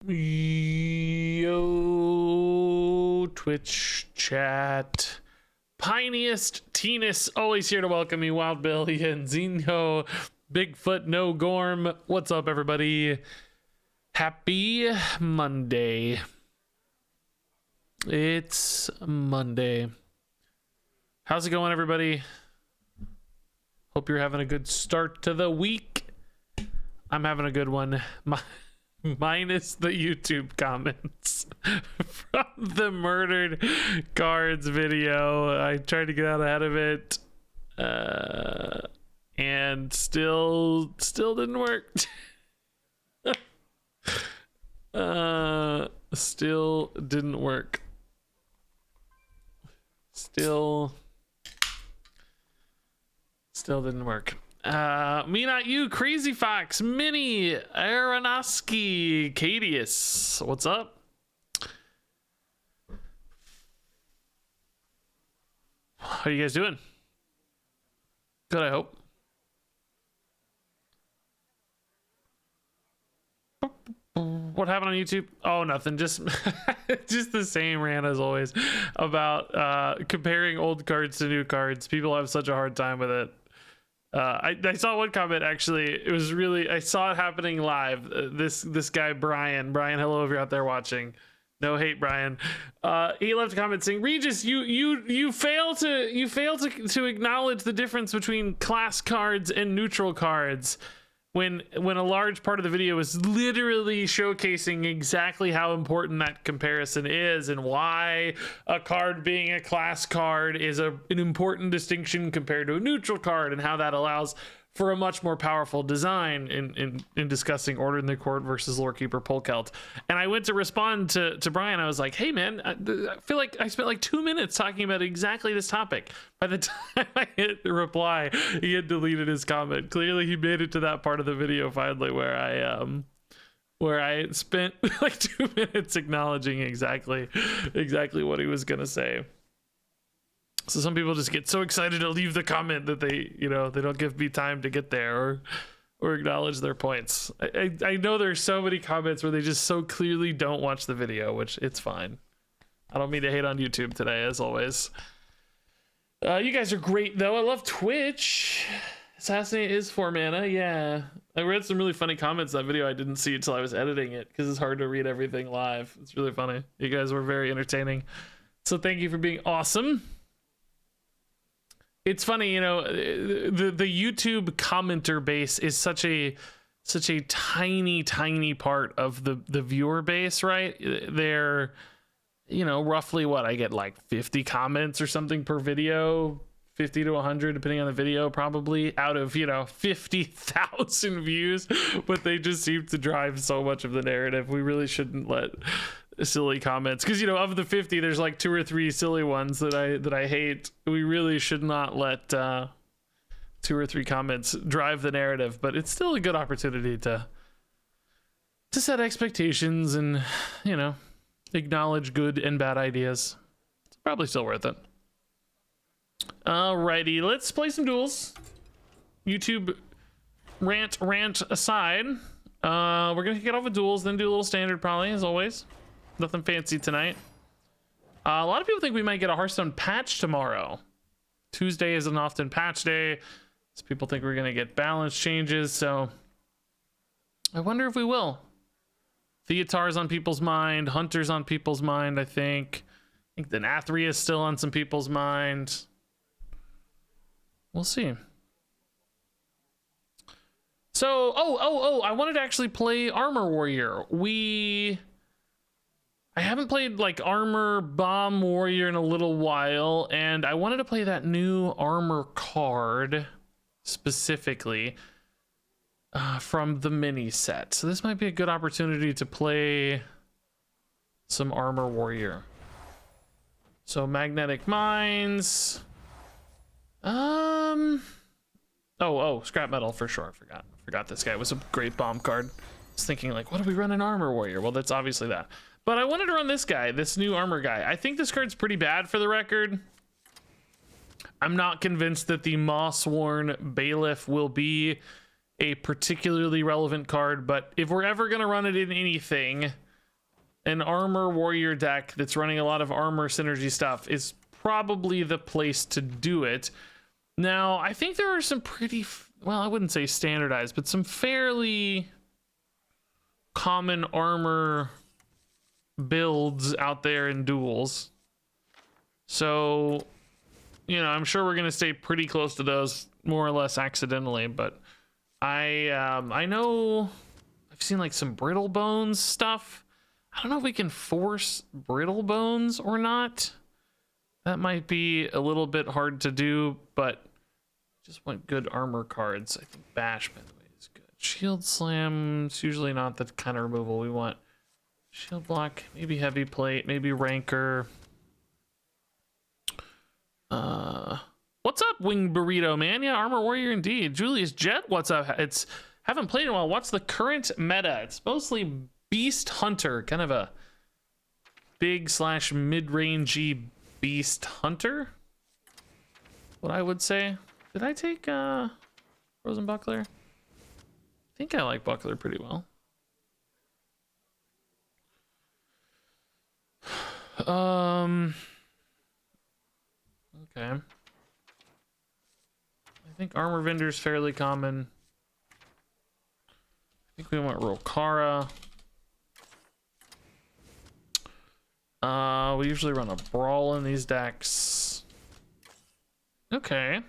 Yo, Twitch chat. Piniest Teenus, always here to welcome you. Wild Billy and Zeno, Bigfoot, No Gorm. What's up, everybody? Happy Monday. It's Monday. How's it going, everybody? Hope you're having a good start to the week. I'm having a good one. Minus the YouTube comments from the murdered cards video. I tried to get out ahead of it, and still didn't work. Still didn't work. Still didn't work. Me Not You, Crazy Fox, Minnie, Aronofsky, Cadius. What's up? How are you guys doing? Good, I hope. What happened on YouTube? Oh, nothing. Just just the same rant as always about comparing old cards to new cards. People have such a hard time with it. I saw one comment, actually. It was really, I saw it happening live. This guy Brian, hello if you're out there watching. No hate, Brian. He left a comment saying, Regis, you fail to acknowledge the difference between class cards and neutral cards when a large part of the video is literally showcasing exactly how important that comparison is and why a card being a class card is an important distinction compared to a neutral card, and how that allows for a much more powerful design in discussing Order in the Court versus Lorekeeper Polkelt. And I went to respond to Brian. I was like, hey man, I feel like I spent like 2 minutes talking about exactly this topic. By the time I hit the reply, he had deleted his comment. Clearly he made it to that part of the video finally where I spent like 2 minutes acknowledging exactly what he was gonna say. So some people just get so excited to leave the comment that they don't give me time to get there or acknowledge their points. I know there's so many comments where they just so clearly don't watch the video, which it's fine. I don't mean to hate on YouTube today, as always. You guys are great though. I love Twitch. Assassinate is 4 mana. Yeah, I read some really funny comments in that video. I didn't see until I was editing it because it's hard to read everything live. It's really funny. You guys were very entertaining. So thank you for being awesome. It's funny, the YouTube commenter base is such a tiny part of the viewer base, right? They're, roughly what I get, like 50 comments or something per video, 50 to 100 depending on the video, probably out of 50,000 views, but they just seem to drive so much of the narrative. We really shouldn't let silly comments, because of the 50 there's like 2 or 3 silly ones that I hate. We really should not let 2 or 3 comments drive the narrative, but it's still a good opportunity to set expectations and acknowledge good and bad ideas. It's probably still worth it. Alrighty, let's play some duels. YouTube rant aside, we're gonna kick it off with duels, then do a little standard probably, as always. Nothing fancy tonight. A lot of people think we might get a Hearthstone patch tomorrow. Tuesday isn't often patch day, so people think we're gonna get balance changes, so I wonder if we will. Theatar's on people's mind, Hunter's on people's mind, I think the Nathria is still on some people's mind. We'll see. So, I wanted to actually play Armor Warrior. I haven't played like Armor Bomb Warrior in a little while, and I wanted to play that new armor card specifically from the mini set. So this might be a good opportunity to play some Armor Warrior. So Magnetic Mines. Scrap Metal for sure. Forgot this guy was a great bomb card. I was thinking like, what do we run in Armor Warrior? Well, that's obviously that. But I wanted to run this guy, this new armor guy. I think this card's pretty bad for the record. I'm not convinced that the Mawsworn Bailiff will be a particularly relevant card, but if we're ever going to run it in anything, an armor warrior deck that's running a lot of armor synergy stuff is probably the place to do it. Now, I think there are some pretty, well, I wouldn't say standardized, but some fairly common armor builds out there in Duels. So, you know, I'm sure we're going to stay pretty close to those more or less accidentally, but I know I've seen like some brittle bones stuff. I don't know if we can force brittle bones or not. That might be a little bit hard to do, but just want good armor cards. I think Bash, by the way, is good. Shield Slam is usually not the kind of removal we want. Shield Block, maybe Heavy Plate, maybe Rancor. What's up, Wing Burrito, man? Yeah, Armor Warrior indeed. Julius Jet, what's up? It's haven't played in a while. What's the current meta? It's mostly Beast Hunter, kind of a big / mid-rangey Beast Hunter, what I would say. Did I take Frozen Buckler? I think I like Buckler pretty well. Okay. I think Armor Vendor's fairly common. I think we want Rokara. We usually run a Brawl in these decks. Okay.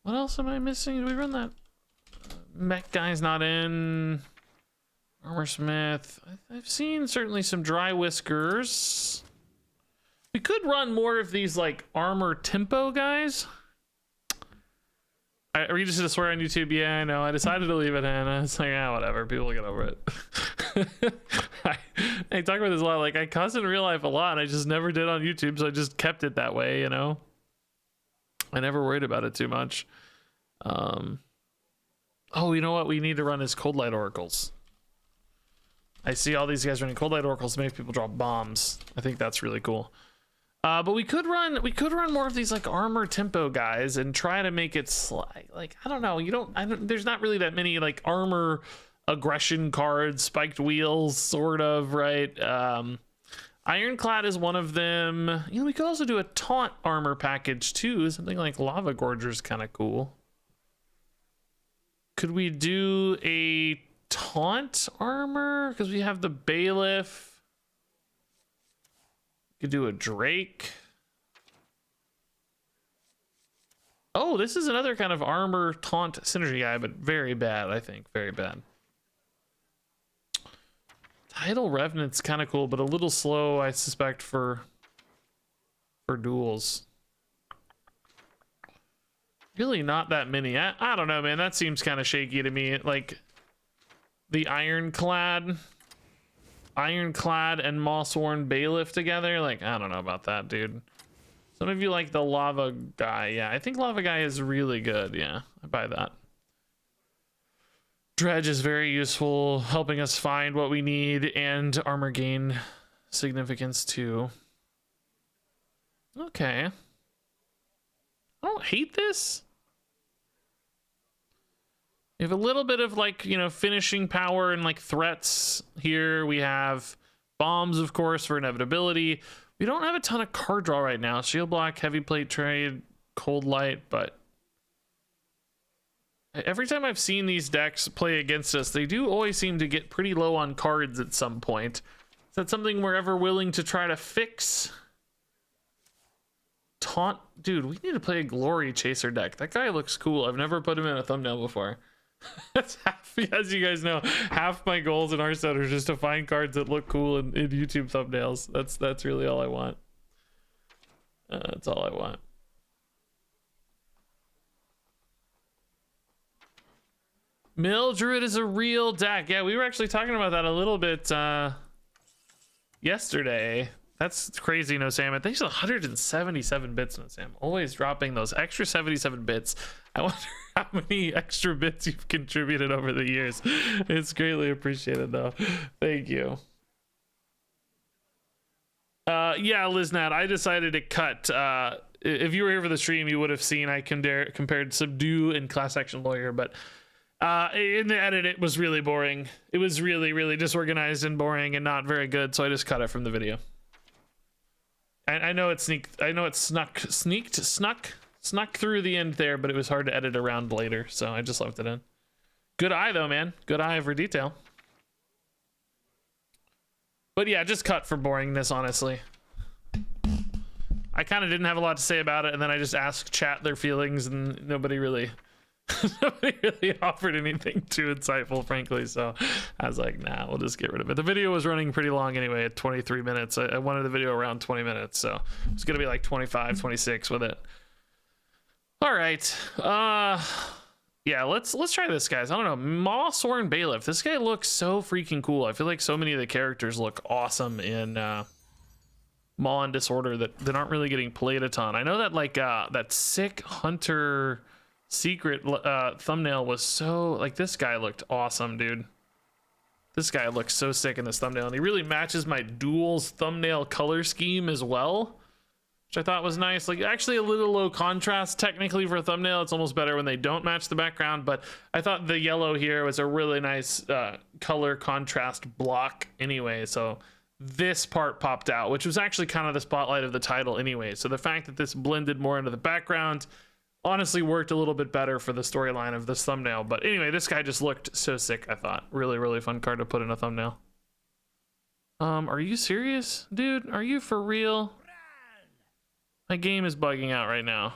What else am I missing? Do we run that? Mech guy's not in. Armor Smith. I've seen certainly some Dry Whiskers. We could run more of these like armor tempo guys. Regis did a swear on YouTube. Yeah, I know. I decided to leave it in. It's like, whatever. People get over it. I talk about this a lot. Like, I cuss in real life a lot. I just never did on YouTube, so I just kept it that way, you know? I never worried about it too much. Oh, you know what we need to run is Cold Light Oracles. I see all these guys running Cold Light Oracles to make people drop bombs. I think that's really cool. But we could run more of these like armor tempo guys and try to make it like I don't know. There's not really that many like armor aggression cards, spiked wheels, sort of, right? Ironclad is one of them. You know, we could also do a taunt armor package too. Something like Lava Gorger is kind of cool. Could we do a taunt armor? Because we have the Bailiff. Could do a Drake. Oh, this is another kind of armor taunt synergy guy, but very bad, I think. Very bad. Tidal Revenant's kind of cool, but a little slow, I suspect, for duels. Really not that many. I don't know, man. That seems kind of shaky to me. Like the Ironclad and Mawsworn Bailiff together. Like, I don't know about that, dude. Some of you like the Lava Guy. Yeah, I think Lava Guy is really good. Yeah, I buy that. Dredge is very useful, helping us find what we need and armor gain significance too. Okay. I don't hate this. We have a little bit of like, you know, finishing power and like threats here. We have bombs, of course, for inevitability. We don't have a ton of card draw right now. Shield Block, Heavy Plate Trade, Cold Light, but every time I've seen these decks play against us, they do always seem to get pretty low on cards at some point. Is that something we're ever willing to try to fix? Taunt? Dude, we need to play a Glory Chaser deck. That guy looks cool. I've never put him in a thumbnail before. That's half, as you guys know, half my goals in Hearthstone are just to find cards that look cool in YouTube thumbnails. That's really all I want. That's all I want. Mill Druid is a real deck. Yeah, we were actually talking about that a little bit yesterday. That's crazy, No Sam. Thanks to 177 bits, No Sam. Always dropping those extra 77 bits. I wonder how many extra bits you've contributed over the years. It's greatly appreciated, though. Thank you. Yeah, Liznat, I decided to cut. If you were here for the stream, you would have seen I compared Subdue and Class Action Lawyer, but In the edit, it was really boring. It was really, really disorganized and boring and not very good. So I just cut it from the video. I know it sneaked. I know it snuck through the end there, but it was hard to edit around later. So I just left it in. Good eye though, man. Good eye for detail. But yeah, just cut for boringness, honestly. I kind of didn't have a lot to say about it, and then I just asked chat their feelings, and nobody really offered anything too insightful, frankly. So I was like, nah, we'll just get rid of it. The video was running pretty long anyway, at 23 minutes. I wanted the video around 20 minutes, so it's gonna be like 25, 26 with it. All right. Yeah, let's try this, guys. I don't know. Mawsworn Bailiff. This guy looks so freaking cool. I feel like so many of the characters look awesome in Maw and Disorder that aren't really getting played a ton. I know that like that sick hunter secret thumbnail was so like, this guy looked awesome, dude. This guy looks so sick in this thumbnail, and he really matches my Duels thumbnail color scheme as well, which I thought was nice. Like, actually a little low contrast technically for a thumbnail. It's almost better when they don't match the background, but I thought the yellow here was a really nice color contrast block anyway. So this part popped out, which was actually kind of the spotlight of the title anyway. So the fact that this blended more into the background honestly worked a little bit better for the storyline of this thumbnail. But anyway, this guy just looked so sick, I thought. Really, really fun card to put in a thumbnail. Are you serious? Dude, are you for real? My game is bugging out right now.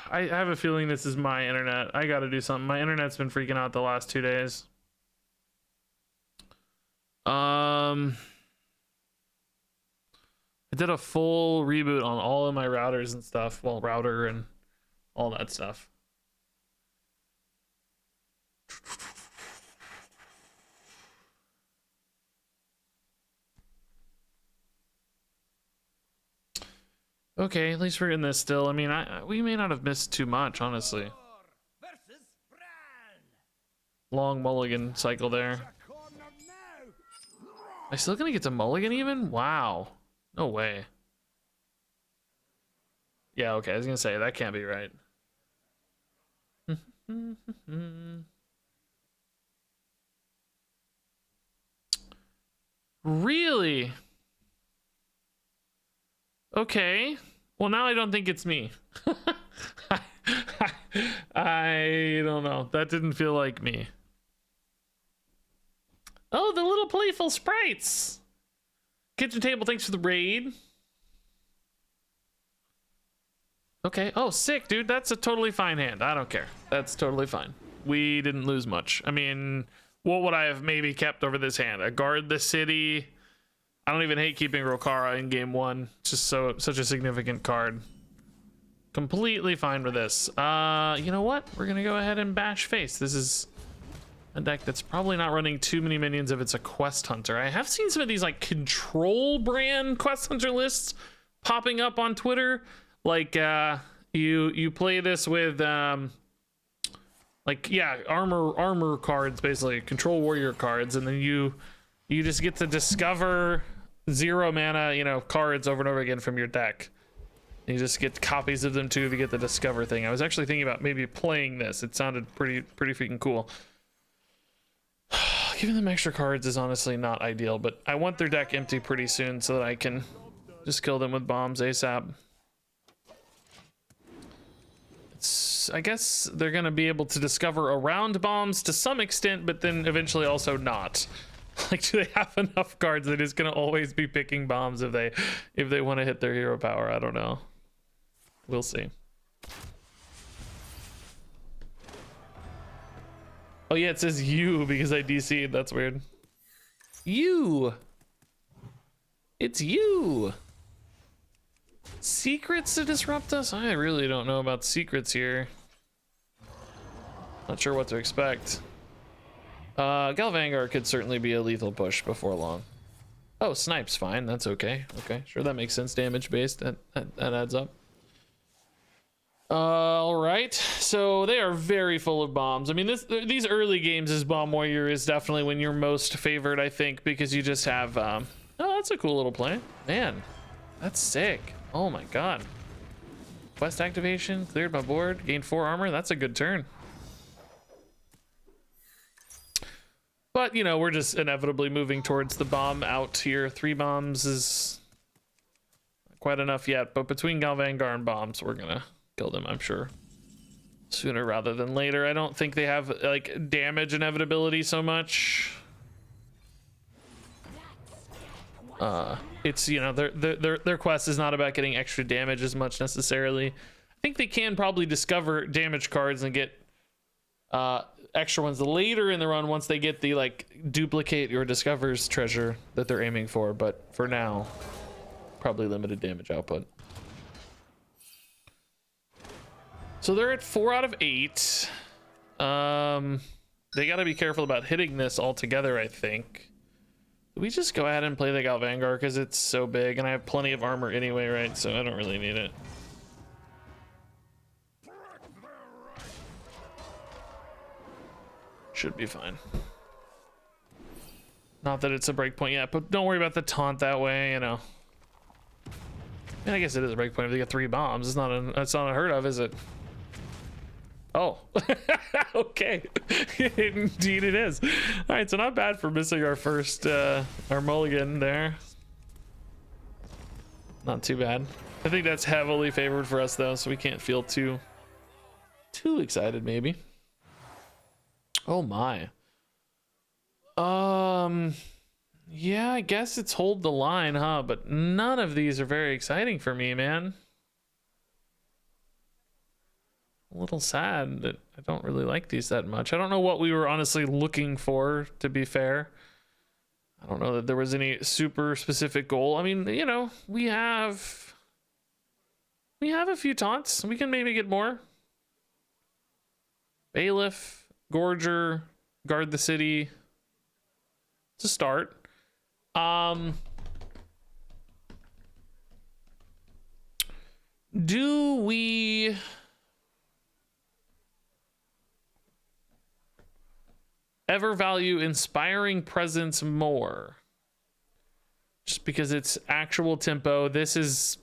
I have a feeling this is my internet. I gotta do something. My internet's been freaking out the last 2 days. I did a full reboot on all of my routers and stuff. Well, router and all that stuff. Okay, at least we're in this still. I mean, we may not have missed too much, honestly. Long mulligan cycle there. Am I still gonna get to mulligan even? Wow. No way. Yeah, okay, I was gonna say, that can't be right. Really? Okay. Well, now I don't think it's me. I don't know. That didn't feel like me. Oh, the little playful sprites. Kitchen table, thanks for the raid. Okay. Oh, sick, dude. That's a totally fine hand. I don't care. That's totally fine. We didn't lose much. I mean, what would I have maybe kept over this hand? A guard the city. I don't even hate keeping Rokara in game one. It's just such a significant card. Completely fine with this. You know what? We're gonna go ahead and bash face. This is a deck that's probably not running too many minions if it's a quest hunter. I have seen some of these like control brand quest hunter lists popping up on Twitter. Like you play this with like, yeah, armor cards, basically control warrior cards, and then you just get to discover 0 mana, you know, cards over and over again from your deck. You just get copies of them too to get the discover thing. I was actually thinking about maybe playing this. It sounded pretty freaking cool. Giving them extra cards is honestly not ideal, but I want their deck empty pretty soon so that I can just kill them with bombs ASAP. I guess they're gonna be able to discover around bombs to some extent, but then eventually also not. Like, do they have enough cards that it's gonna always be picking bombs if they want to hit their hero power? I don't know. We'll see. Oh yeah, it says you because I DC'd. That's weird. You. It's you. Secrets to disrupt us? I really don't know about secrets here. Not sure what to expect. Galvangar could certainly be a lethal push before long. Oh, snipe's fine. That's okay. Okay, sure, that makes sense. Damage based. That adds up. All right. So they are very full of bombs. I mean, these early games as Bomb Warrior is definitely when you're most favored, I think, because you just have. Oh, that's a cool little play, man. That's sick. Oh my god. Quest activation, cleared my board, gained 4 armor. That's a good turn. But, you know, we're just inevitably moving towards the bomb out here. 3 bombs is quite enough yet, but between Galvangar and bombs, we're gonna kill them, I'm sure. Sooner rather than later. I don't think they have, like, damage inevitability so much. It's, you know, their quest is not about getting extra damage as much necessarily. I think they can probably discover damage cards and get extra ones later in the run once they get the like duplicate your discovers treasure that they're aiming for, but for now probably limited damage output. So they're at 4 out of 8. They got to be careful about hitting this altogether, I think. Do we just go ahead and play the Galvangar because it's so big and I have plenty of armor anyway, right? So I don't really need it. Should be fine. Not that it's a breakpoint yet, but don't worry about the taunt that way, you know. I guess it is a breakpoint if they get 3 bombs. It's not unheard of, is it? Oh, okay. Indeed it is. All right, so not bad for missing our first our mulligan there. Not too bad. I think that's heavily favored for us though, so we can't feel too excited maybe. Oh my. Yeah, I guess it's hold the line, huh? But none of these are very exciting for me, man. A little sad that I don't really like these that much. I don't know what we were honestly looking for, to be fair. I don't know that there was any super specific goal. I mean, you know, we have a few taunts. We can maybe get more. Bailiff, Gorger, guard the city. It's a start. Do we ever value inspiring presence more? Just because it's actual tempo. This is,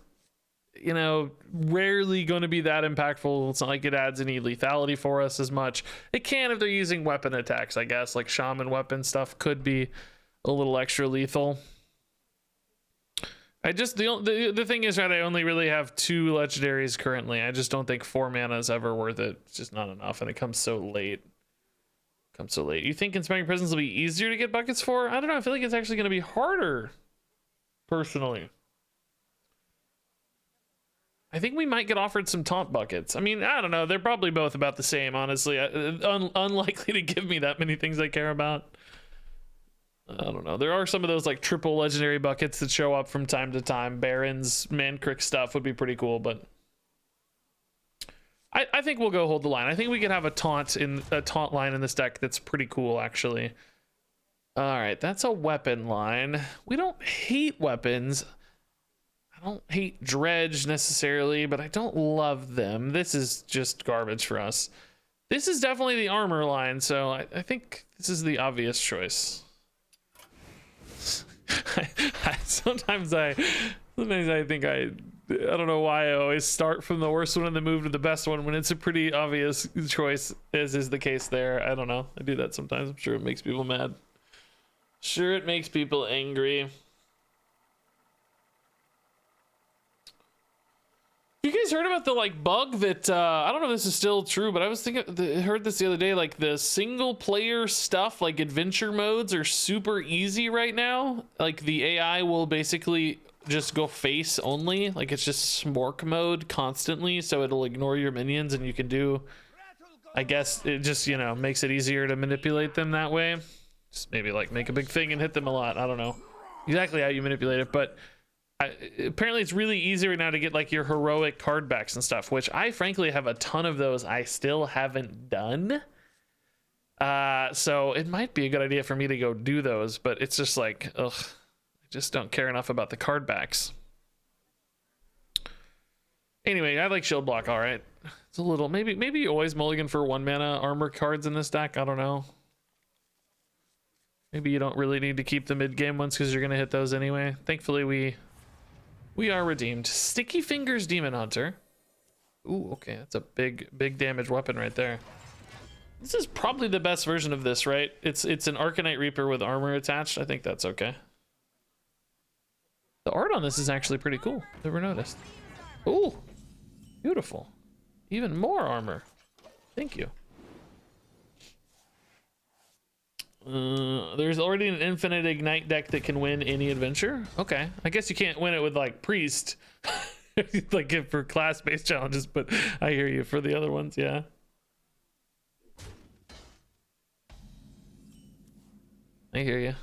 you know, rarely going to be that impactful. It's not like it adds any lethality for us as much. It can if they're using weapon attacks, I guess, like shaman weapon stuff could be a little extra lethal. I just, the thing is that I only really have 2 legendaries currently. I just don't think 4 mana is ever worth it. It's just not enough, and it comes so late. You think inspiring presence will be easier to get buckets for? I don't know. I feel like it's actually going to be harder, personally. I think we might get offered some taunt buckets. I mean, I don't know. They're probably both about the same, honestly. Unlikely to give me that many things I care about. I don't know. There are some of those like triple legendary buckets that show up from time to time. Barons, Mancrick stuff would be pretty cool, but I think we'll go hold the line. I think we could have a taunt line in this deck that's pretty cool, actually. All right, that's a weapon line. We don't hate weapons. I don't hate Dredge necessarily, but I don't love them. This is just garbage for us. This is definitely the armor line, so I think this is the obvious choice. Sometimes I think I don't know why I always start from the worst one and then move to the best one when it's a pretty obvious choice, as is the case there. I don't know. I do that sometimes. I'm sure it makes people mad. Sure, it makes people angry. You guys heard about the like bug that I don't know if this is still true, but I was thinking, I heard this the other day, like the single player stuff, like adventure modes are super easy right now. Like the AI will basically just go face only, like it's just smork mode constantly, so it'll ignore your minions and you can do, I guess it just, you know, makes it easier to manipulate them that way. Just maybe like make a big thing and hit them a lot. I don't know exactly how you manipulate it, but apparently it's really easy right now to get like your heroic card backs and stuff, which I frankly have a ton of those I still haven't done. So it might be a good idea for me to go do those, but it's just like, ugh, I just don't care enough about the card backs. Anyway, I like shield block. All right, it's a little, maybe you always mulligan for 1 mana armor cards in this deck. I don't know. Maybe you don't really need to keep the mid game ones because you're gonna hit those anyway. Thankfully we are redeemed. Sticky Fingers Demon Hunter. Ooh, okay, that's a big damage weapon right there. This is probably the best version of this, right? It's an Arcanite Reaper with armor attached. I think that's okay. The art on this is actually pretty cool. Never noticed. Ooh, beautiful. Even more armor. Thank you. There's already an infinite ignite deck that can win any adventure. Okay, I guess you can't win it with like priest, like for class-based challenges. But I hear you for the other ones. Yeah. I hear you.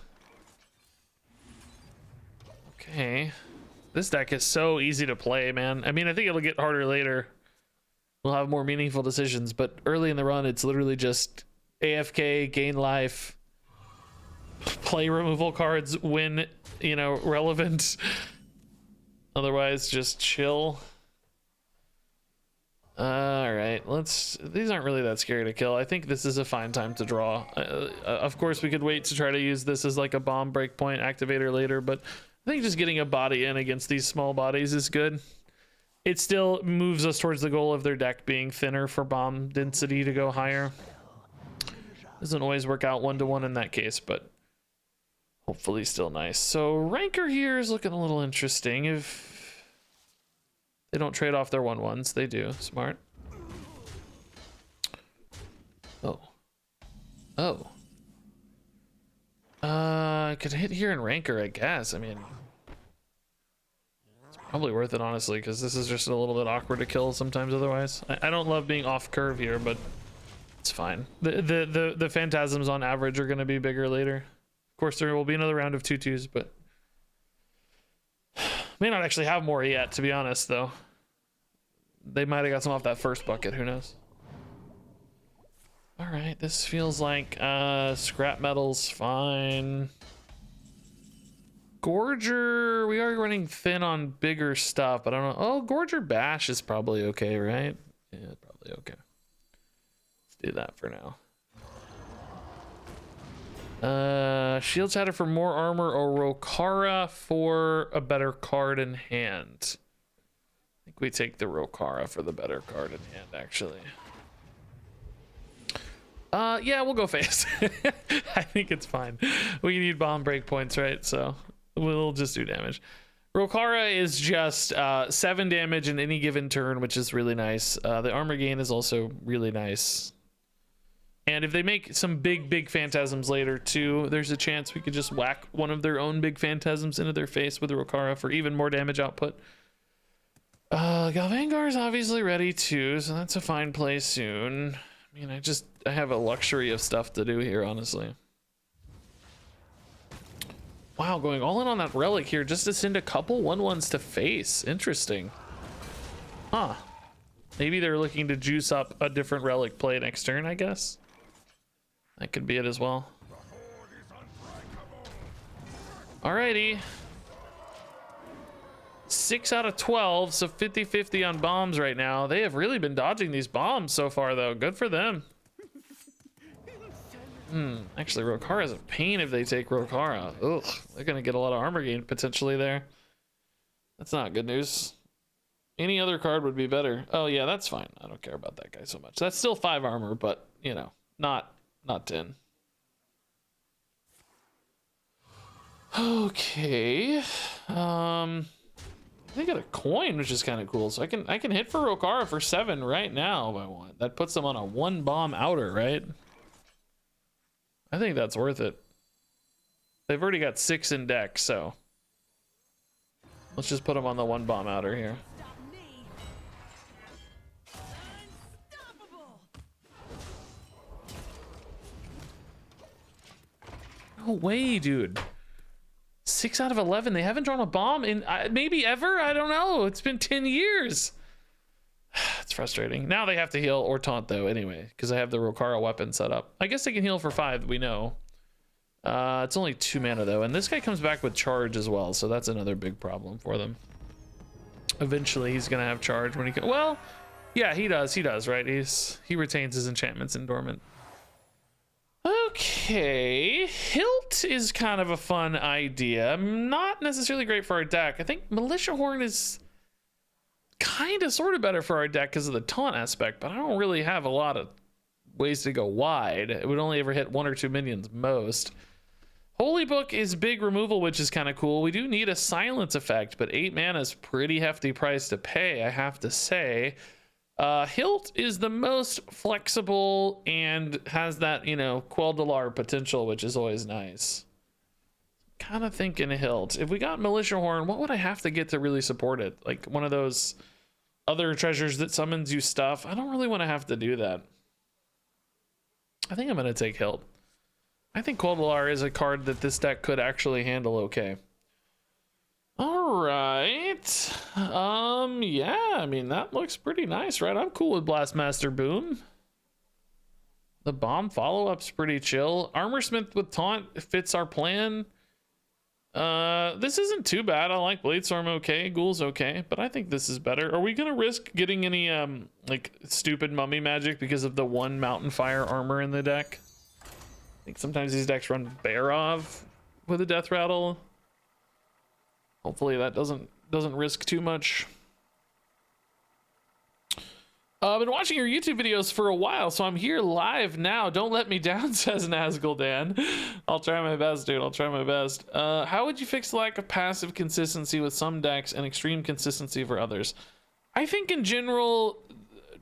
Okay, this deck is so easy to play, man. I mean, I think it'll get harder later. We'll have more meaningful decisions, but early in the run, it's literally just AFK, gain life, play removal cards when, you know, relevant. Otherwise, just chill. All right, these aren't really that scary to kill. I think this is a fine time to draw. Of course, we could wait to try to use this as like a bomb breakpoint activator later, but I think just getting a body in against these small bodies is good. It still moves us towards the goal of their deck being thinner for bomb density to go higher. Doesn't always work out 1-to-1 in that case, but hopefully still nice. So Ranker here is looking a little interesting. If they don't trade off their 1/1s, they do. Smart. Oh. I could hit here in Ranker, I guess. I mean, it's probably worth it, honestly, because this is just a little bit awkward to kill sometimes otherwise. I don't love being off curve here, but it's fine. The phantasms on average are going to be bigger later. Of course, there will be another round of 2/2s, but may not actually have more yet, to be honest, though. They might have got some off that first bucket. Who knows? All right, this feels like scrap metal's fine. Gorger, we are running thin on bigger stuff, but I don't know. Oh, Gorger Bash is probably okay, right? Yeah, probably okay. Let's do that for now. Shield Shatter for more armor, or Rokara for a better card in hand. I think we take the Rokara for the better card in hand, actually. Yeah, we'll go face. I think it's fine. We need bomb break points, right? So we'll just do damage. Rokara is just 7 damage in any given turn, which is really nice. The armor gain is also really nice. And if they make some big phantasms later too, there's a chance we could just whack one of their own big phantasms into their face with the Rokara for even more damage output. Galvangar's obviously ready too, so that's a fine play soon. I mean, I have a luxury of stuff to do here, honestly. Wow, going all in on that relic here just to send a couple 1/1s to face. Interesting. Huh. Maybe they're looking to juice up a different relic play next turn, I guess. That could be it as well. Alrighty. 6 out of 12, so 50-50 on bombs right now. They have really been dodging these bombs so far, though. Good for them. Actually, Rokara is a pain if they take Rokara. Ugh, they're gonna get a lot of armor gain potentially there. That's not good news. Any other card would be better. Oh yeah, that's fine. I don't care about that guy so much. That's still 5 armor, but you know, not 10. Okay. They got a coin, which is kind of cool. So I can hit for Rokara for 7 right now if I want. That puts them on a 1 bomb outer, right? I think that's worth it. They've already got 6 in deck, so let's just put them on the 1 bomb outer here. No way, dude. 6 out of 11. They haven't drawn a bomb in maybe ever. I don't know. It's been 10 years. It's frustrating. Now they have to heal or taunt though anyway, because I have the Rokara weapon set up. I guess they can heal for 5. We know. It's only 2 mana though, and this guy comes back with charge as well, so that's another big problem for them. Eventually, he's gonna have charge when he can. Well, yeah, he does. He does, right? He retains his enchantments in dormant. Okay, Hilt is kind of a fun idea. Not necessarily great for our deck. I think Militia Horn is kind of sort of better for our deck because of the taunt aspect, but I don't really have a lot of ways to go wide. It would only ever hit 1 or 2 minions most. Holy Book is big removal, which is kind of cool. We do need a silence effect, but 8 mana is pretty hefty price to pay, I have to say. Hilt is the most flexible and has that, you know, Quel'Dalar potential, which is always nice. Kind of thinking Hilt. If we got Militia Horn, what would I have to get to really support it? Like one of those other treasures that summons you stuff. I don't really want to have to do that. I think I'm going to take Hilt. I think Quel'Dalar is a card that this deck could actually handle okay. All right. Yeah, I mean, that looks pretty nice, right? I'm cool with Blastmaster Boom. The bomb follow-up's pretty chill. Armorsmith with Taunt fits our plan. This isn't too bad. I like Bladestorm okay, Ghoul's okay, but I think this is better. Are we gonna risk getting any like stupid mummy magic because of the 1 Mountain Fire armor in the deck? I think sometimes these decks run Barov with a Death Rattle. Hopefully that doesn't risk too much. I've been watching your YouTube videos for a while, so I'm here live now. Don't let me down, says Nazgul Dan. I'll try my best, dude. I'll try my best. How would you fix the lack of passive consistency with some decks and extreme consistency for others? I think in general,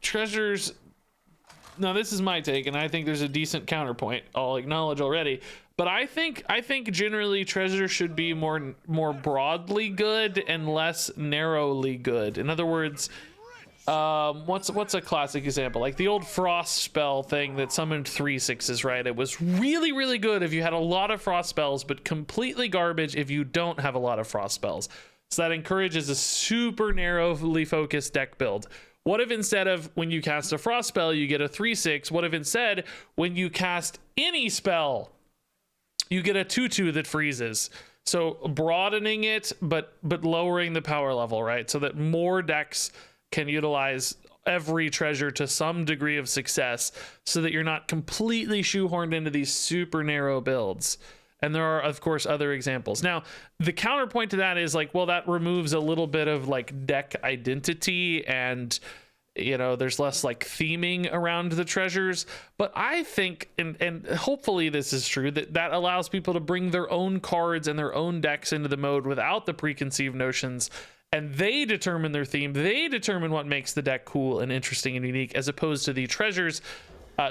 treasures... Now, this is my take, and I think there's a decent counterpoint I'll acknowledge already. But I think generally treasure should be more broadly good and less narrowly good. In other words... what's a classic example? Like the old frost spell thing that summoned 3/6s, right? It was really good if you had a lot of frost spells, but completely garbage if you don't have a lot of frost spells. So that encourages a super narrowly focused deck build. What if instead of when you cast a frost spell you get a 3/6? What if instead when you cast any spell you get a 2/2 that freezes? So broadening it but lowering the power level, right? So that more decks can utilize every treasure to some degree of success so that you're not completely shoehorned into these super narrow builds. And there are, of course, other examples. Now, the counterpoint to that is like, well, that removes a little bit of like deck identity and, you know, there's less like theming around the treasures. But I think, and hopefully this is true, that allows people to bring their own cards and their own decks into the mode without the preconceived notions. And they determine their theme. They determine what makes the deck cool and interesting and unique, as opposed to the treasures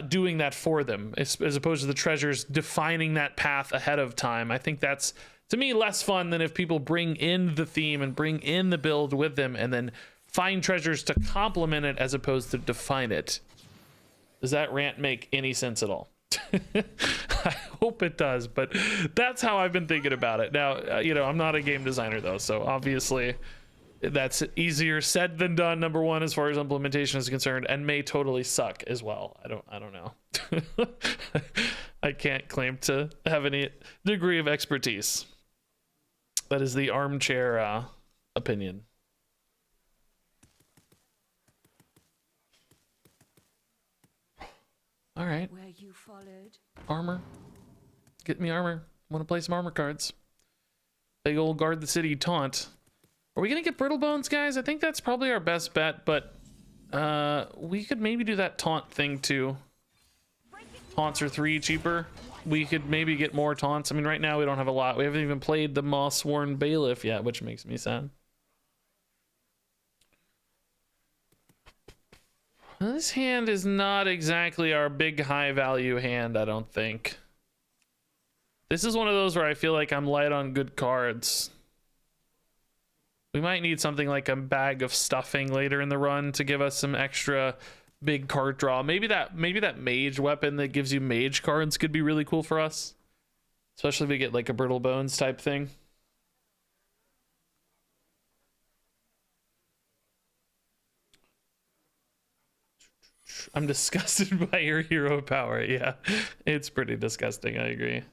doing that for them, as opposed to the treasures defining that path ahead of time. I think that's, to me, less fun than if people bring in the theme and bring in the build with them and then find treasures to complement it as opposed to define it. Does that rant make any sense at all? I hope it does, but that's how I've been thinking about it. Now, you know, I'm not a game designer though, so obviously that's easier said than done, number one, as far as implementation is concerned, and may totally suck as well. I don't know. I can't claim to have any degree of expertise. That is the armchair opinion. All right. Where you followed. Armor. Get me armor. Want to play some armor cards. Big old guard the city taunt. Are we gonna get brittle bones, guys? I think that's probably our best bet, but we could maybe do that taunt thing too. Taunts are 3 cheaper. We could maybe get more taunts. I mean, right now we don't have a lot. We haven't even played the Mawsworn Bailiff yet, which makes me sad. Well, this hand is not exactly our big high value hand, I don't think. This is one of those where I feel like I'm light on good cards. We might need something like a bag of stuffing later in the run to give us some extra big card draw. Maybe that mage weapon that gives you mage cards could be really cool for us. Especially if we get like a brittle bones type thing. I'm disgusted by your hero power. Yeah, it's pretty disgusting. I agree.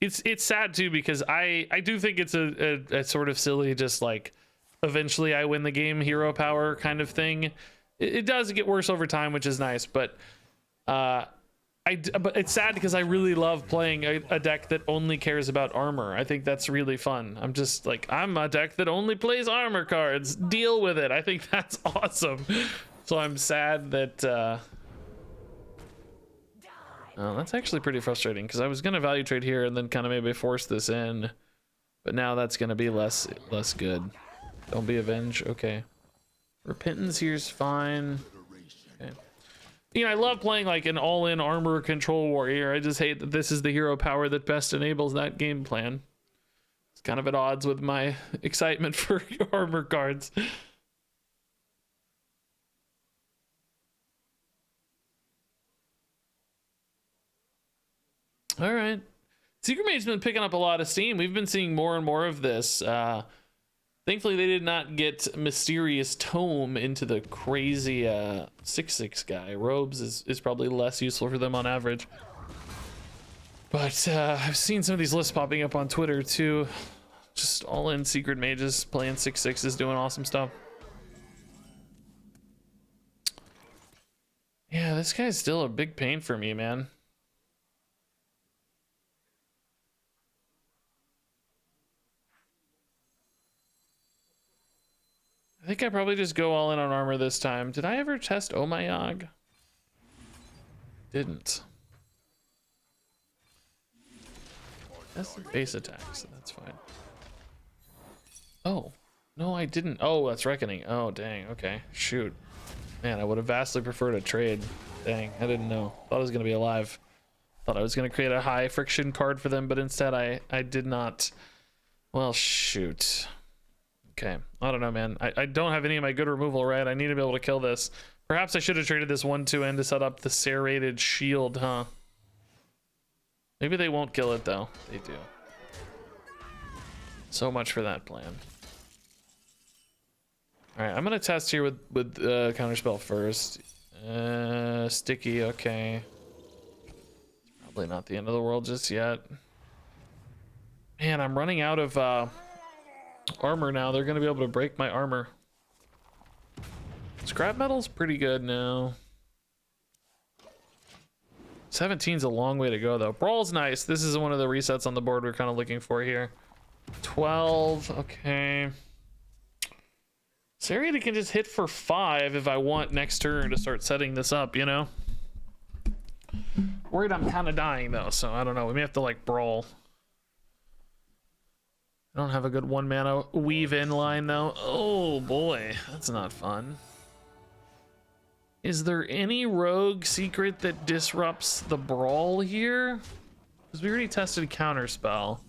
It's sad too, because I do think it's a sort of silly, just like eventually I win the game hero power kind of thing. It does get worse over time, which is nice, but but it's sad because I really love playing a deck that only cares about armor. I think that's really fun. I'm just like, I'm a deck that only plays armor cards. Deal with it. I think that's awesome. So I'm sad that That's actually pretty frustrating because I was gonna value trade here and then kind of maybe force this in, but now that's gonna be less good. Don't be avenged. Okay. Repentance here's fine. Okay. You know, I love playing like an all-in armor control warrior. I just hate that this is the hero power that best enables that game plan. It's kind of at odds with my excitement for armor cards. All right. Secret Mage's been picking up a lot of steam. We've been seeing more and more of this. Thankfully, they did not get Mysterious Tome into the crazy 6/6 guy. Robes is probably less useful for them on average. But I've seen some of these lists popping up on Twitter too. Just all in Secret Mages playing 6/6s, doing awesome stuff. Yeah, this guy's still a big pain for me, man. I think I probably just go all in on armor this time. Did I ever test Omayag? Didn't. That's the base attack, so that's fine. Oh, no, I didn't. Oh, that's Reckoning. Oh, dang. Okay, shoot. Man, I would have vastly preferred a trade. Dang, I didn't know. Thought I was going to be alive. Thought I was going to create a high friction card for them, but instead I did not. Well, shoot. Okay, I don't know, man. I don't have any of my good removal, right? I need to be able to kill this. Perhaps I should have traded this 1/2 to set up the serrated shield, huh? Maybe they won't kill it, though. They do. So much for that plan. All right, I'm going to test here with Counterspell first. Sticky, okay. Probably not the end of the world just yet. Man, I'm running out of... armor now. They're gonna be able to break my armor. Scrap metal's pretty good now. 17's a long way to go though. Brawl's nice. This is one of the resets on the board we're kind of looking for here. 12, okay. Serrated can just hit for 5 if I want next turn to start setting this up, you know? Worried I'm kind of dying though, so I don't know. We may have to like brawl. I don't have a good 1 mana weave in line though. Oh boy, that's not fun. Is there any rogue secret that disrupts the brawl here? Because we already tested Counterspell.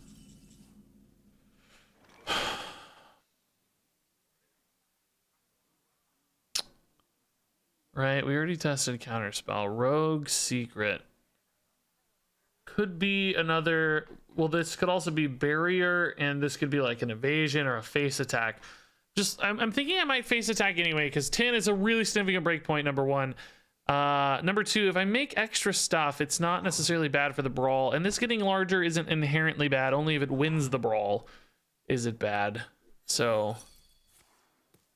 Right, we already tested Counterspell. Rogue secret. Could be another... Well, this could also be barrier, and this could be like an evasion or a face attack. Just, I'm thinking I might face attack anyway, because 10 is a really significant breakpoint, number 1. Number 2, if I make extra stuff, it's not necessarily bad for the brawl. And this getting larger isn't inherently bad. Only if it wins the brawl is it bad. So,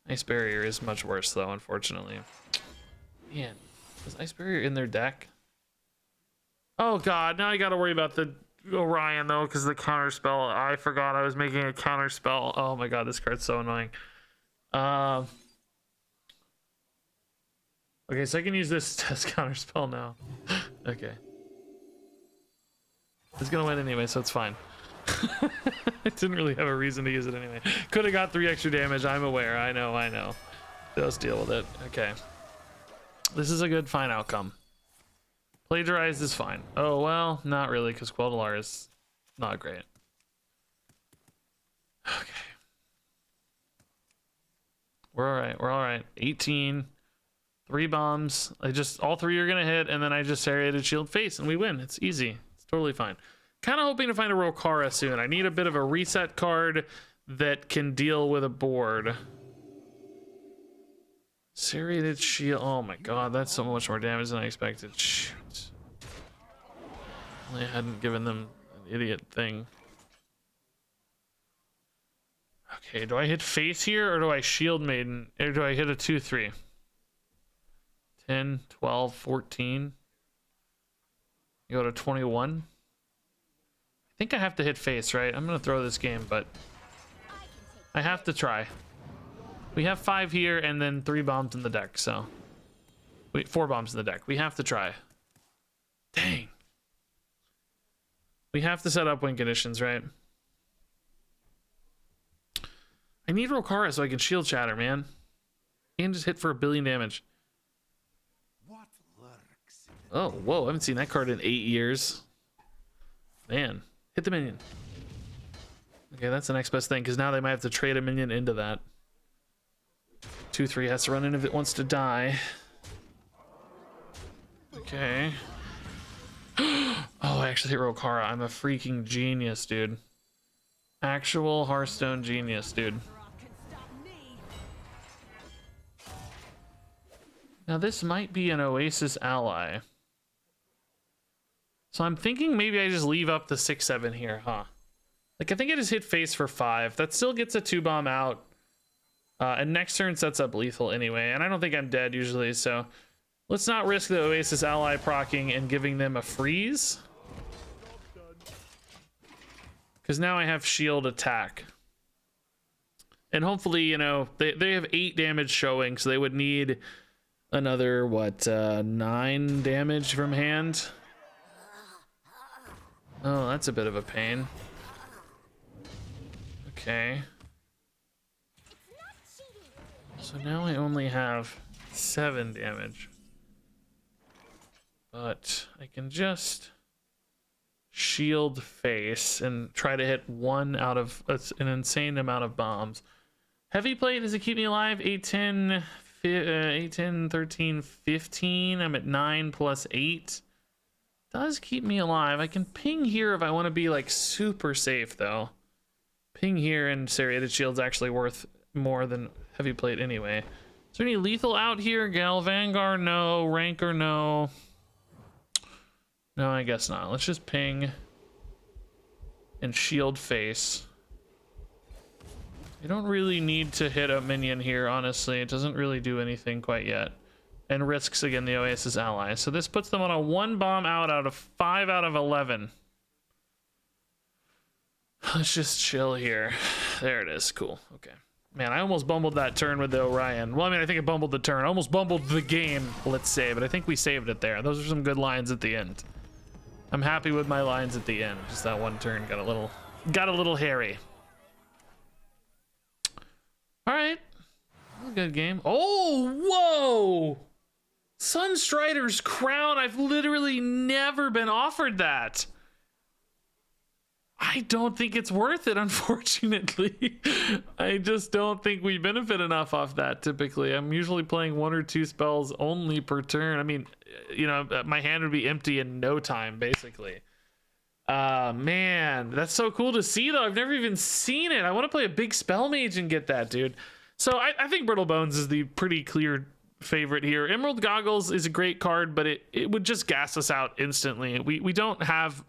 Ice Barrier is much worse, though, unfortunately. Man, is Ice Barrier in their deck? Oh, God, now I got to worry about the... Orion though, because the counterspell. I forgot I was making a counterspell. Oh my god, this card's so annoying. Okay, so I can use this as counterspell now. Okay, it's gonna win anyway, so it's fine. I didn't really have a reason to use it anyway. Could have got 3 extra damage. I'm aware. I know. Let's deal with it. Okay, this is a good fine outcome. Plagiarized is fine. Oh, well, not really, because Queldalar is not great. Okay. We're all right. 18. 3 bombs. All 3 are going to hit, and then I just serrated shield face, and we win. It's easy. It's totally fine. Kind of hoping to find a Rokara soon. I need a bit of a reset card that can deal with a board. Serrated shield. Oh my god, that's so much more damage than I expected. Shoot. I hadn't given them an idiot thing. Okay, do I hit face here or do I shield maiden? Or do I hit a 2-3? 10, 12, 14. You go to 21. I think I have to hit face, right? I'm gonna throw this game, but I have to try. We have 5 here and then 3 bombs in the deck, so... Wait, 4 bombs in the deck. We have to try. Dang. We have to set up win conditions, right? I need Rokara so I can shield shatter, man. And just hit for 1 billion damage. Oh, whoa, I haven't seen that card in 8 years. Man, hit the minion. Okay, that's the next best thing, because now they might have to trade a minion into that. 2/3 has to run in if it wants to die. Okay. Oh, I actually hit Rokara. I'm a freaking genius, dude. Actual Hearthstone genius, dude. Now this might be an Oasis ally. So I'm thinking maybe I just leave up the 6/7 here, huh? Like I think I just hit face for 5. That still gets a 2-bomb out. And next turn sets up lethal anyway. And I don't think I'm dead usually, so let's not risk the Oasis ally proccing and giving them a freeze. Because now I have shield attack. And hopefully, you know, they have 8 damage showing, so they would need another, what, 9 damage from hand? Oh, that's a bit of a pain. Okay. So now I only have 7 damage. But I can just shield face and try to hit 1 out of an insane amount of bombs. Heavy plate, does it keep me alive? 8, 10, 13, 15. I'm at 9 plus 8. Does keep me alive. I can ping here if I want to be like super safe though. Ping here and serrated shield's actually worth more than heavy plate anyway. Is there any lethal out here? Gal Vanguard, no. Ranker, no. No, I guess not. Let's just ping and shield face. You don't really need to hit a minion here, honestly. It doesn't really do anything quite yet. And risks, again, the Oasis ally. So this puts them on a 1 bomb out of 5 out of 11. Let's just chill here. There it is. Cool. Okay. Man, I almost bumbled that turn with the Orion. Well, I mean, I think I bumbled the turn. I almost bumbled the game, let's say. But I think we saved it there. Those are some good lines at the end. I'm happy with my lines at the end. Just that one turn got a little hairy. All right. Good game. Oh, whoa! Sunstrider's crown. I've literally never been offered that. I don't think it's worth it, unfortunately. I just don't think we benefit enough off that typically. I'm usually playing 1 or 2 spells only per turn. I mean, you know, my hand would be empty in no time, basically. Man, that's so cool to see, though. I've never even seen it. I want to play a big spell mage and get that, dude. So I think Brittle Bones is the pretty clear favorite here. Emerald Goggles is a great card, but it would just gas us out instantly. We don't have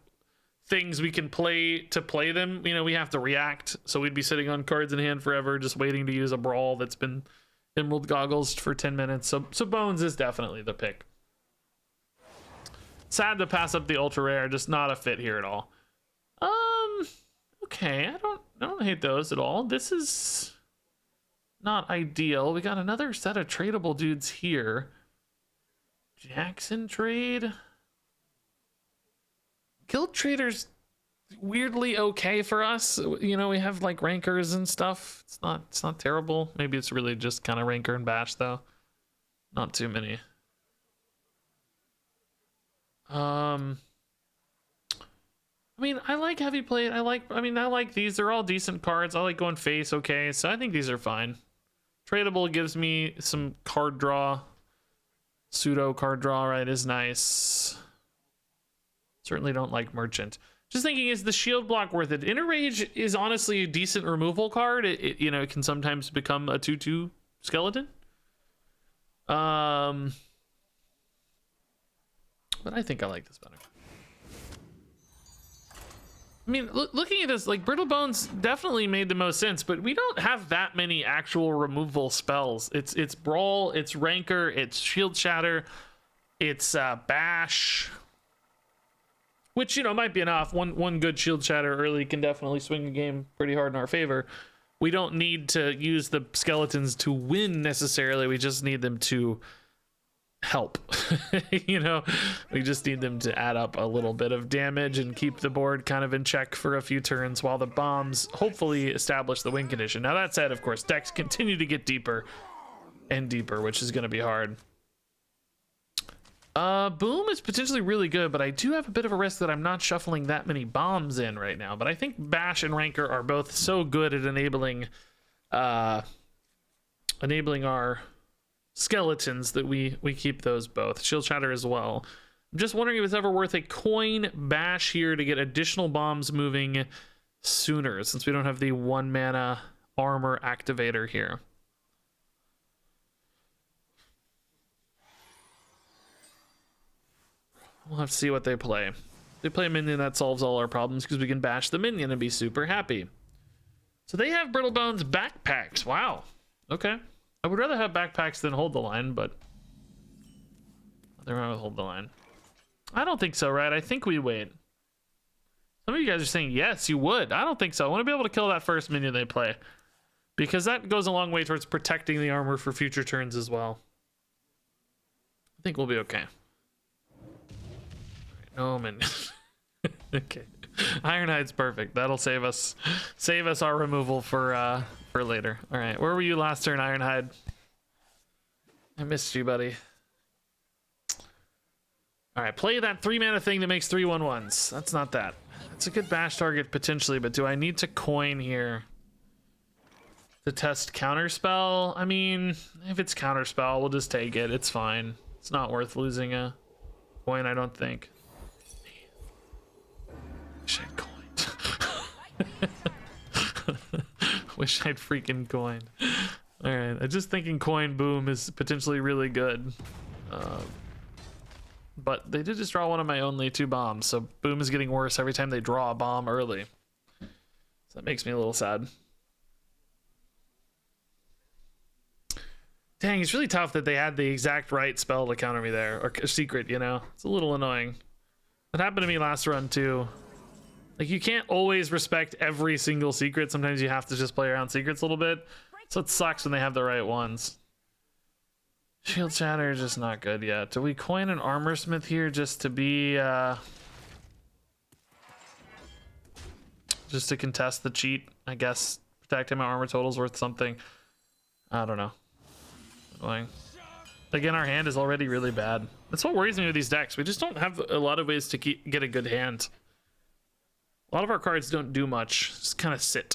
things we can play to play them. You know, we have to react, so we'd be sitting on cards in hand forever just waiting to use a brawl that's been Emerald Goggles for 10 minutes. So Bones is definitely the pick. Sad to pass up the ultra rare, just not a fit here at all. Okay, I don't hate those at all. This is not ideal. We got another set of tradable dudes here. Jackson trade. Guild Trader's weirdly okay for us. You know, we have like rankers and stuff. It's not terrible. Maybe it's really just kind of ranker and bash though. Not too many. I mean, I like heavy plate. I like these. They're all decent cards. I like going face, okay. So I think these are fine. Tradable gives me some card draw. Pseudo card draw, right, is nice. Certainly don't like merchant. Just thinking, is the shield block worth it? Inner Rage is honestly a decent removal card. It you know, it can sometimes become a 2/2 skeleton. But I think I like this better. I mean, looking at this, like, Brittle Bones definitely made the most sense, but we don't have that many actual removal spells. It's Brawl, it's Ranker, it's Shield Shatter, it's Bash, which, you know, might be enough. One good Shield Shatter early can definitely swing a game pretty hard in our favor. We don't need to use the skeletons to win necessarily. We just need them to help. You know, we just need them to add up a little bit of damage and keep the board kind of in check for a few turns while the bombs hopefully establish the win condition. Now that said, of course, decks continue to get deeper and deeper, which is going to be hard. Boom is potentially really good, but I do have a bit of a risk that I'm not shuffling that many bombs in right now. But I think Bash and Ranker are both so good at enabling our skeletons that we keep those both. Shield Shatter as well. I'm just wondering if it's ever worth a coin Bash here to get additional bombs moving sooner, since we don't have the 1 mana armor activator here. We'll have to see what they play. If they play a minion, that solves all our problems because we can bash the minion and be super happy. So they have Brittlebones backpacks. Wow. Okay. I would rather have backpacks than hold the line, but they're going to hold the line. I don't think so, right? I think we wait. Some of you guys are saying yes, you would. I don't think so. I want to be able to kill that first minion they play, because that goes a long way towards protecting the armor for future turns as well. I think we'll be okay. Oh man. Okay, Ironhide's perfect. That'll save us our removal for later. All right, where were you last turn, Ironhide? I missed you, buddy. All right, play that 3 mana thing that makes 3 1/1s. That's not that. It's a good bash target potentially, but do I need to coin here to test counterspell? I mean, if it's counterspell, we'll just take it. It's fine. It's not worth losing a coin, I don't think. Wish I'd coined. Wish I'd freaking coined. All right, I'm just thinking coin boom is potentially really good. But they did just draw one of my only 2 bombs, so boom is getting worse every time they draw a bomb early. So that makes me a little sad. Dang, it's really tough that they had the exact right spell to counter me there, or secret, you know? It's a little annoying. That happened to me last run too. Like, you can't always respect every single secret. Sometimes you have to just play around secrets a little bit. So it sucks when they have the right ones. Shield Shatter is just not good yet. Do we coin an Armor Smith here just to be... just to contest the cheat? I guess protecting my armor total is worth something. I don't know. Annoying. Again, our hand is already really bad. That's what worries me with these decks. We just don't have a lot of ways to get a good hand. A lot of our cards don't do much, just kind of sit.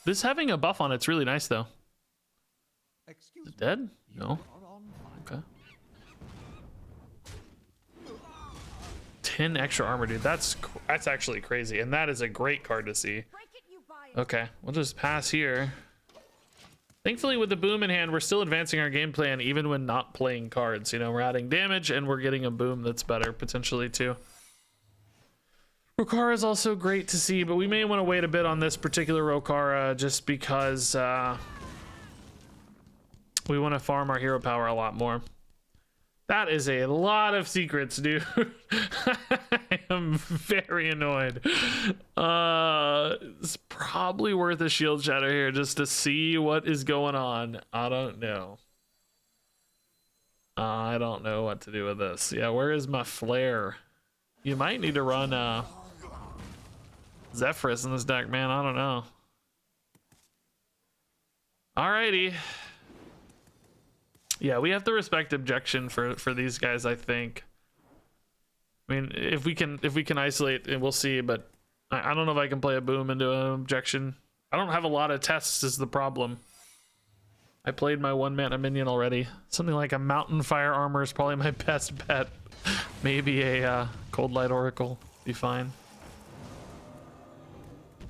This having a buff on it's really nice though. Is it dead? No. Okay. 10 extra armor, dude. That's actually crazy, and that is a great card to see. Okay, we'll just pass here. Thankfully, with the boom in hand, we're still advancing our game plan even when not playing cards. You know, we're adding damage and we're getting a boom that's better potentially too. Rokara is also great to see, but we may want to wait a bit on this particular Rokara just because we want to farm our hero power a lot more. That is a lot of secrets, dude. I am very annoyed. It's probably worth a shield shatter here just to see what is going on. I don't know. I don't know what to do with this. Yeah, where is my flare? You might need to run Zephyrus in this deck, man. I don't know. Alrighty. Yeah, we have to respect objection for these guys, I think. I mean, if we can isolate, we'll see, but I don't know if I can play a boom into an objection. I don't have a lot of tests is the problem. I played my 1 mana minion already. Something like a Mountain Fire Armor is probably my best bet. Maybe a Cold Light Oracle be fine.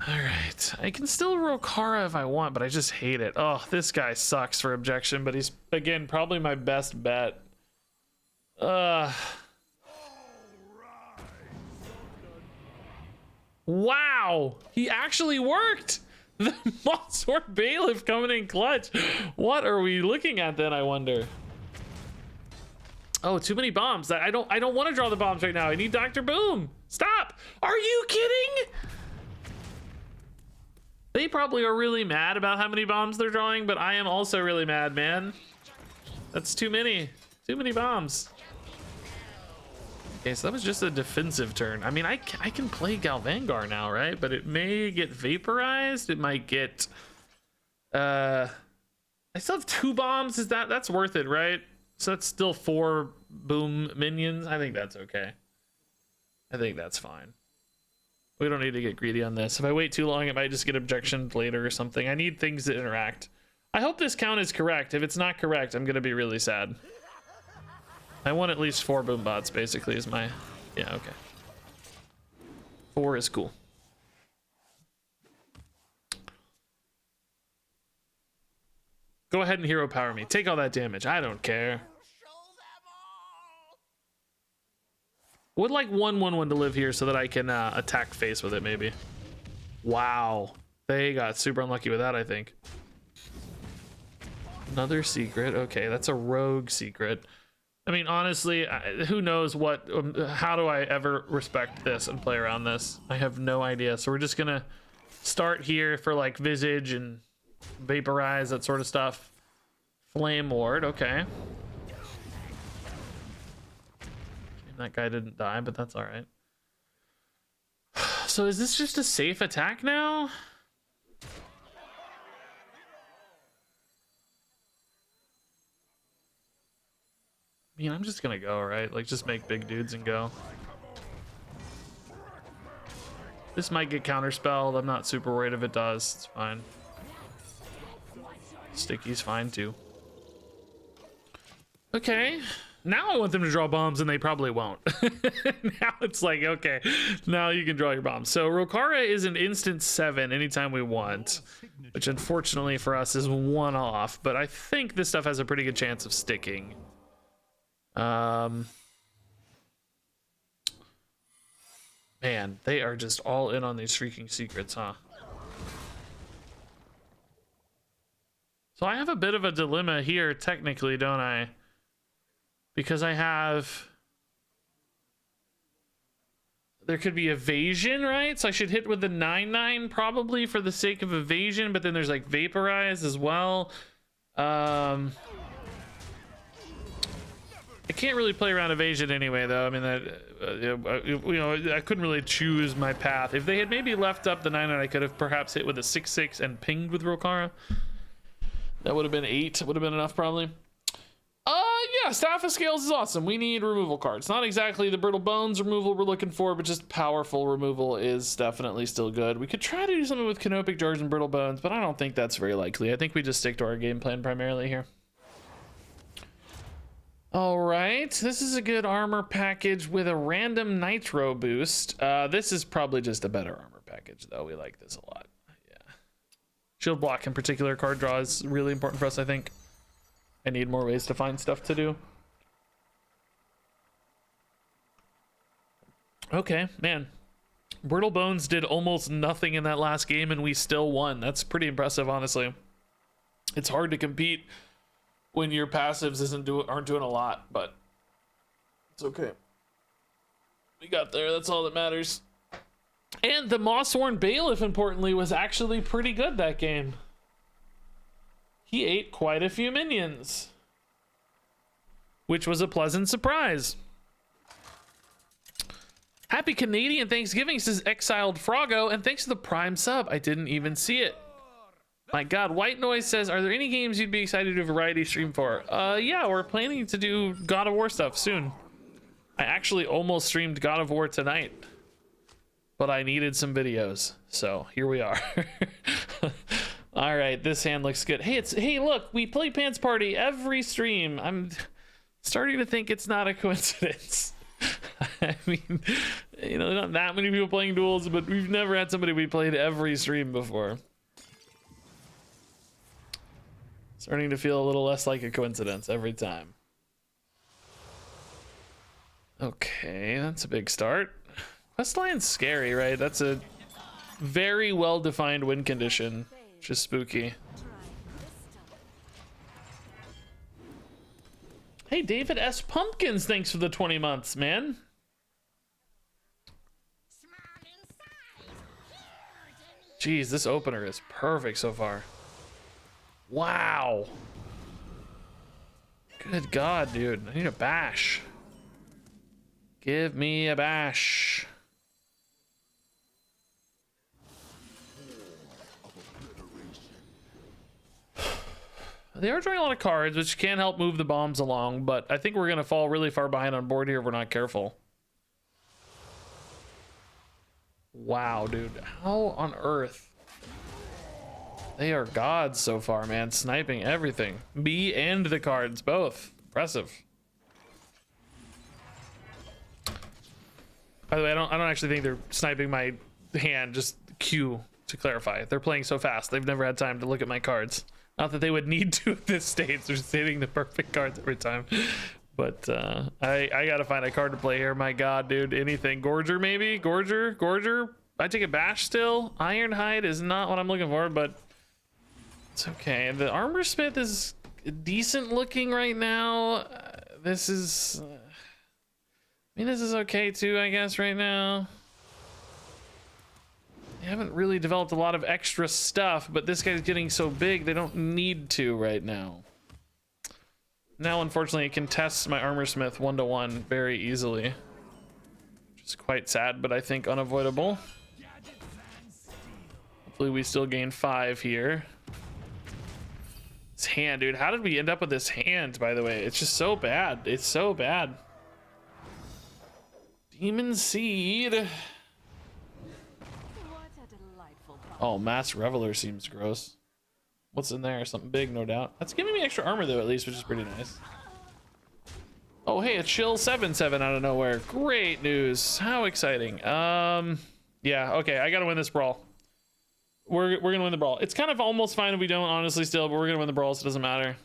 Alright, I can still Rokara if I want, but I just hate it. Oh, this guy sucks for objection, but he's, again, probably my best bet. Wow! He actually worked! The Mawsworn Bailiff coming in clutch. What are we looking at then, I wonder? Oh, too many bombs. I don't want to draw the bombs right now. I need Dr. Boom. Stop! Are you kidding? They probably are really mad about how many bombs they're drawing, but I am also really mad, man. That's too many. Too many bombs. Okay, so that was just a defensive turn. I mean, I can play Galvangar now, right? But it may get vaporized. It might get... I still have 2 bombs. That's worth it, right? So that's still 4 boom minions. I think that's okay. I think that's fine. We don't need to get greedy on this. If I wait too long, it might just get objectioned later or something. I need things that interact. I hope this count is correct. If it's not correct, I'm going to be really sad. I want at least 4 boom bots, basically, is my... Yeah, okay. 4 is cool. Go ahead and hero power me. Take all that damage. I don't care. Would like 1/1/1 to live here so that I can attack face with it, maybe. Wow. They got super unlucky with that, I think. Another secret. Okay, that's a rogue secret. I mean, honestly, who knows what... how do I ever respect this and play around this? I have no idea. So we're just gonna start here for like Visage and Vaporize, that sort of stuff. Flame Ward, okay. That guy didn't die, but that's all right. So is this just a safe attack now? I mean, I'm just gonna go, right? Like, just make big dudes and go. This might get counterspelled. I'm not super worried if it does. It's fine. Sticky's fine too. Okay. Now I want them to draw bombs and they probably won't. Now it's like, okay, now you can draw your bombs. So Rokara is an instant 7 anytime we want, which unfortunately for us is 1 off, but I think this stuff has a pretty good chance of sticking. Man, they are just all in on these freaking secrets, huh? So I have a bit of a dilemma here, technically, don't I? Because I have... There could be evasion, right? So I should hit with the 9/9 probably for the sake of evasion, but then there's like vaporize as well. I can't really play around evasion anyway, though. I mean, that you know, I couldn't really choose my path. If they had maybe left up the 9/9, I could have perhaps hit with a 6/6 and pinged with Rokara. That would have been 8. Would have been enough, probably. Yeah, Staff of Scales is awesome. We need removal cards. Not exactly the Brittle Bones removal we're looking for, but just powerful removal is definitely still good. We could try to do something with Canopic Jars and Brittle Bones, but I don't think that's very likely. I think we just stick to our game plan primarily here. All right, this is a good armor package with a random nitro boost. This is probably just a better armor package, though. We like this a lot. Yeah. Shield block in particular, card draw is really important for us, I think. I need more ways to find stuff to do. Okay, man. Brittle Bones did almost nothing in that last game, and we still won. That's pretty impressive, honestly. It's hard to compete when your passives aren't doing a lot, but it's okay. We got there. That's all that matters. And the Mawsworn Bailiff, importantly, was actually pretty good that game. He ate quite a few minions, which was a pleasant surprise. Happy Canadian Thanksgiving, says Exiled Froggo, and thanks to the Prime sub. I didn't even see it. My God, White Noise says, are there any games you'd be excited to do a variety stream for? Yeah, we're planning to do God of War stuff soon. I actually almost streamed God of War tonight, but I needed some videos, so here we are. All right, this hand looks good. Hey, look, we play Pants Party every stream. I'm starting to think it's not a coincidence. I mean, you know, not that many people playing Duels, but we've never had somebody we played every stream before. Starting to feel a little less like a coincidence every time. Okay, that's a big start. Questline's scary, right? That's a very well-defined win condition. Just spooky. Hey, David S. Pumpkins, thanks for the 20 months, man. Jeez, this opener is perfect so far. Wow. Good God, dude. I need a bash. Give me a bash. They are drawing a lot of cards, which can help move the bombs along, but I think we're going to fall really far behind on board here if we're not careful. Wow, dude. How on earth? They are gods so far, man. Sniping everything. Me and the cards, both. Impressive. By the way, I don't actually think they're sniping my hand, just Q to clarify. They're playing so fast. They've never had time to look at my cards. Not that they would need to at this stage. They're just hitting the perfect cards every time. But I gotta find a card to play here. My God, dude. Anything. Gorger, maybe? Gorger? I take a bash still. Ironhide is not what I'm looking for, but it's okay. The Armor Smith is decent looking right now. This is... I mean, this is okay too, I guess, right now. They haven't really developed a lot of extra stuff, but this guy's getting so big, they don't need to right now. Now, unfortunately, it contests my Armor Smith 1-to-1 very easily. Which is quite sad, but I think unavoidable. Hopefully we still gain 5 here. This hand, dude. How did we end up with this hand, by the way? It's just so bad. It's so bad. Demon Seed. Oh, Mass Reveler seems gross. What's in there? Something big, no doubt. That's giving me extra armor, though, at least, which is pretty nice. Oh, hey, a chill 7/7 out of nowhere. Great news. How exciting. Yeah, okay, I gotta win this brawl. We're gonna win the brawl. It's kind of almost fine if we don't, honestly, still, but we're gonna win the brawl, so it doesn't matter.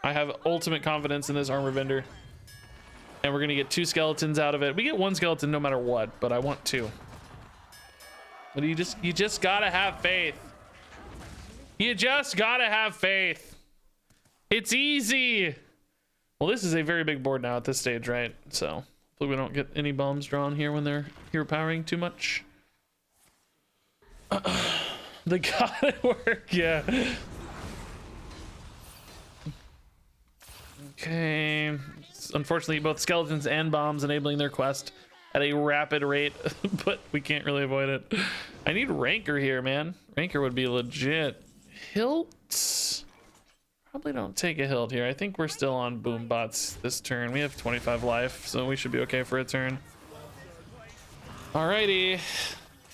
I have ultimate confidence in this armor vendor. And we're gonna get 2 skeletons out of it. We get 1 skeleton no matter what, but I want 2. But you just gotta have faith. You just gotta have faith. It's easy. Well, this is a very big board now at this stage, right? So hopefully we don't get any bombs drawn here when they're hero powering too much. They got it work, yeah. Okay. Unfortunately, both skeletons and bombs enabling their quest at a rapid rate, but we can't really avoid it. I need Rancor here, man. Rancor would be legit. Hilt? Probably don't take a hilt here. I think we're still on boom bots this turn. We have 25 life, so we should be okay for a turn. Alrighty.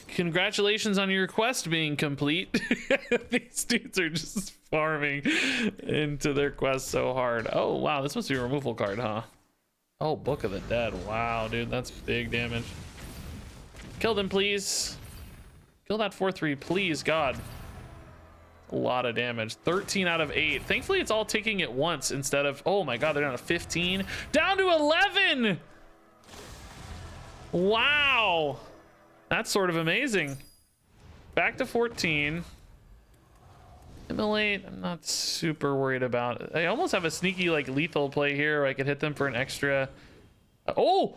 Congratulations on your quest being complete. These dudes are just farming into their quest so hard. Oh, wow. This must be a removal card, huh? Oh, Book of the Dead. Wow, dude. That's big damage. Kill them, please. Kill that 4/3, please, God. A lot of damage. 13 out of 8. Thankfully, it's all ticking at once instead of... Oh, my God. They're down to 15. Down to 11! Wow. That's sort of amazing. Back to 14. Immolate, I'm not super worried about. I almost have a sneaky like lethal play here where I could hit them for an extra. Oh,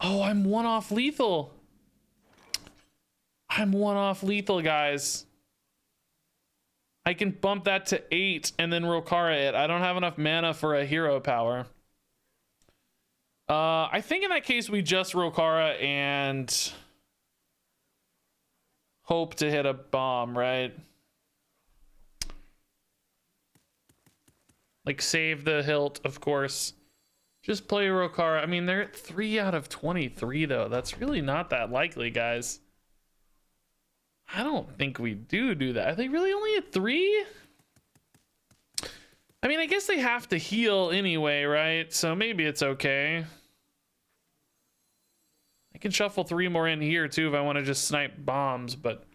I'm 1 off lethal. I'm 1 off lethal, guys. I can bump that to 8 and then Rokara it. I don't have enough mana for a hero power. I think in that case we just Rokara and hope to hit a bomb, right? Like save the hilt, of course. Just play Rokara. I mean, they're at 3 out of 23 though. That's really not that likely, guys. I don't think we do that. Are they really only at 3? I mean, I guess they have to heal anyway, right? So maybe it's okay. I can shuffle 3 more in here too if I want to just snipe bombs, but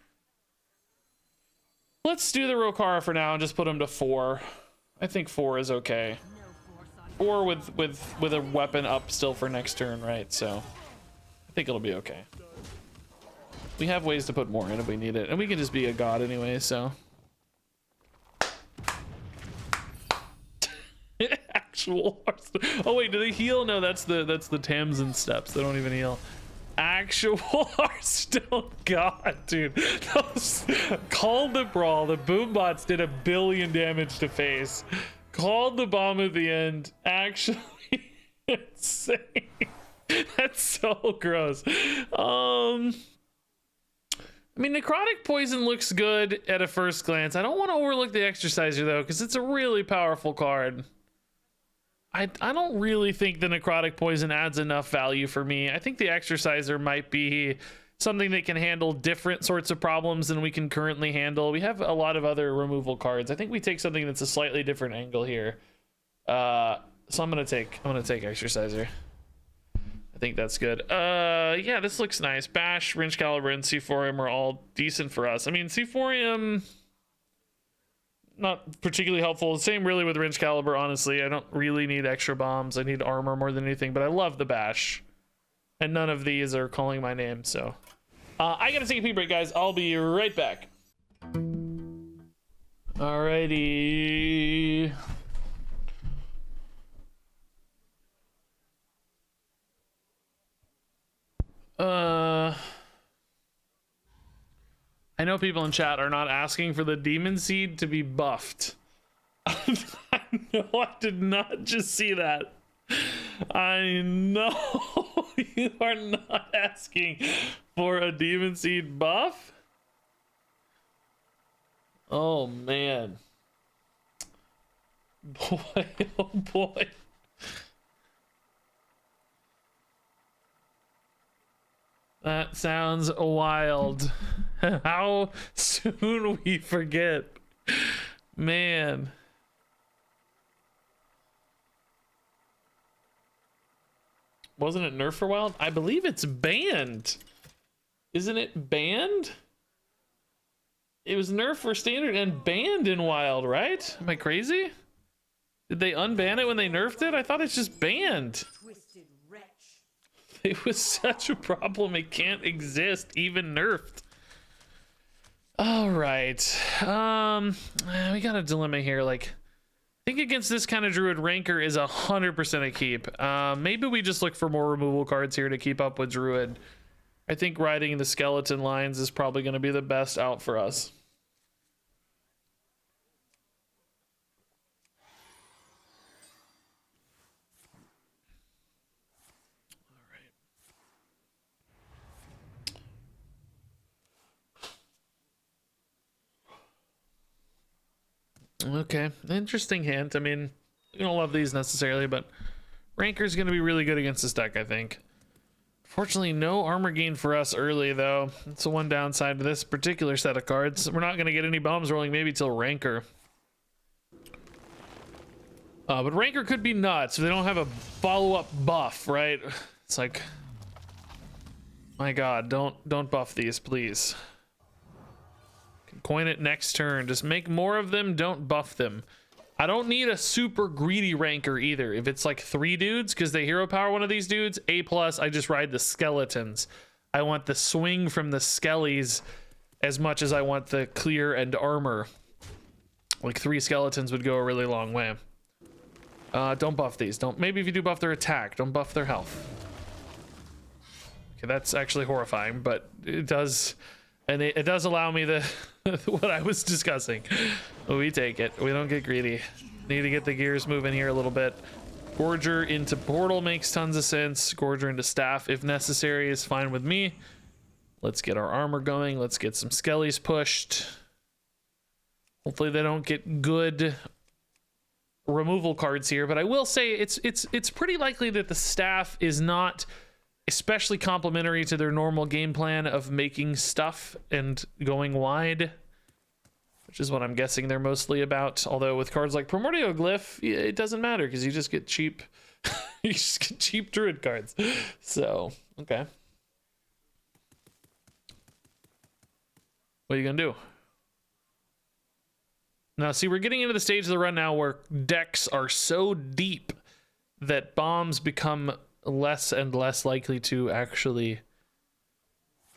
let's do the Rokara for now and just put them to 4. I think 4 is okay. 4 with a weapon up still for next turn, right? So I think it'll be okay. We have ways to put more in if we need it, and we can just be a god anyway, so. Actual Hearthstone. Oh wait, do they heal? No, that's the Tamsin steps. They don't even heal. actual Hearthstone god, dude. Called the brawl. The boombots did 1 billion damage to face. Called the bomb at the end. Actually insane. That's so gross. I mean, Necrotic Poison looks good at a first glance. I don't want to overlook the Exerciser, though, because it's a really powerful card. I don't really think the Necrotic Poison adds enough value for me. I think the Exerciser might be something that can handle different sorts of problems than we can currently handle. We have a lot of other removal cards. I think we take something that's a slightly different angle here. So I'm gonna take Exerciser. I think that's good. Yeah, this looks nice. Bash, RegisKillbin, and Seaphorium are all decent for us. I mean, Seaphorium, not particularly helpful. Same really with RegisKillbin, honestly. I don't really need extra bombs. I need armor more than anything, but I love the Bash. And none of these are calling my name, so. I gotta take a pee break, guys. I'll be right back. Alrighty. I know people in chat are not asking for the Demon Seed to be buffed. I know I did not just see that. I know you are not asking for a Demon Seed buff. Oh man. Boy, oh boy. That sounds wild. How soon we forget. Man. Wasn't it nerfed for Wild? I believe it's banned. Isn't it banned? It was nerfed for Standard and banned in Wild, right? Am I crazy? Did they unban it when they nerfed it? I thought it's just banned. It was such a problem, it can't exist, even nerfed. All right. We got a dilemma here. Like, I think against this kind of Druid, Rancor is 100% a keep. Maybe we just look for more removal cards here to keep up with Druid. I think riding the skeleton lines is probably going to be the best out for us. Okay, interesting hint. I mean, you don't love these necessarily, but Rancor's going to be really good against this deck, I think. Fortunately, no armor gain for us early, though. That's the one downside to this particular set of cards. We're not going to get any bombs rolling maybe till Rancor. But Rancor could be nuts if they don't have a follow-up buff, right? It's like, my God, don't buff these, please. Coin it next turn. Just make more of them. Don't buff them. I don't need a super greedy Rancor either. If it's like 3 dudes, because they hero power one of these dudes, A+, I just ride the skeletons. I want the swing from the skellies as much as I want the clear and armor. Like 3 skeletons would go a really long way. Don't buff these. Maybe if you do buff their attack, don't buff their health. Okay, that's actually horrifying, but it does, and it does allow me the what I was discussing. We take it. We don't get greedy. Need to get the gears moving here a little bit. Gorger into Portal makes tons of sense. Gorger into Staff, if necessary, is fine with me. Let's get our armor going. Let's get some skellies pushed. Hopefully they don't get good removal cards here, but I will say it's pretty likely that the Staff is not especially complementary to their normal game plan of making stuff and going wide, which is what I'm guessing they're mostly about. Although with cards like Primordial Glyph, it doesn't matter because you just get cheap you just get cheap Druid cards. So okay, what are you gonna do now? See, we're getting into the stage of the run now where decks are so deep that bombs become less and less likely to actually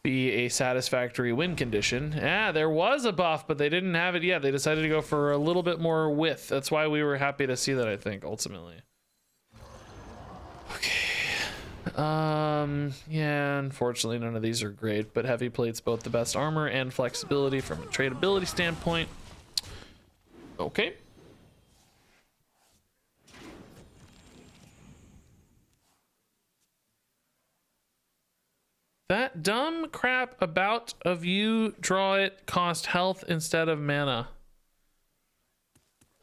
be a satisfactory win condition. Yeah, there was a buff, but they didn't have it yet. They decided to go for a little bit more width. That's why we were happy to see that, I think, ultimately. Okay. Yeah, unfortunately none of these are great, but heavy plate's both the best armor and flexibility from a tradability standpoint. Okay. That dumb crap about of you draw it cost health instead of mana.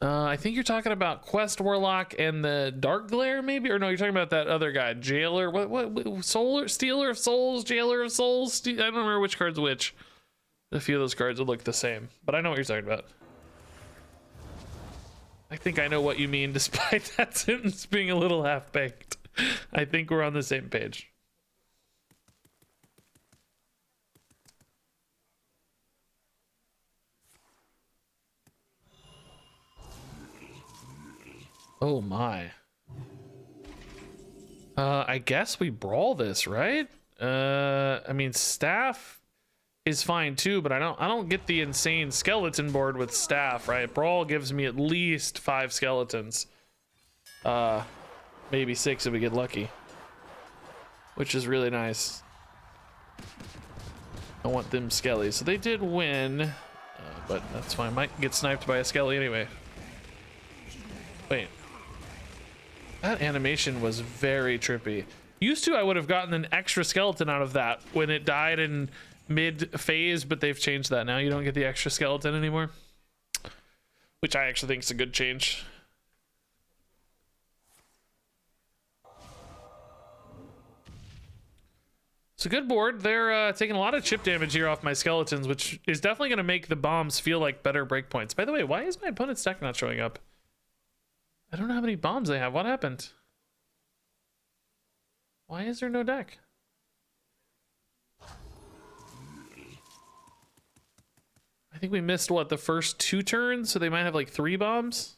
I think you're talking about Quest Warlock and the Dark Glare, maybe, or no? You're talking about that other guy, Jailer. What? Solar Stealer of Souls, Jailer of Souls. I don't remember which card's which. A few of those cards would look the same, but I know what you're talking about. I think I know what you mean, despite that sentence being a little half-baked. I think we're on the same page. Oh my. I guess we brawl this, right? I mean, staff is fine too, but I don't get the insane skeleton board with staff, right? Brawl gives me at least 5 skeletons. Maybe 6 if we get lucky. Which is really nice. I want them skellies. So they did win, but that's fine. Might get sniped by a skelly anyway. Wait. That animation was very trippy. Used to, I would have gotten an extra skeleton out of that when it died in mid-phase, but they've changed that now. You don't get the extra skeleton anymore, which I actually think is a good change. It's a good board. They're taking a lot of chip damage here off my skeletons, which is definitely going to make the bombs feel like better breakpoints. By the way, why is my opponent's deck not showing up? I don't know how many bombs they have. What happened? Why is there no deck? I think we missed, what, the first 2 turns? So they might have like 3 bombs?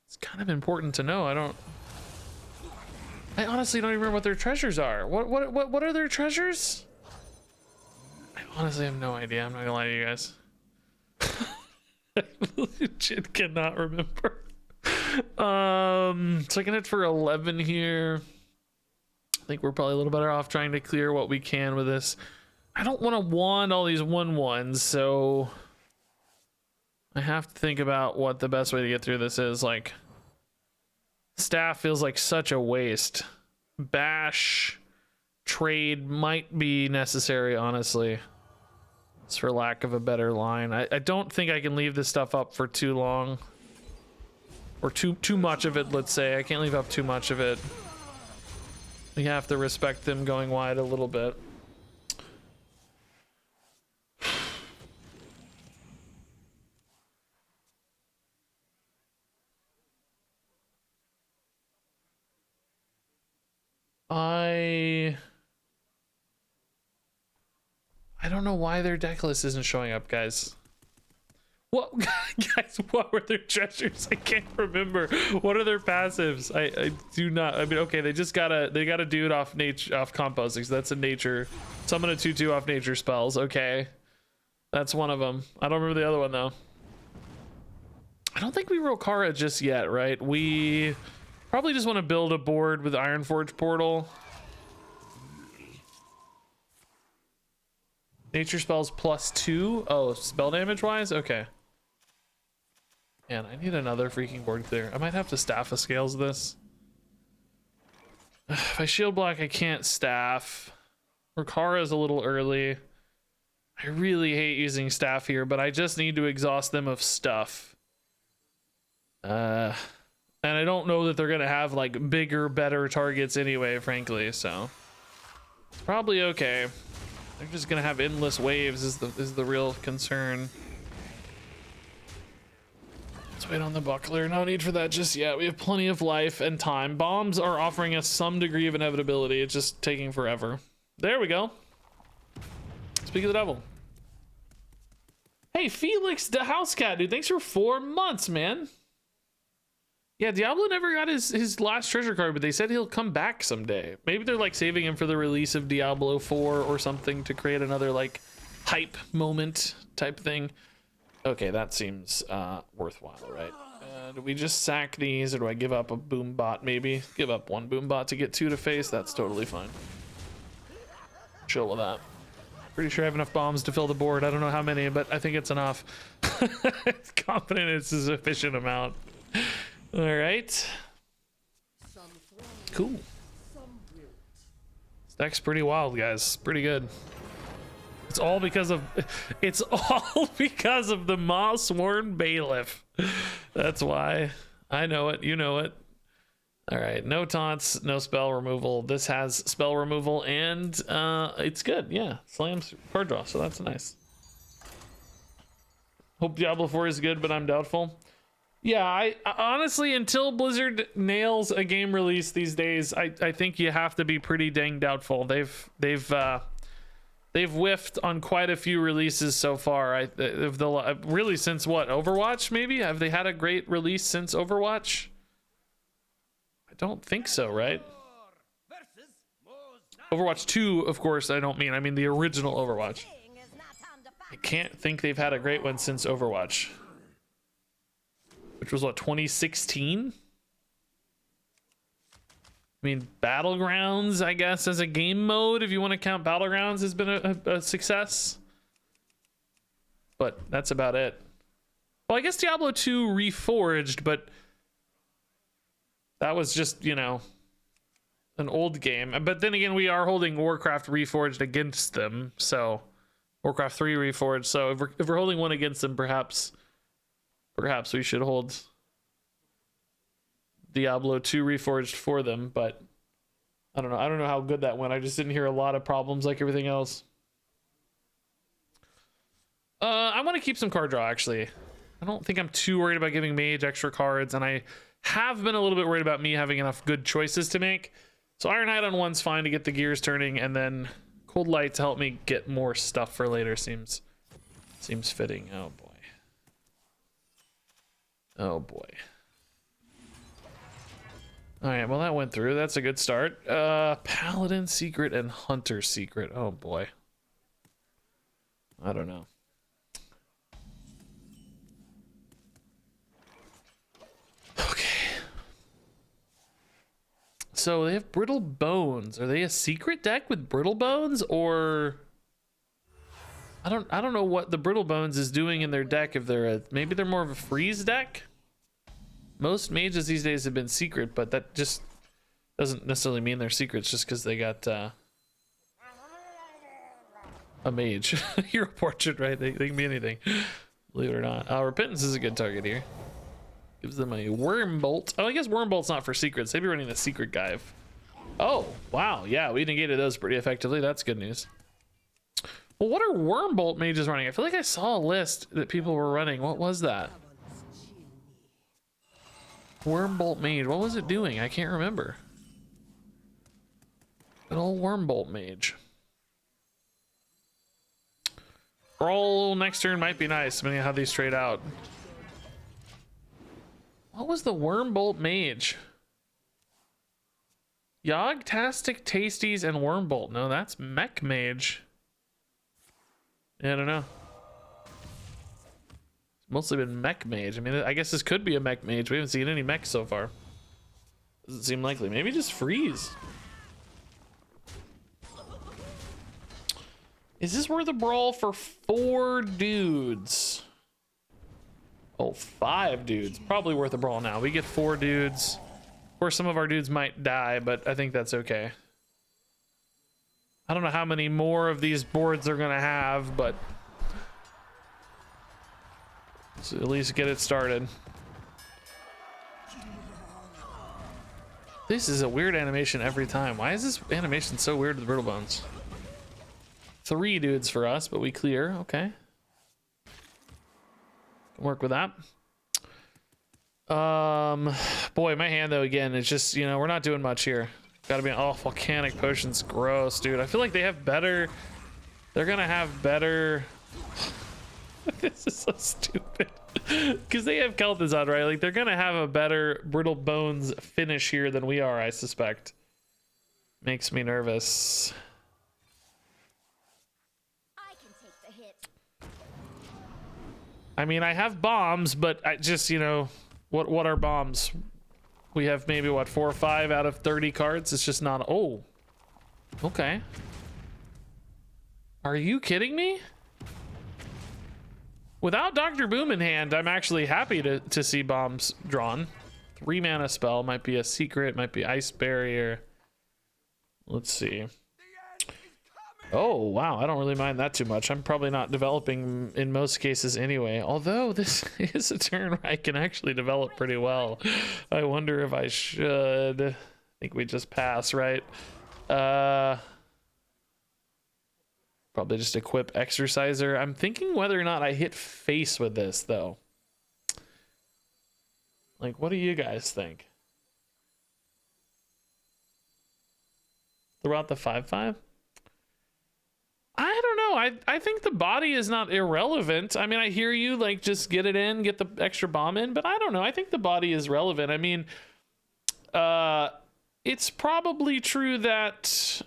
It's kind of important to know. I honestly don't even remember what their treasures are. What are their treasures? I honestly have no idea. I'm not gonna lie to you guys. I legit cannot remember. So I can hit for 11 here. I think we're probably a little better off trying to clear what we can with this. I don't want to wand all these 1/1s, so I have to think about what the best way to get through this is. Like, staff feels like such a waste. Bash trade might be necessary, honestly. It's for lack of a better line. I don't think I can leave this stuff up for too long. Or too much of it, let's say. I can't leave up too much of it. We have to respect them going wide a little bit. I don't know why their deck list isn't showing up, guys. What, guys, what were their treasures? I can't remember. What are their passives? I do not. I mean, okay, they got a dude off composting, so that's a nature. Summon a 2/2 off nature spells. Okay, that's one of them. I don't remember the other one though. I don't think we roll Kara just yet, right? We probably just want to build a board with Ironforge Portal. Nature spells +2. Oh, spell damage wise? Okay. Man, I need another freaking board clear. I might have to staff a scales this. If I shield block, I can't staff. Rukara is a little early. I really hate using staff here, but I just need to exhaust them of stuff. And I don't know that they're gonna have like bigger, better targets anyway, frankly, so it's probably okay. They're just gonna have endless waves is the real concern. Let's wait on the buckler. No need for that just yet. We have plenty of life and time. Bombs are offering us some degree of inevitability. It's just taking forever. There we go. Speak of the devil. Hey, Felix the house cat, dude. Thanks for 4 months, man. Yeah, Diablo never got his last treasure card, but they said he'll come back someday. Maybe they're like saving him for the release of Diablo 4 or something to create another like hype moment type thing. Okay, that seems worthwhile, right? Do we just sack these, or do I give up a boom bot? Maybe give up one boom bot to get 2 to face. That's totally fine. Chill with that. Pretty sure I have enough bombs to fill the board. I don't know how many, but I think it's enough. Confident it's a sufficient amount. All right. Cool. This deck's pretty wild, guys. Pretty good. It's all because of the Mawsworn Bailiff. That's why. I know it. You know it. All right. No taunts, no spell removal. This has spell removal, and it's good. Yeah. Slams card draw, so that's nice. Hope Diablo 4 is good, but I'm doubtful. Yeah, I honestly, until Blizzard nails a game release these days, I think you have to be pretty dang doubtful. They've whiffed on quite a few releases so far. Really since what, Overwatch? Maybe have they had a great release since Overwatch? I don't think so, right? Overwatch 2, of course. I mean the original Overwatch. I can't think they've had a great one since Overwatch, which was what, 2016? I mean, Battlegrounds, I guess, as a game mode, if you want to count Battlegrounds, has been a success. But that's about it. Well, I guess Diablo 2 Reforged, but that was just, you know, an old game. But then again, we are holding Warcraft Reforged against them, so Warcraft 3 Reforged. So if we're holding one against them, perhaps we should hold Diablo 2 Reforged for them, but I don't know how good that went. I just didn't hear a lot of problems like everything else. I want to keep some card draw, actually. I don't think I'm too worried about giving Mage extra cards, and I have been a little bit worried about me having enough good choices to make. So Iron Knight on 1's fine to get the gears turning, and then Cold Light to help me get more stuff for later seems fitting. Oh boy. Oh boy. All right, well, that went through. That's a good start. Paladin Secret and Hunter Secret. Oh boy. I don't know. Okay. So they have Brittle Bones. Are they a secret deck with Brittle Bones, or I don't know what the Brittle Bones is doing in their deck. If they're maybe they're more of a freeze deck. Most mages these days have been secret, but that just doesn't necessarily mean they're secrets just because they got a mage. Hero portrait, right? They can be anything, believe it or not. Repentance is a good target here. Gives them a Worm Bolt. Oh, I guess Worm Bolt's not for secrets. They'd be running the secret guy. Oh, wow. Yeah, we negated those pretty effectively. That's good news. Well, what are Worm Bolt mages running? I feel like I saw a list that people were running. What was that? Wormbolt Mage. What was it doing? I can't remember. An old Wormbolt Mage. Roll next turn might be nice, depending on how these trade out. What was the Wormbolt Mage? Yogg-tastic, Tasties, and Wormbolt. No, that's Mech Mage. Yeah, I don't know. Mostly been Mech Mage. I mean, I guess this could be a Mech Mage. We haven't seen any mechs so far. Doesn't seem likely. Maybe just freeze. Is this worth a brawl for 4 dudes? Oh, 5 dudes. Probably worth a brawl now. We get 4 dudes. Of course, some of our dudes might die, but I think that's okay. I don't know how many more of these boards they're gonna have, but so at least get it started. This is a weird animation every time. Why is this animation so weird with Brittle Bones? 3 dudes for us, but we clear. Okay. Can work with that. Boy, my hand though, again, it's just, you know, we're not doing much here. Gotta be, oh, Volcanic Potion's gross, dude. I feel like they have better, they're gonna have better. This is so stupid. Because they have Kel'Thuzad, right? Like, they're gonna have a better Brittle Bones finish here than we are, I suspect. Makes me nervous. I can take the hit. I mean, I have bombs, but I just, you know, What are bombs? We have maybe what, 4 or 5 out of 30 cards. It's just not. Oh, okay. Are you kidding me? Without Dr. Boom in hand, I'm actually happy to see bombs drawn. 3 mana spell, might be a secret, might be ice barrier. Let's see. Oh, wow, I don't really mind that too much. I'm probably not developing in most cases anyway. Although this is a turn where I can actually develop pretty well. I wonder if I should. I think we just pass, right? Probably just equip Exerciser. I'm thinking whether or not I hit face with this, though. Like, what do you guys think? Throw out the 5/5? I don't know. I think the body is not irrelevant. I mean, I hear you, like, just get it in, get the extra bomb in, but I don't know. I think the body is relevant. I mean, it's probably true that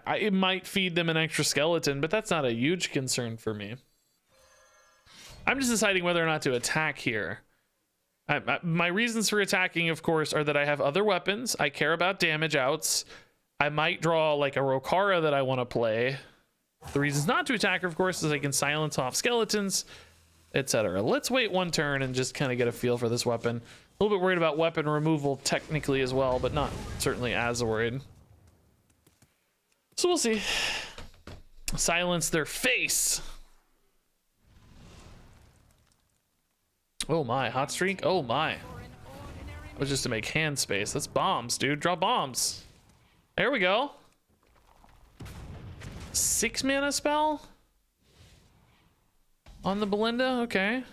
it might feed them an extra skeleton, but that's not a huge concern for me. I'm just deciding whether or not to attack here. My reasons for attacking, of course, are that I have other weapons. I care about damage outs. I might draw like a Rokara that I want to play. The reasons not to attack, of course, is I can silence off skeletons, etc. Let's wait 1 turn and just kind of get a feel for this weapon. A little bit worried about weapon removal technically as well, but not certainly as worried. So we'll see. Silence their face. Oh my, hot streak. Oh my. That was just to make hand space. That's bombs, dude. Draw bombs. There we go. 6 mana spell on the Belinda. Okay.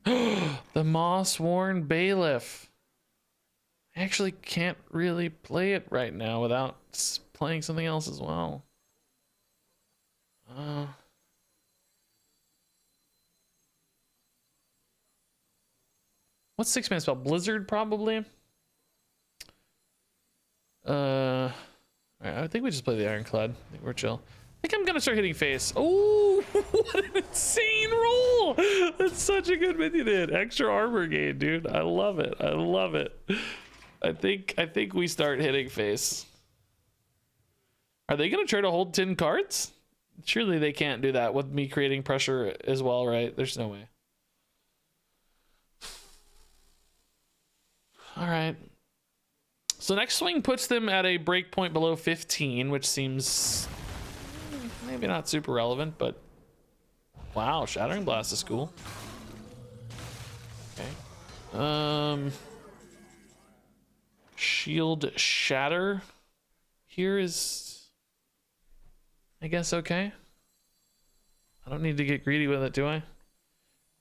The Mawsworn Bailiff. I actually can't really play it right now without playing something else as well. What's 6 mana spell? Blizzard, probably. Alright, I think we just play the Ironclad. I think we're chill. I think I'm gonna start hitting face. Oh, what an insane roll! That's such a good minion hit. Extra armor gain, dude. I love it. I love it. I think we start hitting face. Are they gonna try to hold 10 cards? Surely they can't do that with me creating pressure as well, right? There's no way. All right. So next swing puts them at a breakpoint below 15, which seems maybe not super relevant, but wow, Shattering Blast is cool. Okay. Shield Shatter here is, I guess, okay. I don't need to get greedy with it, do I? I'm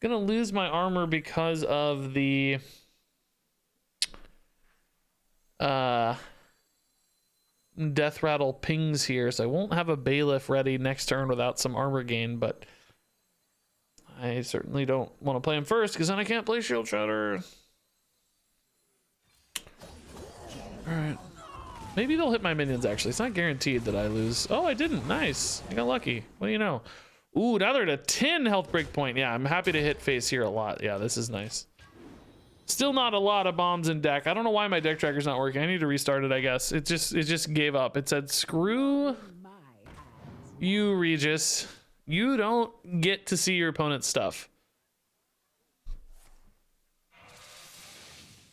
gonna lose my armor because of the Death Rattle pings here, so I won't have a Bailiff ready next turn without some armor gain, but I certainly don't want to play him first because then I can't play Shield Shatter. Alright. Maybe they'll hit my minions, actually. It's not guaranteed that I lose. Oh, I didn't. Nice. I got lucky. What do you know? Ooh, now they're at a 10 health break point. Yeah, I'm happy to hit face here a lot. Yeah, this is nice. Still not a lot of bombs in deck. I don't know why my deck tracker's not working. I need to restart it, I guess. It just gave up. It said, screw you, Regis. You don't get to see your opponent's stuff.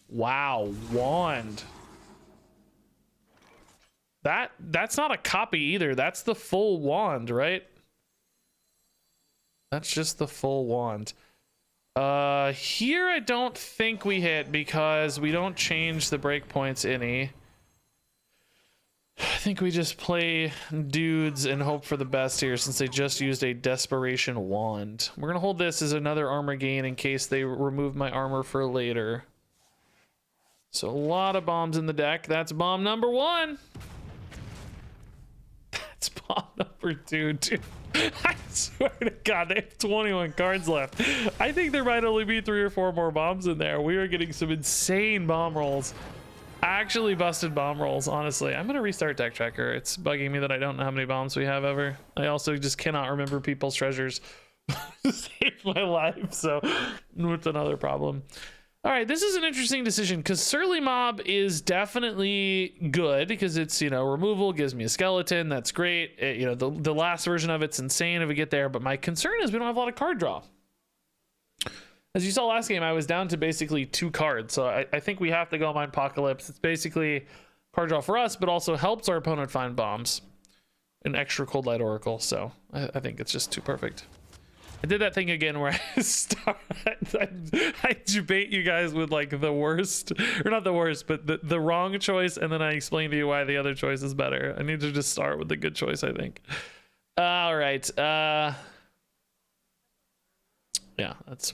Wow, wand. That's not a copy either. That's the full wand, right? That's just the full wand. Here I don't think we hit because we don't change the breakpoints any. I think we just play dudes and hope for the best here since they just used a desperation wand. We're gonna hold this as another armor gain in case they remove my armor for later. So a lot of bombs in the deck. That's bomb number 1. That's bomb number 2, dude. I swear to God, they have 21 cards left. I think there might only be 3 or 4 more bombs in there. We are getting some insane bomb rolls. Actually busted bomb rolls, honestly. I'm gonna restart deck tracker. It's bugging me that I don't know how many bombs we have ever. I also just cannot remember people's treasures to save my life, so it's another problem. All right, this is an interesting decision because Surly Mob is definitely good because it's, you know, removal, gives me a skeleton. That's great. You know, the last version of it's insane if we get there. But my concern is we don't have a lot of card draw. As you saw last game, I was down to basically 2 cards. So I think we have to go Mind Apocalypse. It's basically card draw for us, but also helps our opponent find bombs. An extra Cold Light Oracle. So I think it's just too perfect. I did that thing again where I debate you guys with like the worst, or not the worst, but the wrong choice, and then I explain to you why the other choice is better. I need to just start with the good choice, I think. All right. Yeah,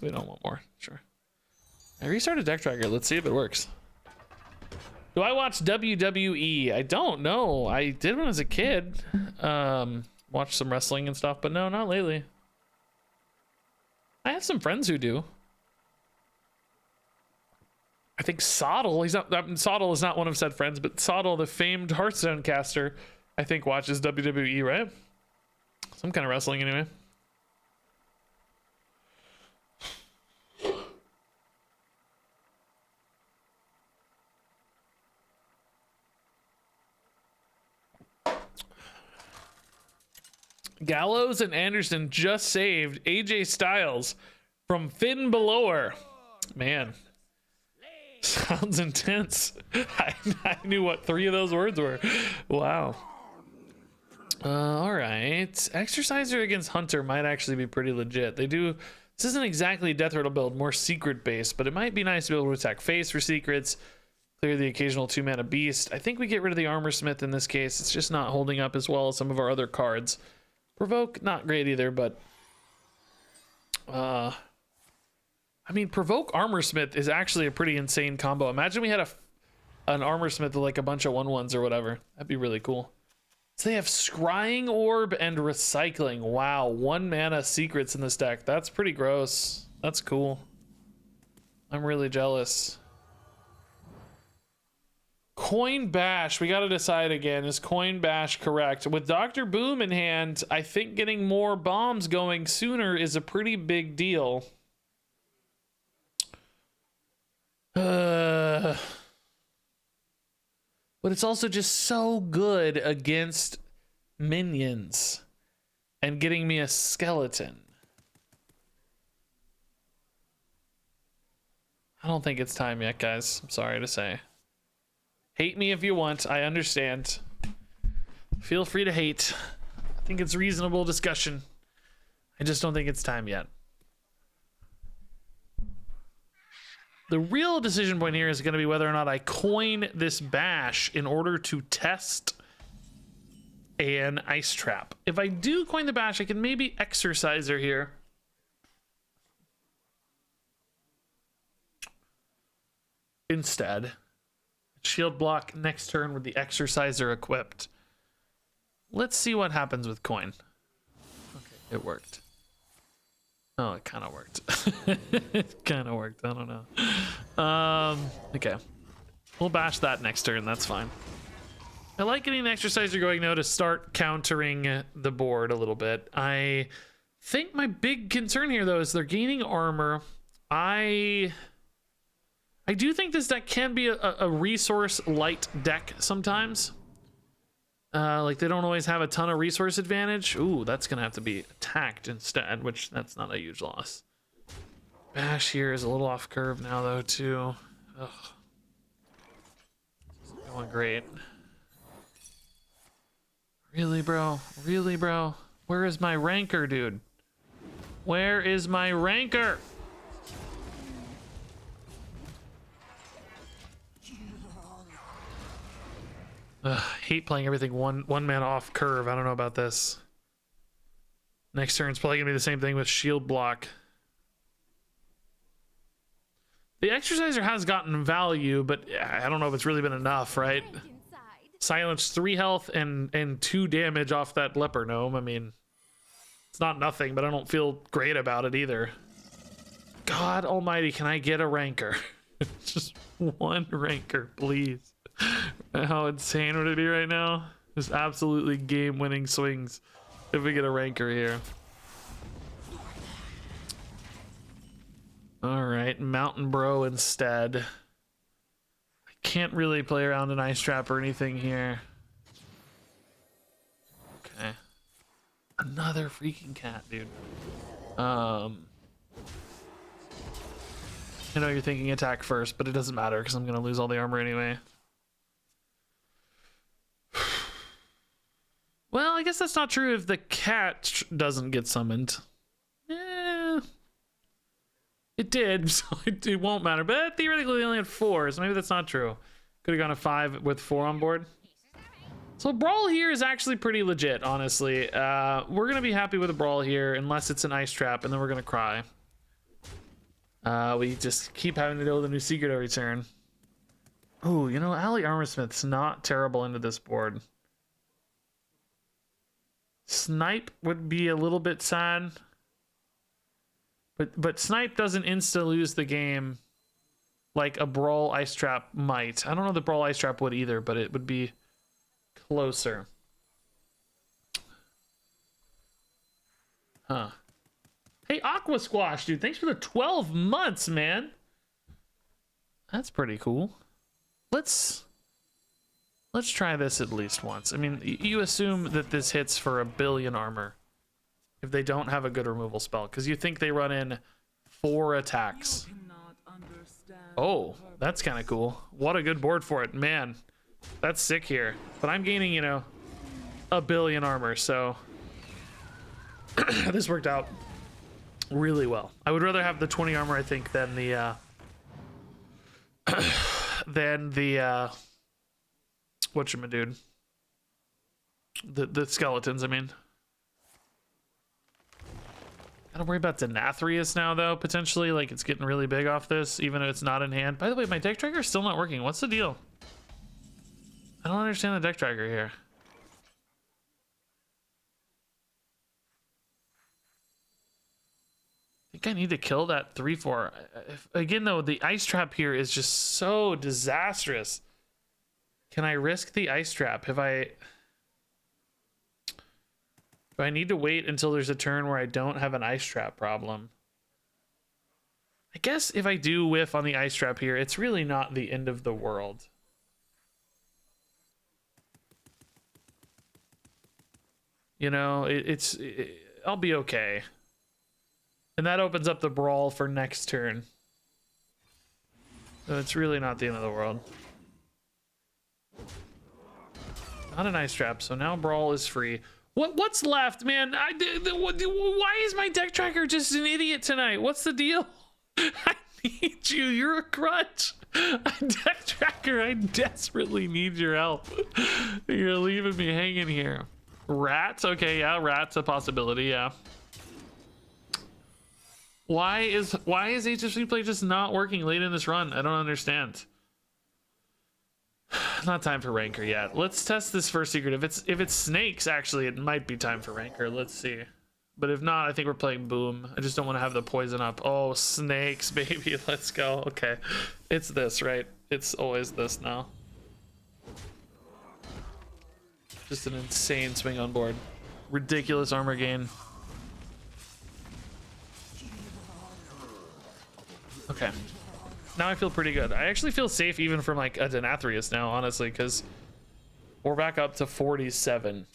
we don't want more. Sure. I restarted Deck Tracker. Let's see if it works. Do I watch WWE? I don't know. I did when I was a kid. Watch some wrestling and stuff, but no, not lately. I have some friends who do. I think Soddle, Soddle is not one of said friends, but Soddle, the famed Hearthstone caster, I think watches WWE, right? Some kind of wrestling anyway. Gallows and Anderson just saved AJ Styles from Finn Balor. Man, sounds intense. I knew what 3 of those words were. Wow. All right. Exerciser against Hunter might actually be pretty legit. They do. This isn't exactly a Death Rattle build, more secret based, but it might be nice to be able to attack face for secrets, clear the occasional 2-mana beast. I think we get rid of the Armor Smith in this case. It's just not holding up as well as some of our other cards. Provoke, not great either, but I mean, Provoke Armor Smith is actually a pretty insane combo. Imagine we had an Armor Smith with like a bunch of 1/1s or whatever. That'd be really cool. So they have Scrying Orb and Recycling. Wow, 1-mana secrets in this deck. That's pretty gross. That's cool. I'm really jealous. Coin Bash, we got to decide again. Is Coin Bash correct? With Dr. Boom in hand, I think getting more bombs going sooner is a pretty big deal. But it's also just so good against minions and getting me a skeleton. I don't think it's time yet, guys. I'm sorry to say. Hate me if you want. I understand. Feel free to hate. I think it's reasonable discussion. I just don't think it's time yet. The real decision point here is going to be whether or not I coin this bash in order to test an ice trap. If I do coin the bash, I can maybe exerciser here. Instead. Shield block next turn with the exerciser equipped. Let's see what happens with coin. Okay, it worked. Oh, it kind of worked. It kind of worked. I don't know. Okay, we'll bash that next turn. That's fine. I like getting the exerciser going though to start countering the board a little bit. I think my big concern here though is they're gaining armor. I do think this deck can be a resource light deck sometimes. Like they don't always have a ton of resource advantage. Ooh, that's gonna have to be attacked instead, which that's not a huge loss. Bash here is a little off curve now though too. Ugh. It's going great. Really, bro? Really, bro? Where is my rancor, dude? Where is my rancor? Hate playing everything one mana off curve. I don't know about this. Next turn's probably gonna be the same thing with shield block. The exerciser has gotten value, but I don't know if it's really been enough, right? Silence 3 health and 2 damage off that leper gnome. I mean, it's not nothing, but I don't feel great about it either. God almighty, can I get a rancor? Just one rancor, please. How insane would it be right now? Just absolutely game-winning swings if we get a rancor here. All right, Mountain Bro instead. I can't really play around an ice trap or anything here. Okay. Another freaking cat, dude. I know you're thinking attack first, but it doesn't matter because I'm going to lose all the armor anyway. Well, I guess that's not true if the cat doesn't get summoned. Eh, it did, so it won't matter. But theoretically, they only had 4, so maybe that's not true. Could have gone a 5 with 4 on board. So Brawl here is actually pretty legit, honestly. We're going to be happy with a Brawl here, unless it's an ice trap, and then we're going to cry. We just keep having to deal with a new secret every turn. Oh, you know, Alley Armorsmith's not terrible into this board. Snipe would be a little bit sad. But Snipe doesn't insta-lose the game like a Brawl Ice Trap might. I don't know the Brawl Ice Trap would either, but it would be closer. Huh. Hey, Aqua Squash, dude. Thanks for the 12 months, man. That's pretty cool. Let's try this at least once. I mean, you assume that this hits for 1 billion armor if they don't have a good removal spell, because you think they run in 4 attacks. Oh, that's kind of cool. What a good board for it, man. That's sick here. But I'm gaining, you know, 1 billion armor, so this worked out really well. I would rather have the 20 armor, I think, than the whatchamadude, the skeletons. I mean, gotta worry about Denathrius now, though, potentially. Like, it's getting really big off this, even if it's not in hand. By the way, my deck tracker is still not working. What's the deal? I don't understand the deck tracker here. I think I need to kill that 3/4. Again, though, the ice trap here is just so disastrous. Can I risk the ice trap? Do I need to wait until there's a turn where I don't have an ice trap problem? I guess if I do whiff on the ice trap here, it's really not the end of the world. You know, I'll be okay. And that opens up the Brawl for next turn. So it's really not the end of the world. Not an ice trap, so now Brawl is free. What's left, man? Why is my deck tracker just an idiot tonight? What's the deal? I need you. You're a crutch. Deck tracker, I desperately need your help. You're leaving me hanging here. Rats? Okay, yeah, rats a possibility, yeah. Why is HFC play just not working late in this run? I don't understand. Not time for Rancor yet. Let's test this first secret. If it's snakes, actually, it might be time for Rancor. Let's see. But if not, I think we're playing Boom. I just don't want to have the poison up. Oh, snakes, baby. Let's go. Okay. It's this, right? It's always this now. Just an insane swing on board. Ridiculous armor gain. Okay. Now I feel pretty good. I actually feel safe even from like a Denathrius now, honestly, because we're back up to 47.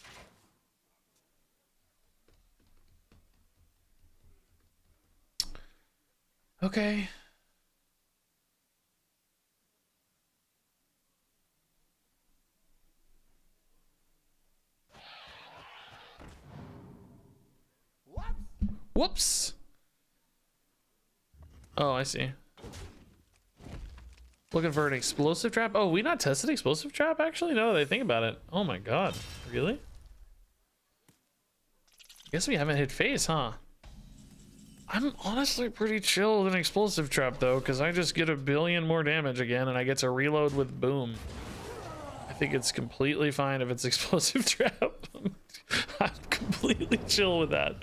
Okay. Whoops. Oh, I see. Looking for an explosive trap. Oh, we not tested explosive trap actually? No, they think about it. Oh my god. Really? I guess we haven't hit face, huh? I'm honestly pretty chill with an explosive trap though, because I just get 1 billion more damage again and I get to reload with Boom. I think it's completely fine if it's explosive trap. I'm completely chill with that.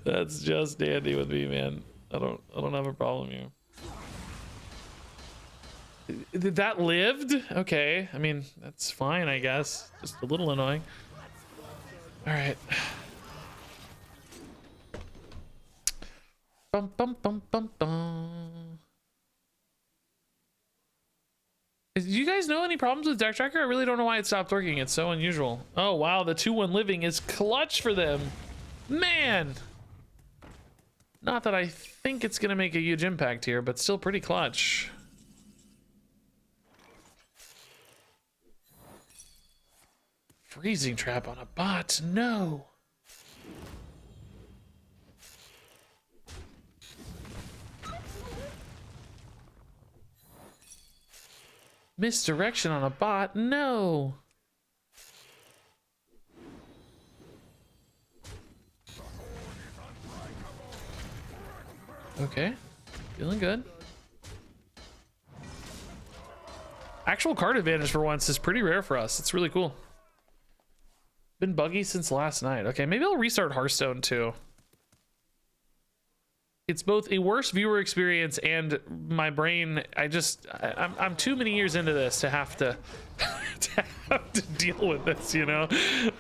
That's just dandy with me, man. I don't have a problem here. That lived? Okay. I mean, that's fine, I guess. Just a little annoying. All right. Bum, bum, bum, bum, bum. Do you guys know any problems with Deck Tracker? I really don't know why it stopped working. It's so unusual. Oh, wow. The 2-1 living is clutch for them. Man. Not that I think it's going to make a huge impact here, but still pretty clutch. Freezing trap on a bot. No. Misdirection on a bot. No. Okay. Feeling good. Actual card advantage for once is pretty rare for us. It's really cool. Been buggy since last night. Okay, maybe I'll restart Hearthstone too. It's both a worse viewer experience and my brain. I'm too many years into this to have to to deal with this, you know.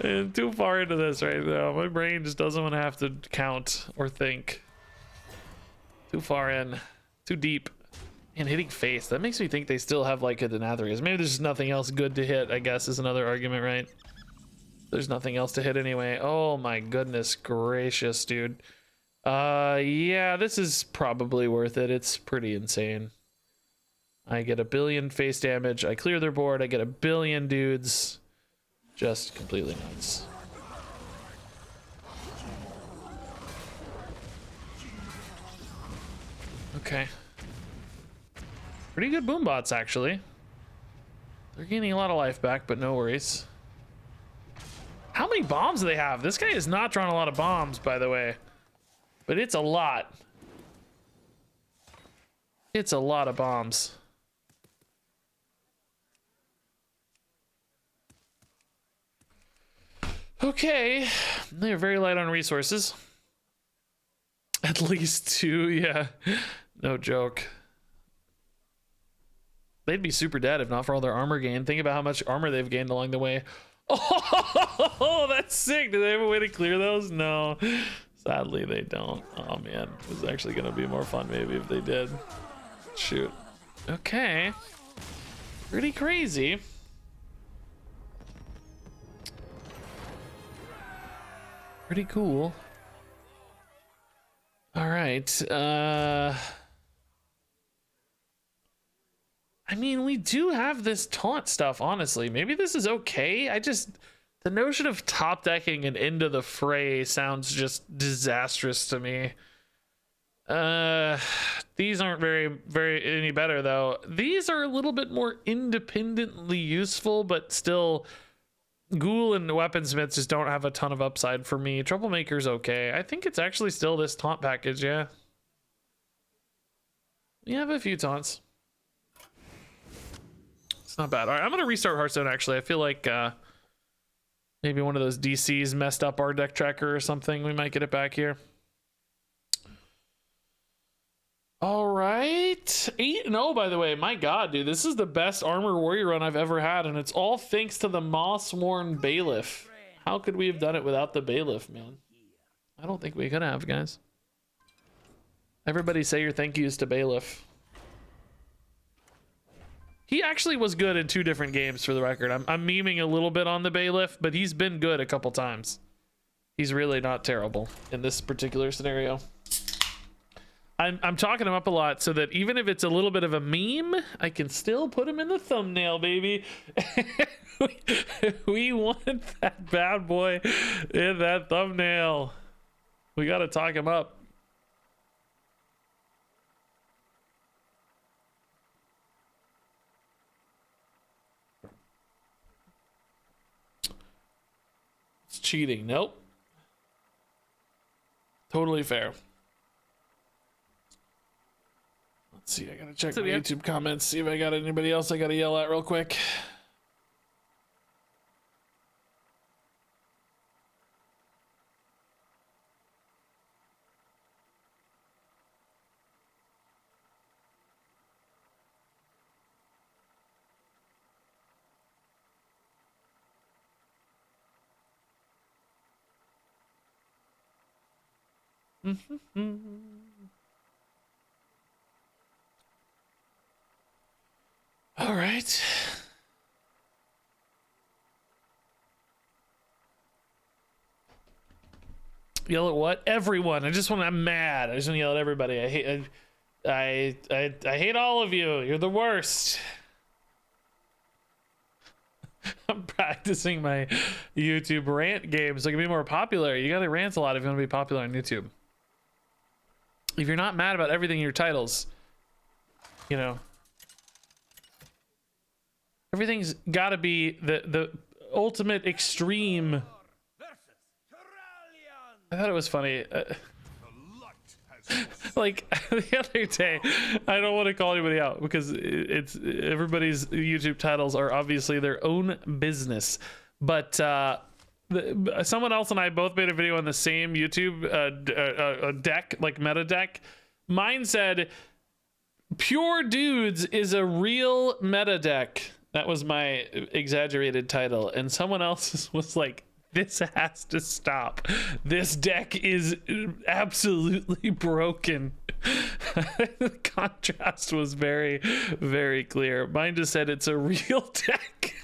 I'm too far into this right now. My brain just doesn't want to have to count or think. Too far in, too deep. And hitting face, that makes me think they still have like a Denathrius. Maybe there's just nothing else good to hit, I guess, is another argument, right? There's nothing else to hit anyway. Oh my goodness gracious, dude. Yeah, this is probably worth it. It's pretty insane. I get 1 billion face damage. I clear their board. I get 1 billion dudes. Just completely nuts. Okay. Pretty good boom bots, actually. They're gaining a lot of life back, but no worries. How many bombs do they have? This guy has not drawn a lot of bombs, by the way. But it's a lot. It's a lot of bombs. Okay. They're very light on resources. At least 2, yeah. No joke. They'd be super dead if not for all their armor gain. Think about how much armor they've gained along the way. Oh, that's sick. Do they have a way to clear those? No. Sadly, they don't. Oh, man. It was actually going to be more fun maybe if they did. Shoot. Okay. Pretty crazy. Pretty cool. All right. I mean, we do have this taunt stuff, honestly. Maybe this is okay. The notion of top decking and into the fray sounds just disastrous to me. These aren't very any better though. These are a little bit more independently useful, but still Ghoul and Weaponsmiths just don't have a ton of upside for me. Troublemaker's okay. I think it's actually still this taunt package, yeah. We have a few taunts. It's not bad. All right, I'm gonna restart Hearthstone actually. I feel like maybe one of those DCs messed up our deck tracker or something. We might get it back here. All right. 8-0, by the way. My God, dude. This is the best Armor Warrior run I've ever had, and it's all thanks to the Mawsworn Bailiff. How could we have done it without the Bailiff, man? I don't think we could have, guys. Everybody say your thank yous to Bailiff. He actually was good in 2 different games, for the record. I'm memeing a little bit on the Bailiff, but he's been good a couple times. He's really not terrible in this particular scenario. I'm talking him up a lot so that even if it's a little bit of a meme, I can still put him in the thumbnail, baby. We want that bad boy in that thumbnail. We got to talk him up. It's cheating. Nope. Totally fair. Let's see, I gotta check my YouTube comments, see if I got anybody else I gotta yell at real quick. All right. Yell at what? Everyone. I'm mad. I just want to yell at everybody. I hate all of you. You're the worst. I'm practicing my YouTube rant game so I can be more popular. You gotta rant a lot if you want to be popular on YouTube. If you're not mad about everything in your titles, you know, everything's gotta be the ultimate extreme. I thought it was funny. Like the other day, I don't want to call anybody out because it's everybody's YouTube titles are obviously their own business. But someone else and I both made a video on the same YouTube deck, like meta deck. Mine said, "Pure Dudes is a real meta deck." That was my exaggerated title, and someone else's was like, "This has to stop. This deck is absolutely broken." The contrast was very, very clear. Mine just said it's a real deck.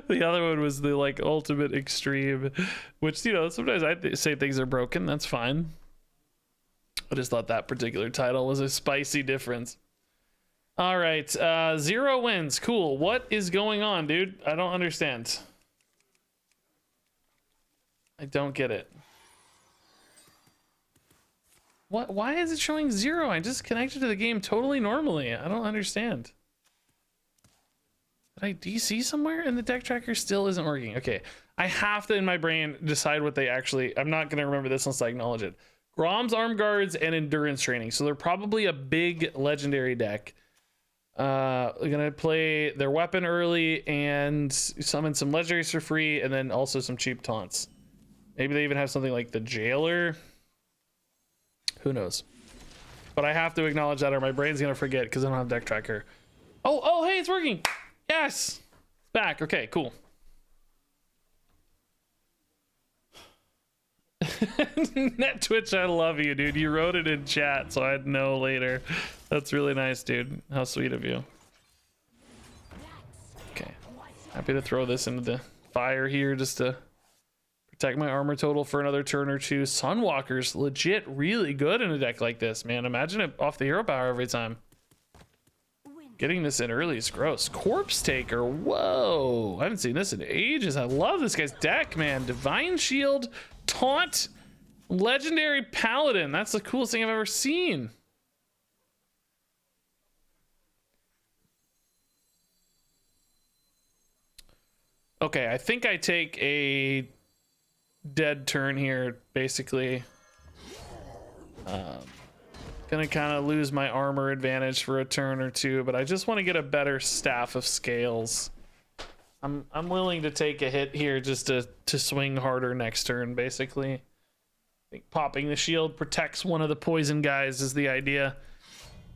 The other one was the like ultimate extreme, which, you know, sometimes I say things are broken. That's fine. I just thought that particular title was a spicy difference. All right, 0 wins. Cool. What is going on, dude? I don't understand. I don't get it. What? Why is it showing 0? I just connected to the game totally normally. I don't understand. Did I DC somewhere and the deck tracker still isn't working? Okay, I have to in my brain decide what they actually. I'm not gonna remember this unless I acknowledge it. Grom's Arm Guards and Endurance Training. So they're probably a big legendary deck. We're gonna play their weapon early and summon some legendaries for free, and then also some cheap taunts. Maybe they even have something like the Jailer. Who knows? But I have to acknowledge that or my brain's gonna forget because I don't have deck tracker. Oh, hey, it's working. Yes, it's back. Okay, cool. Net Twitch, I love you, dude. You wrote it in chat, so I'd know later. That's really nice, dude. How sweet of you. Okay, happy to throw this into the fire here just to protect my armor total for another turn or two. Sunwalker's legit really good in a deck like this, man. Imagine it off the hero power every time. Getting this in early is gross. Corpse Taker, whoa. I haven't seen this in ages. I love this guy's deck, man. Divine Shield, Taunt, Legendary Paladin. That's the coolest thing I've ever seen. Okay, I think I take a dead turn here, basically. Gonna kind of lose my armor advantage for a turn or two, but I just want to get a better Staff of Scales. I'm willing to take a hit here just to swing harder next turn, basically. I think popping the shield protects one of the poison guys is the idea.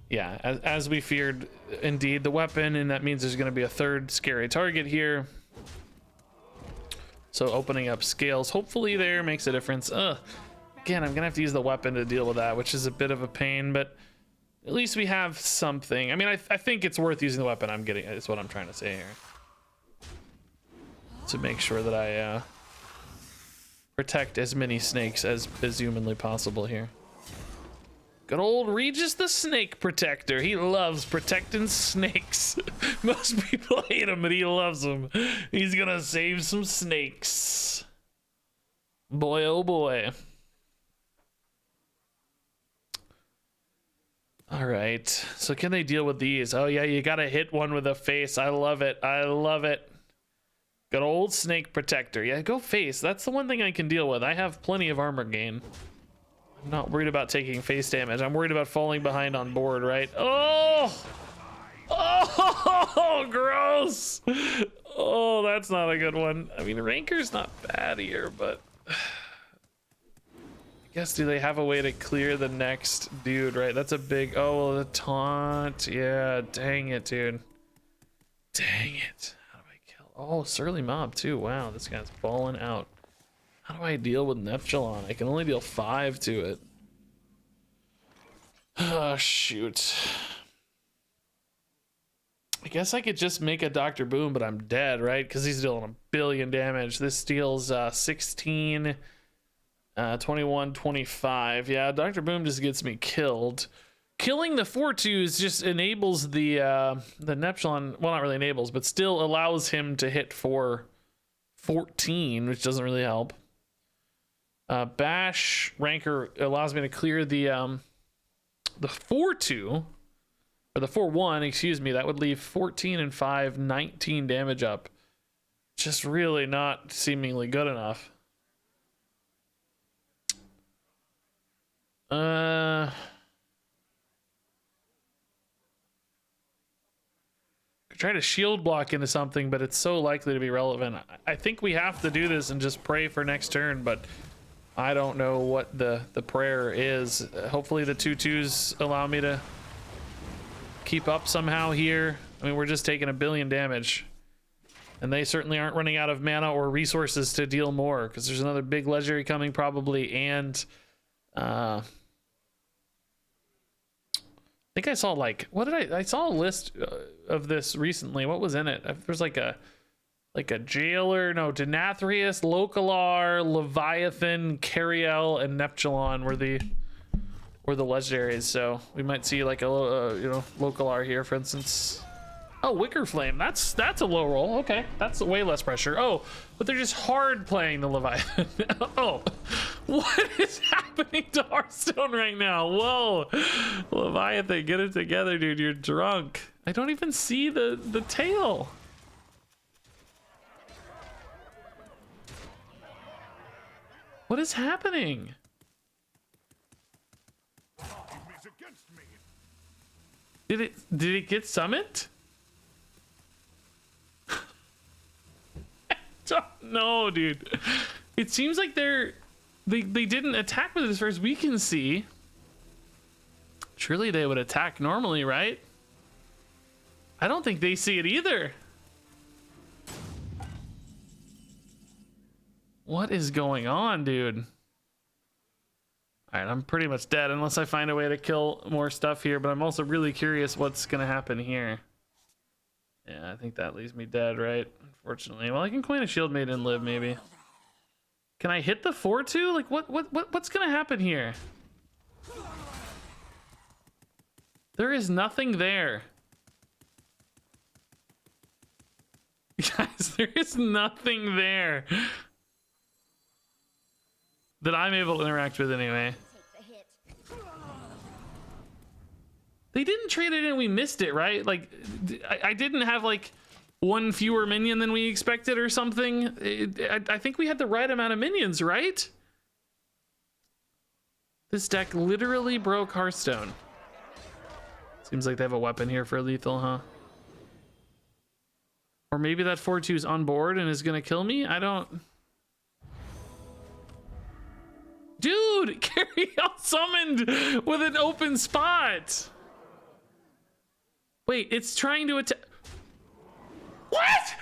Yeah, as we feared, indeed, the weapon, and that means there's going to be a third scary target here. So opening up Scales, hopefully there makes a difference. Again, I'm gonna have to use the weapon to deal with that, which is a bit of a pain, but at least we have something. I mean, I think it's worth using the weapon I'm getting, is what I'm trying to say here. To make sure that I protect as many snakes as humanly possible here. Good old Regis the Snake Protector. He loves protecting snakes. Most people hate him, but he loves them. He's gonna save some snakes. Boy, oh boy. All right, so can they deal with these? Oh yeah, you gotta hit one with a face. I love it. I love it. Good old Snake Protector. Yeah, go face. That's the one thing I can deal with. I have plenty of armor gain. I'm not worried about taking face damage. I'm worried about falling behind on board, right? Oh! Oh, gross! Oh, that's not a good one. I mean, Ranker's not bad here, but... I guess, do they have a way to clear the next dude, right? That's a big... Oh, the taunt. Yeah, dang it, dude. Dang it. How do I kill... Oh, Surly Mob, too. Wow, this guy's falling out. How do I deal with Neptulon? I can only deal 5 to it. Oh, shoot. I guess I could just make a Dr. Boom, but I'm dead, right? Because he's dealing a billion damage. This deals 16, 21, 25. Yeah, Dr. Boom just gets me killed. Killing the 4/2s just enables the Neptulon, well, not really enables, but still allows him to hit for 14, which doesn't really help. Bash Ranker allows me to clear the 4/2, or the 4/1, excuse me. That would leave 14 and 5, 19 damage up. Just really not seemingly good enough. Try to shield block into something, but it's so likely to be relevant. I think we have to do this and just pray for next turn, but I don't know what the prayer is. Hopefully the 2/2s allow me to keep up somehow here. I mean, we're just taking a billion damage, and they certainly aren't running out of mana or resources to deal more, because there's another big legendary coming probably, and I think I saw, like, what did I saw a list of this recently. What was in it? There's like a jailer, no, Denathrius, Localar, Leviathan, Cariel, and Neptulon were the legendaries. So we might see like a Localar here, for instance. Oh, Wicker Flame. That's a low roll. Okay, that's way less pressure. Oh, but they're just hard playing the Leviathan. Oh, what is happening to Hearthstone right now? Whoa, Leviathan, get it together, dude. You're drunk. I don't even see the tail. What is happening? Did it get summoned? No, dude. It seems like they didn't attack with it as far as we can see. Surely they would attack normally, right? I don't think they see it either. What is going on, dude? All right, I'm pretty much dead unless I find a way to kill more stuff here, but I'm also really curious what's gonna happen here. Yeah, I think that leaves me dead, right? Unfortunately. Well, I can coin a shield maiden and live, maybe. Can I hit the 4/2? Like, what's gonna happen here? There is nothing there. Guys, there is nothing there that I'm able to interact with anyway. They didn't trade it in, we missed it, right? Like, I didn't have like one fewer minion than we expected or something. I think we had the right amount of minions, right? This deck literally broke Hearthstone. Seems like they have a weapon here for lethal, huh? Or maybe that 4/2 is on board and is gonna kill me? I don't... Dude, Cariel summoned with an open spot. Wait, it's trying to attack. What?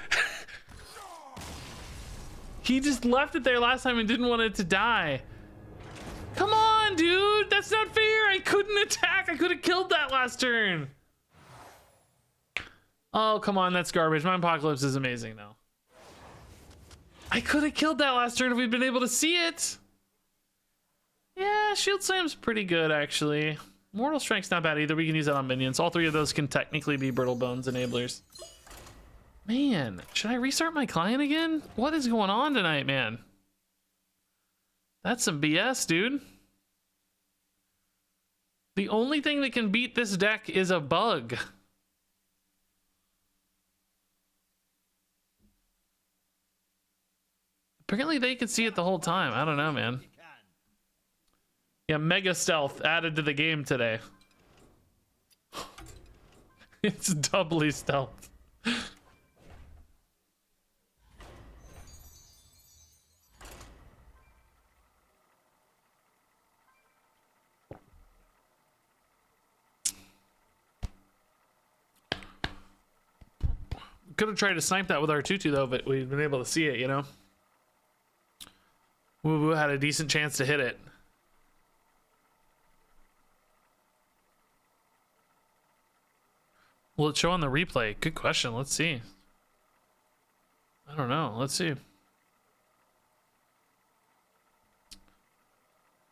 He just left it there last time and didn't want it to die. Come on, dude. That's not fair. I couldn't attack. I could have killed that last turn. Oh, come on. That's garbage. My Apocalypse is amazing, though. I could have killed that last turn if we'd been able to see it. Yeah, Shield Slam's pretty good, actually. Mortal Strike's not bad either. We can use that on minions. All three of those can technically be Brittle Bones enablers. Man, should I restart my client again? What is going on tonight, man? That's some BS, dude. The only thing that can beat this deck is a bug. Apparently they could see it the whole time. I don't know, man. Yeah, Mega Stealth added to the game today. It's doubly stealth. Could have tried to snipe that with our tutu though, but we've been able to see it, you know? We had a decent chance to hit it. Will it show on the replay? Good question. Let's see. I don't know. Let's see.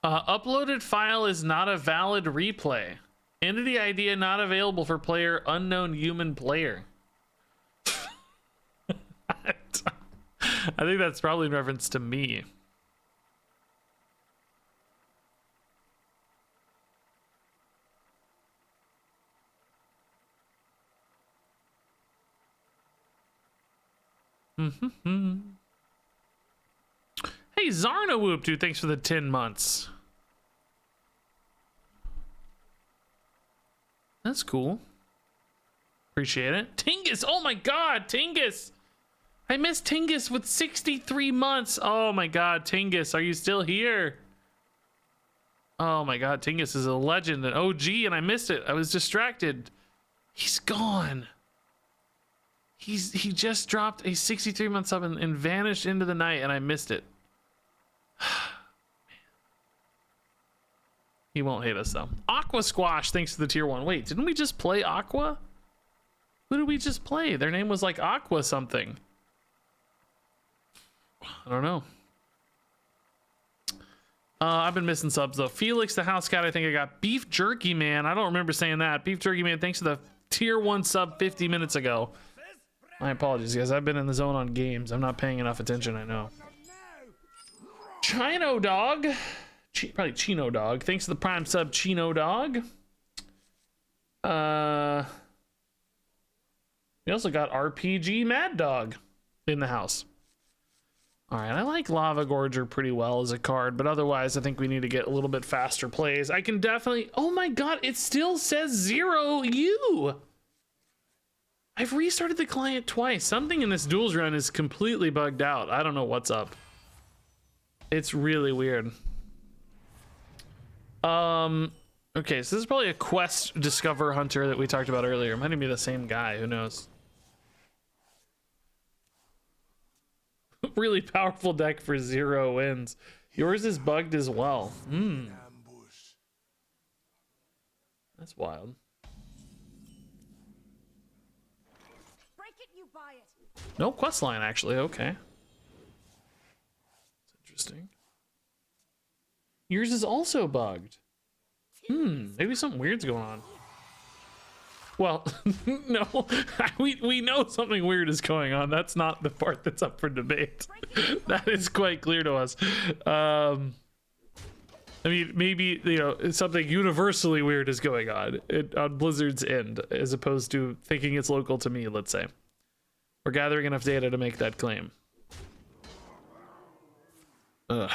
Uploaded file is not a valid replay. Entity idea not available for player. Unknown human player. I think that's probably in reference to me. Hey, Zarna Whoop, dude, thanks for the 10 months. That's cool. Appreciate it. Tingus, oh my god, Tingus. I missed Tingus with 63 months. Oh my god, Tingus, are you still here? Oh my god, Tingus is a legend, an OG, and I missed it. I was distracted. He's gone. He just dropped a 63-month sub and vanished into the night, and I missed it. He won't hate us though. Aqua Squash, thanks to the tier 1. Wait, didn't we just play Aqua? Who did we just play? Their name was like Aqua something. I don't know. I've been missing subs though. Felix the House Cat, I think I got. Beef Jerky Man, I don't remember saying that. Beef Jerky Man, thanks to the tier 1 sub 50 minutes ago. My apologies, guys. I've been in the zone on games. I'm not paying enough attention, I know. Chino Dog. Probably Chino Dog. Thanks to the prime sub, Chino Dog. We also got RPG Mad Dog in the house. All right, I like Lava Gorger pretty well as a card, but otherwise I think we need to get a little bit faster plays. I can definitely... Oh my god, it still says 0U! I've restarted the client twice. Something in this Duels run is completely bugged out. I don't know what's up. It's really weird. Okay, so this is probably a quest Discover Hunter that we talked about earlier. It might even be the same guy, who knows? Really powerful deck for 0 wins. Yours is bugged as well. That's wild. No quest line, actually. Okay. That's interesting. Yours is also bugged. Maybe something weird's going on. Well, no, we know something weird is going on. That's not the part that's up for debate. That is quite clear to us. I mean, maybe, you know, something universally weird is going on on Blizzard's end, as opposed to thinking it's local to me, let's say. We're gathering enough data to make that claim. Ugh.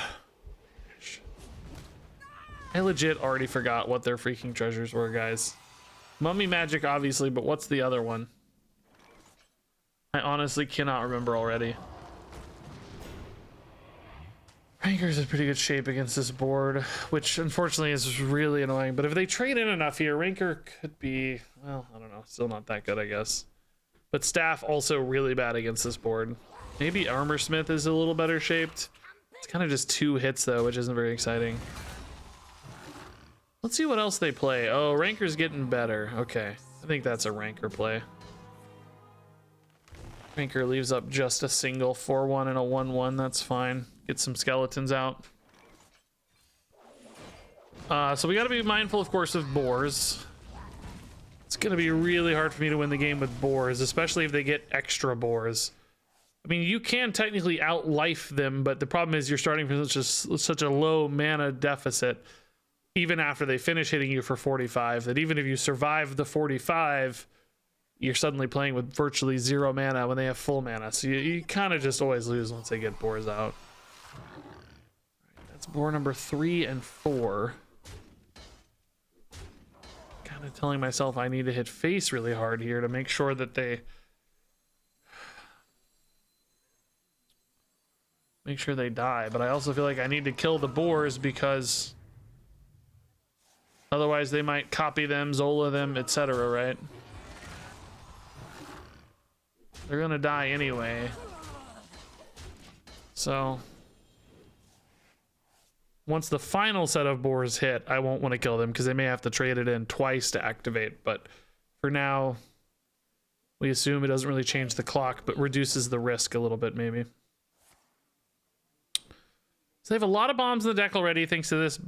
I legit already forgot what their freaking treasures were, guys. Mummy Magic, obviously, but what's the other one? I honestly cannot remember already. Ranker's in pretty good shape against this board, which unfortunately is really annoying. But if they trade in enough here, Ranker could be, well, I don't know, still not that good, I guess. But Staff also really bad against this board. Maybe Armorsmith is a little better shaped. It's kind of just 2 hits though, which isn't very exciting. Let's see what else they play. Oh, Ranker's getting better. Okay, I think that's a Ranker play. Ranker leaves up just a single 4-1 and a 1-1. That's fine. Get some skeletons out. So we got to be mindful, of course, of boars. It's going to be really hard for me to win the game with boars, especially if they get extra boars. I mean, you can technically outlife them, but the problem is you're starting from such a low mana deficit, even after they finish hitting you for 45, that even if you survive the 45, you're suddenly playing with virtually 0 mana when they have full mana. So you kind of just always lose once they get boars out. Right, that's boar number 3 and 4. Kind of telling myself I need to hit face really hard here to make sure that they... make sure they die. But I also feel like I need to kill the boars because... otherwise they might copy them, Zola them, etc., right? They're gonna die anyway. So... once the final set of boars hit, I won't want to kill them because they may have to trade it in twice to activate. But for now, We assume it doesn't really change the clock, but reduces the risk a little bit, maybe. So they have a lot of bombs in the deck already, thanks to this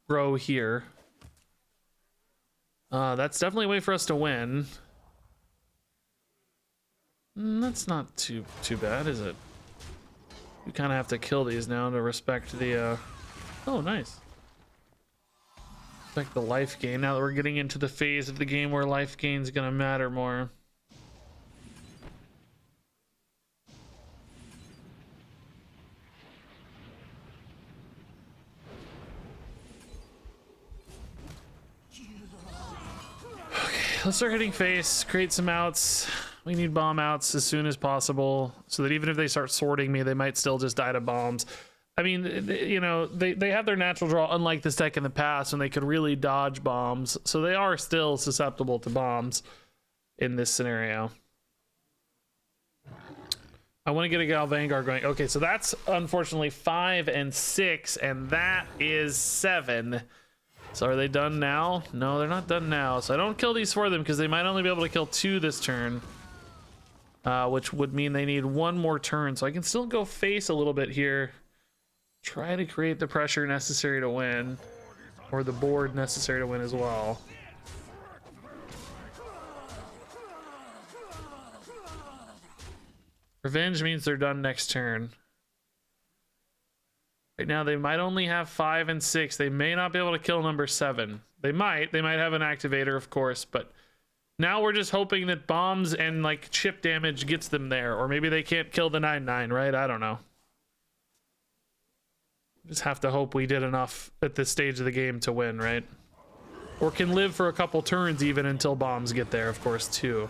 row here. That's definitely a way for us to win. That's not too bad, is it? We kind of have to kill these now to respect the... Oh, nice. Respect the life gain, now that we're getting into the phase of the game where life gain is going to matter more. Let's start hitting face, create some outs. We need bomb outs as soon as possible so that even if they start sorting me, they might still just die to bombs. I mean, you know, they have their natural draw, unlike this deck in the past when they could really dodge bombs. So they are still susceptible to bombs in this scenario. I want to get a Gal Vanguard going. Okay, so that's unfortunately 5 and 6, and that is 7. So are they done now? No, they're not done now. So I don't kill these for them because they might only be able to kill 2 this turn. Which would mean they need 1 more turn. So I can still go face a little bit here. Try to create the pressure necessary to win. Or the board necessary to win as well. Revenge means they're done next turn. Right now they might only have 5 and 6. They may not be able to kill number 7. They might have an activator, of course, but now we're just hoping that bombs and like chip damage gets them there, or maybe they can't kill the 9/9, right? I don't know. Just have to hope we did enough at this stage of the game to win, right? Or can live for a couple turns even until bombs get there, of course, too.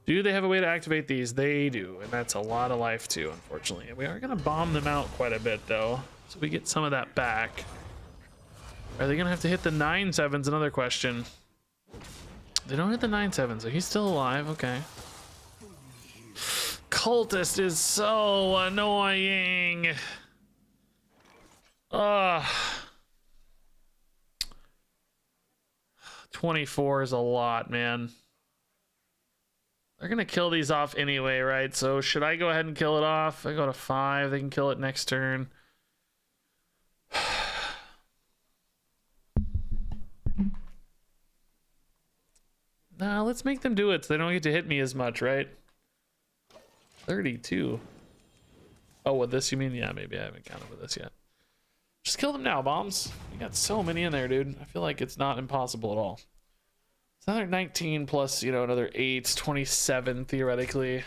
Do they have a way to activate these? They do, and that's a lot of life too, unfortunately. We are gonna bomb them out quite a bit though, so we get some of that back. Are they gonna have to hit the 9/7's? Another question. They don't hit the 9/7, so he's still alive. Okay. Cultist is so annoying. Ugh. 24 is a lot, man. They're gonna kill these off anyway, right? So should I go ahead and kill it off? I go to 5, they can kill it next turn. Nah, let's make them do it so they don't get to hit me as much, right? 32. Oh, with this you mean? Yeah, maybe I haven't counted with this yet. Just kill them now, bombs. You got so many in there, dude. I feel like it's not impossible at all. It's another 19 plus, you know, another 8, 27 theoretically.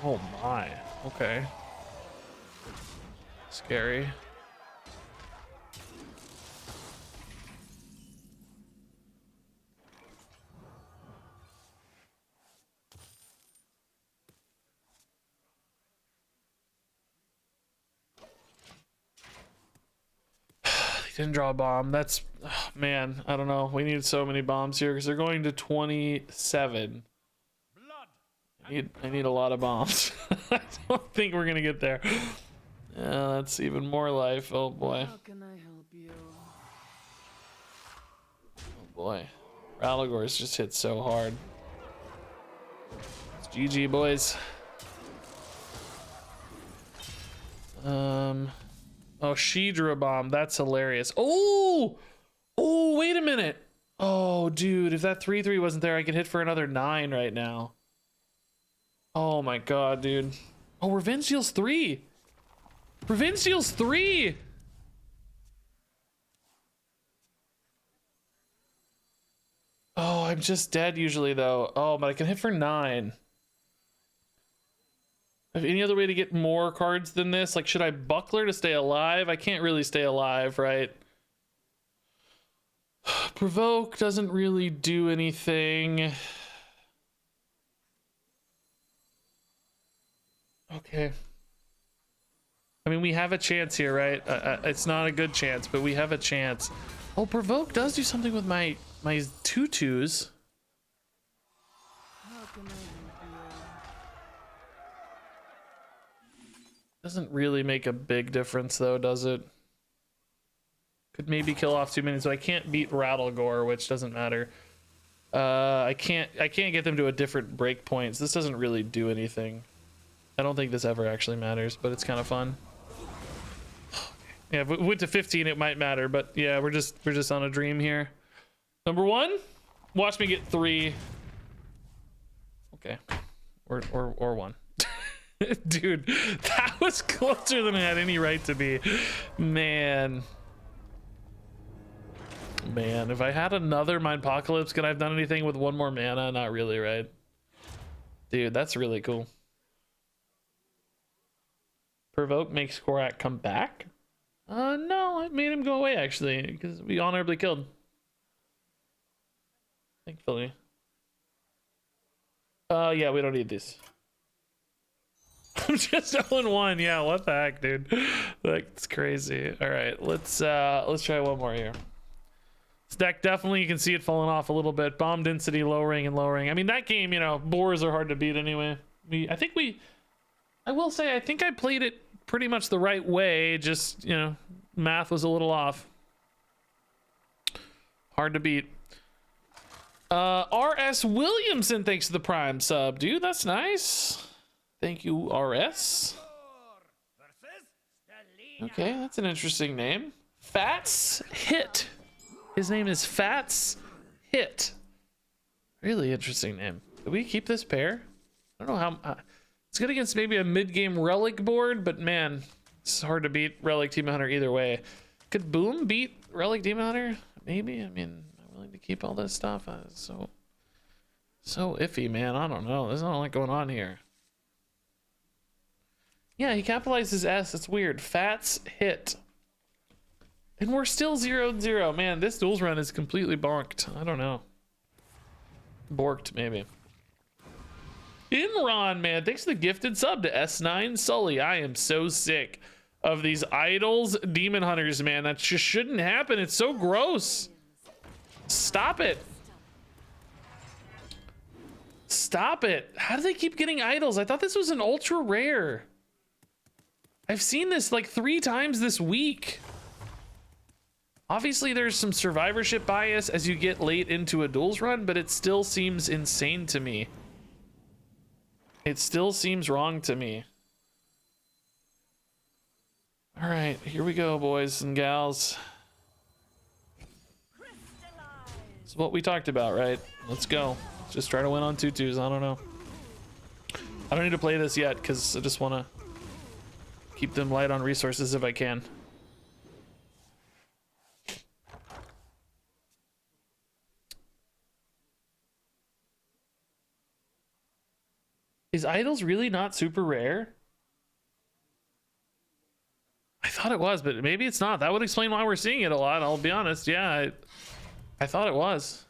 Oh my. Okay. Scary. Didn't draw a bomb. That's, oh, man, I don't know. We need so many bombs here because they're going to 27. I need a lot of bombs. I don't think we're gonna get there. Yeah, that's even more life. Oh boy. How can I help you? Oh boy. Ralligor's just hit so hard. It's GG, boys. Oh, she drew a bomb. That's hilarious. Oh! Oh, wait a minute. Oh, dude, if that 3/3 wasn't there, I could hit for another 9 right now. Oh my god, dude. Oh, Revenge deals 3. Revenge deals 3. Oh, I'm just dead usually though. Oh, but I can hit for 9. Have any other way to get more cards than this? Like, should I buckler to stay alive? I can't really stay alive, right? Provoke doesn't really do anything. Okay. I mean, we have a chance here, right? It's not a good chance, but we have a chance. Oh, Provoke does do something with my 2/2s. How can I help you? Doesn't really make a big difference though, does it? Could maybe kill off 2 minions, but I can't beat Rattlegore, which doesn't matter. I can't get them to a different break points. This doesn't really do anything. I don't think this ever actually matters, but it's kind of fun. Yeah, if we went to 15, it might matter, but yeah, we're just on a dream here. Number 1, watch me get 3. Okay, or 1. Dude, that was closer than it had any right to be. Man, if I had another Mindpocalypse, could I have done anything with 1 more mana? Not really, right? Dude, that's really cool. Provoke makes Korak come back? No, it made him go away, actually, because we honorably killed. Thankfully. Yeah, we don't need these. I'm just 0-1. Yeah, what the heck, dude? That's crazy. All right, let's try one more here. This deck, definitely you can see it falling off a little bit. Bomb density lowering and lowering. I mean, that game, you know, boars are hard to beat anyway. I will say, I think I played it pretty much the right way. Just, you know, math was a little off. Hard to beat. RS Williamson, thanks to the Prime sub, dude. That's nice. Thank you, RS. Okay, that's an interesting name. Fats Hit. His name is Fats Hit. Really interesting name. Do we keep this pair? I don't know how. It's good against maybe a mid-game Relic board, but man, it's hard to beat Relic Demon Hunter either way. Could Boom beat Relic Demon Hunter? Maybe. I mean, I'm willing to keep all this stuff. So iffy, man. I don't know. There's not a lot going on here. Yeah, he capitalizes S. It's weird. Fats Hit. And we're still 0-0. Man, this duels run is completely bonked. I don't know. Borked, maybe. Inron, man, thanks for the gifted sub to S9 Sully. I am so sick of these idols demon hunters, man. That just shouldn't happen. It's so gross. Stop it. Stop it. How do they keep getting idols? I thought this was an ultra rare. I've seen this like 3 times this week. Obviously, there's some survivorship bias as you get late into a duels run, but it still seems insane to me. It still seems wrong to me. All right, here we go, boys and gals. It's what we talked about, right? Let's go. Just try to win on 2-2s. I don't know. I don't need to play this yet because I just want to keep them light on resources if I can. Is idols really not super rare? I thought it was, but maybe it's not. That would explain why we're seeing it a lot. I'll be honest. Yeah, I thought it was.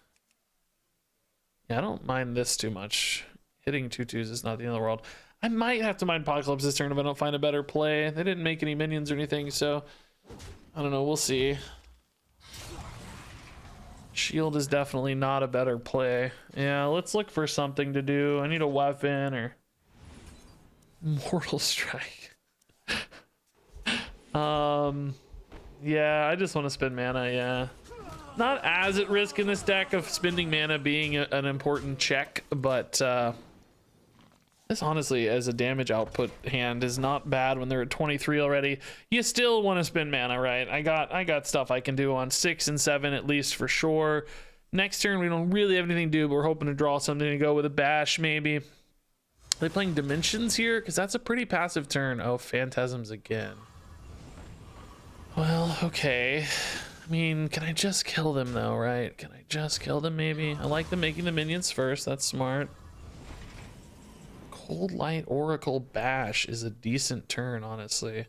Yeah, I don't mind this too much. Hitting 2-2s is not the end of the world. I might have to mind Apocalypse this turn if I don't find a better play. They didn't make any minions or anything, so I don't know. We'll see. Shield is definitely not a better play. Yeah, let's look for something to do. I need a weapon or Mortal Strike. Yeah, I just want to spend mana. Yeah, not as at risk in this deck of spending mana being an important check, but this honestly as a damage output hand is not bad when they're at 23 already. You still want to spend mana, right? I got stuff I can do on 6 and 7 at least for sure. Next turn we don't really have anything to do, but we're hoping to draw something to go with a bash maybe. Are they playing Dimensions here? Because that's a pretty passive turn. Oh, Phantasms again. Well, okay. I mean, can I just kill them though, right? Can I just kill them maybe? I like them making the minions first. That's smart. Cold Light Oracle Bash is a decent turn, honestly.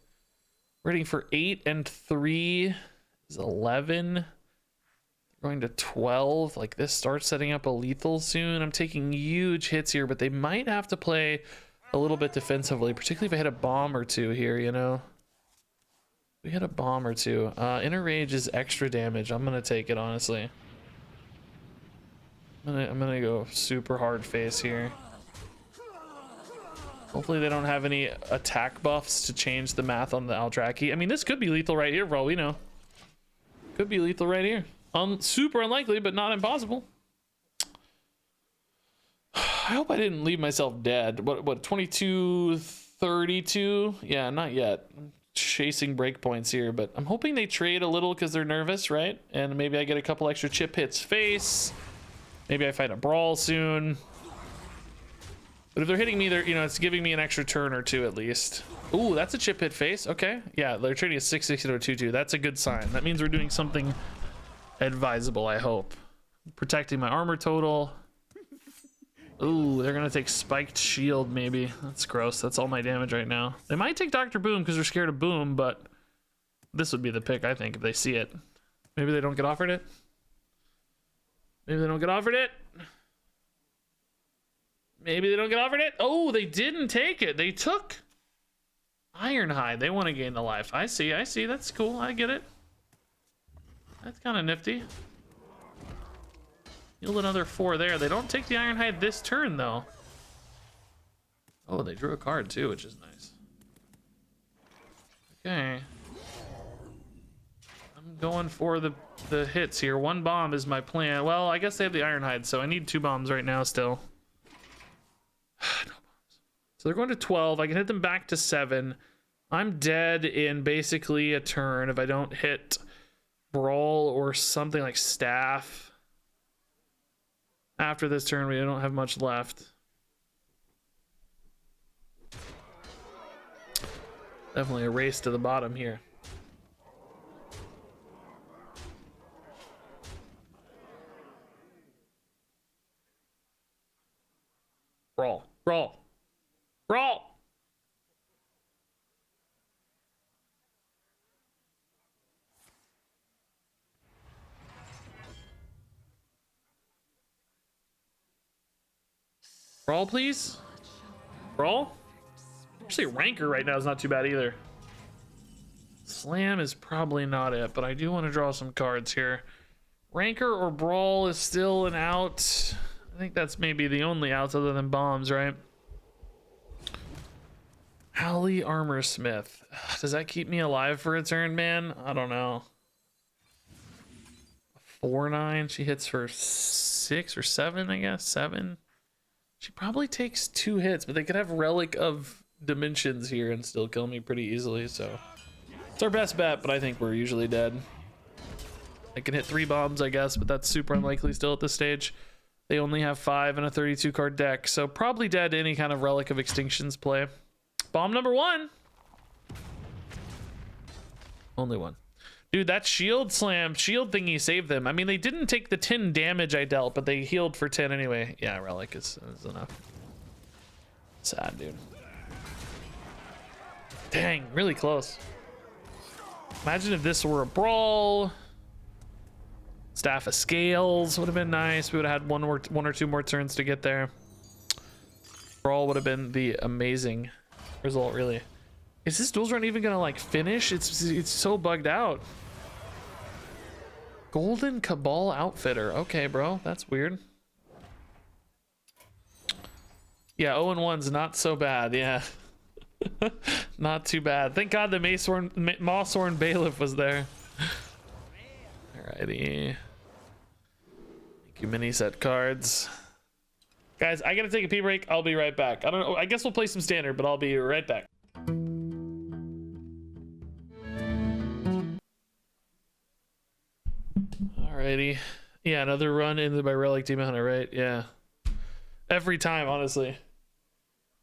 Ready for 8 and 3 is 11. Going to 12. Like, this starts setting up a lethal soon. I'm taking huge hits here, but they might have to play a little bit defensively, particularly if I hit a bomb or two here, you know? We hit a bomb or two. Inner Rage is extra damage. I'm gonna take it, honestly. I'm gonna go super hard face here. Hopefully they don't have any attack buffs to change the math on the Aldraki. I mean, this could be lethal right here for all we know. Could be lethal right here. Super unlikely, but not impossible. I hope I didn't leave myself dead. What 22, 32? Yeah, not yet. I'm chasing breakpoints here, but I'm hoping they trade a little because they're nervous, right? And maybe I get a couple extra chip hits face. Maybe I fight a brawl soon. But if they're hitting me, they're, you know, it's giving me an extra turn or two at least. Ooh, that's a chip hit face. Okay. Yeah, they're trading a 6-6 into a 2-2. That's a good sign. That means we're doing something advisable, I hope. Protecting my armor total. Ooh, they're gonna take spiked shield maybe. That's gross. That's all my damage right now. They might take Dr. Boom because they're scared of Boom, but this would be the pick, I think, if they see it. Maybe they don't get offered it. Maybe they don't get offered it. Maybe they don't get offered it. Oh, they didn't take it. They took Ironhide. They want to gain the life. I see. That's cool. I get it. That's kind of nifty. Yield another 4 there. They don't take the Ironhide this turn, though. Oh, they drew a card, too, which is nice. Okay. I'm going for the hits here. 1 bomb is my plan. Well, I guess they have the Ironhide, so I need 2 bombs right now still. No bombs. So they're going to 12. I can hit them back to 7. I'm dead in basically a turn if I don't hit Brawl or something like Staff. After this turn, we don't have much left. Definitely a race to the bottom here. Brawl. Brawl. Brawl! Brawl, please. Brawl? Actually, Ranker right now is not too bad either. Slam is probably not it, but I do want to draw some cards here. Ranker or Brawl is still an out. I think that's maybe the only outs other than bombs, right? Howley Armorsmith. Does that keep me alive for a turn, man? I don't know. 4-9. She hits for 6 or 7, I guess. 7. She probably takes 2 hits, but they could have Relic of Dimensions here and still kill me pretty easily, so it's our best bet, but I think we're usually dead. I can hit 3 bombs, I guess, but that's super unlikely still at this stage. They only have 5 in a 32 card deck, so probably dead to any kind of Relic of Extinctions play. Bomb number 1. Only 1. Dude, that shield thingy saved them. I mean, they didn't take the 10 damage I dealt, but they healed for 10 anyway. Yeah, Relic is enough. Sad, dude. Dang, really close. Imagine if this were a Brawl. Staff of Scales would have been nice. We would have had one or two more turns to get there. Brawl would have been the amazing result, really. Is this Duels run even gonna like finish? It's so bugged out. Golden Cabal Outfitter. Okay, bro, that's weird. Yeah, 0-1's not so bad. Yeah, not too bad. Thank God the Mawsworn Bailiff was there. Alrighty. Thank you, mini set cards. Guys, I gotta take a pee break. I'll be right back. I don't know. I guess we'll play some standard, but I'll be right back. Alrighty. Yeah, another run into my Relic Demon Hunter, right? Yeah. Every time, honestly.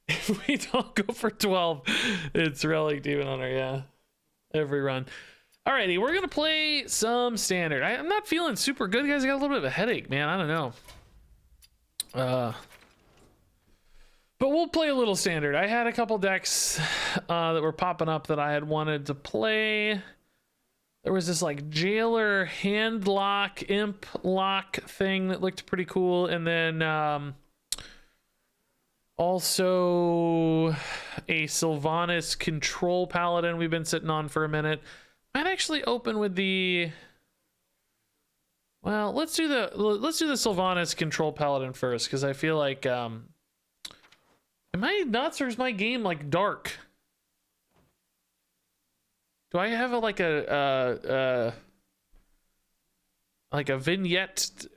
If we don't go for 12, it's Relic Demon Hunter, yeah. Every run. Alrighty, we're gonna play some standard. I'm not feeling super good, guys. I got a little bit of a headache, man. I don't know. But we'll play a little standard. I had a couple decks that were popping up that I had wanted to play. There was this like Jailer hand lock, imp lock thing that looked pretty cool. And then also a Sylvanas Control Paladin we've been sitting on for a minute. Might actually open with the... Well, let's do the Sylvanas Control Paladin first, because I feel like am I nuts or is my game like dark? Do I have like a vignette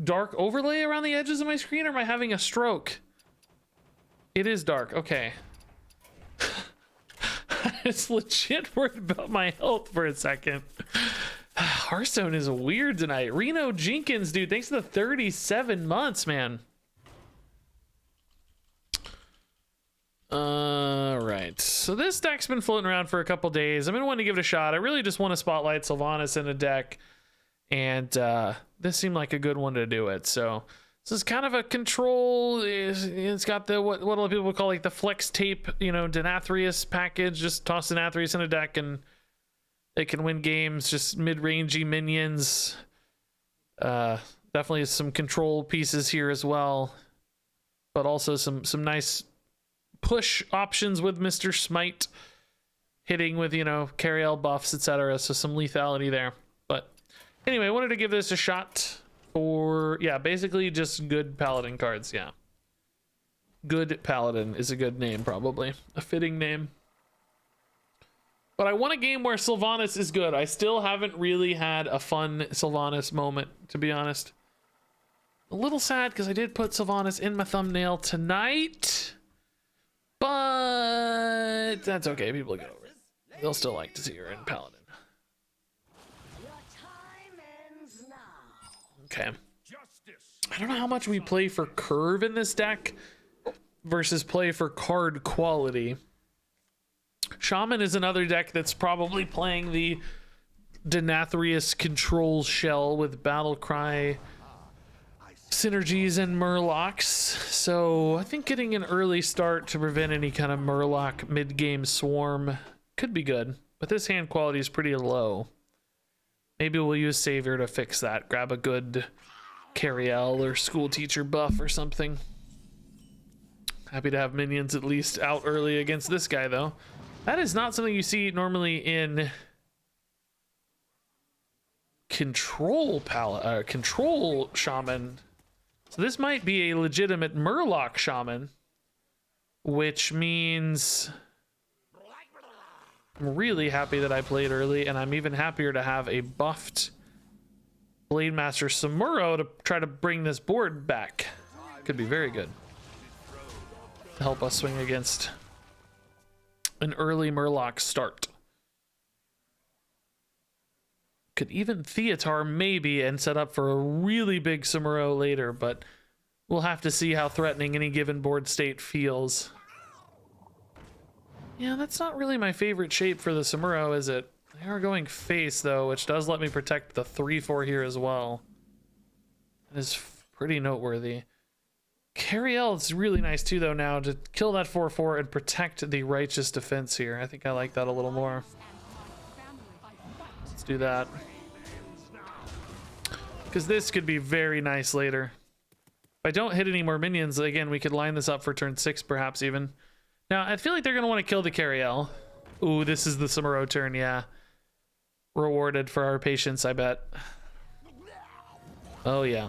dark overlay around the edges of my screen, or am I having a stroke? It is dark. Okay. It's legit worried about my health for a second. Hearthstone is weird tonight. Reno Jenkins, dude, thanks to the 37 months, man. Right. So this deck's been floating around for a couple days. I've been wanting to give it a shot. I really just want to spotlight Sylvanas in a deck, and this seemed like a good one to do it. So this is kind of a control. It's got the what a lot of people would call like the flex tape, you know, Denathrius package. Just toss Denathrius in a deck and it can win games. Just mid-rangey minions. Definitely some control pieces here as well, but also some nice push options with Mr. Smite hitting with, you know, Cariel buffs, etc. So some lethality there. But anyway, I wanted to give this a shot for, yeah, basically just good paladin cards. Yeah, good paladin is a good name, probably a fitting name. But I want a game where Sylvanas is good. I still haven't really had a fun Sylvanas moment, to be honest. A little sad because I did put Sylvanas in my thumbnail tonight, but that's okay. People get over it. They'll still like to see her in paladin. Okay. I don't know how much we play for curve in this deck versus play for card quality. Shaman is another deck that's probably playing the Denathrius control shell with Battlecry synergies and Murlocs. So I think getting an early start to prevent any kind of Murloc mid-game swarm could be good. But this hand quality is pretty low. Maybe we'll use Savior to fix that. Grab a good Cariel or School Teacher buff or something. Happy to have minions at least out early against this guy, though. That is not something you see normally in control shaman. So this might be a legitimate Murloc shaman, which means I'm really happy that I played early, and I'm even happier to have a buffed Blade Master Samuro to try to bring this board back. Could be very good to help us swing against an early Murloc start. Could even Theatar maybe and set up for a really big Samuro later, but we'll have to see how threatening any given board state feels. Yeah, that's not really my favorite shape for the Samuro, is it? They are going face, though, which does let me protect the 3/4 here as well. That is pretty noteworthy. Cariel is really nice, too, though, now, to kill that 4/4 and protect the Righteous Defense here. I think I like that a little more. Let's do that. Because this could be very nice later. If I don't hit any more minions, again, we could line this up for turn 6, perhaps, even. Now, I feel like they're going to want to kill the Cariel. Ooh, this is the Samuro turn, yeah. Rewarded for our patience, I bet. Oh, yeah.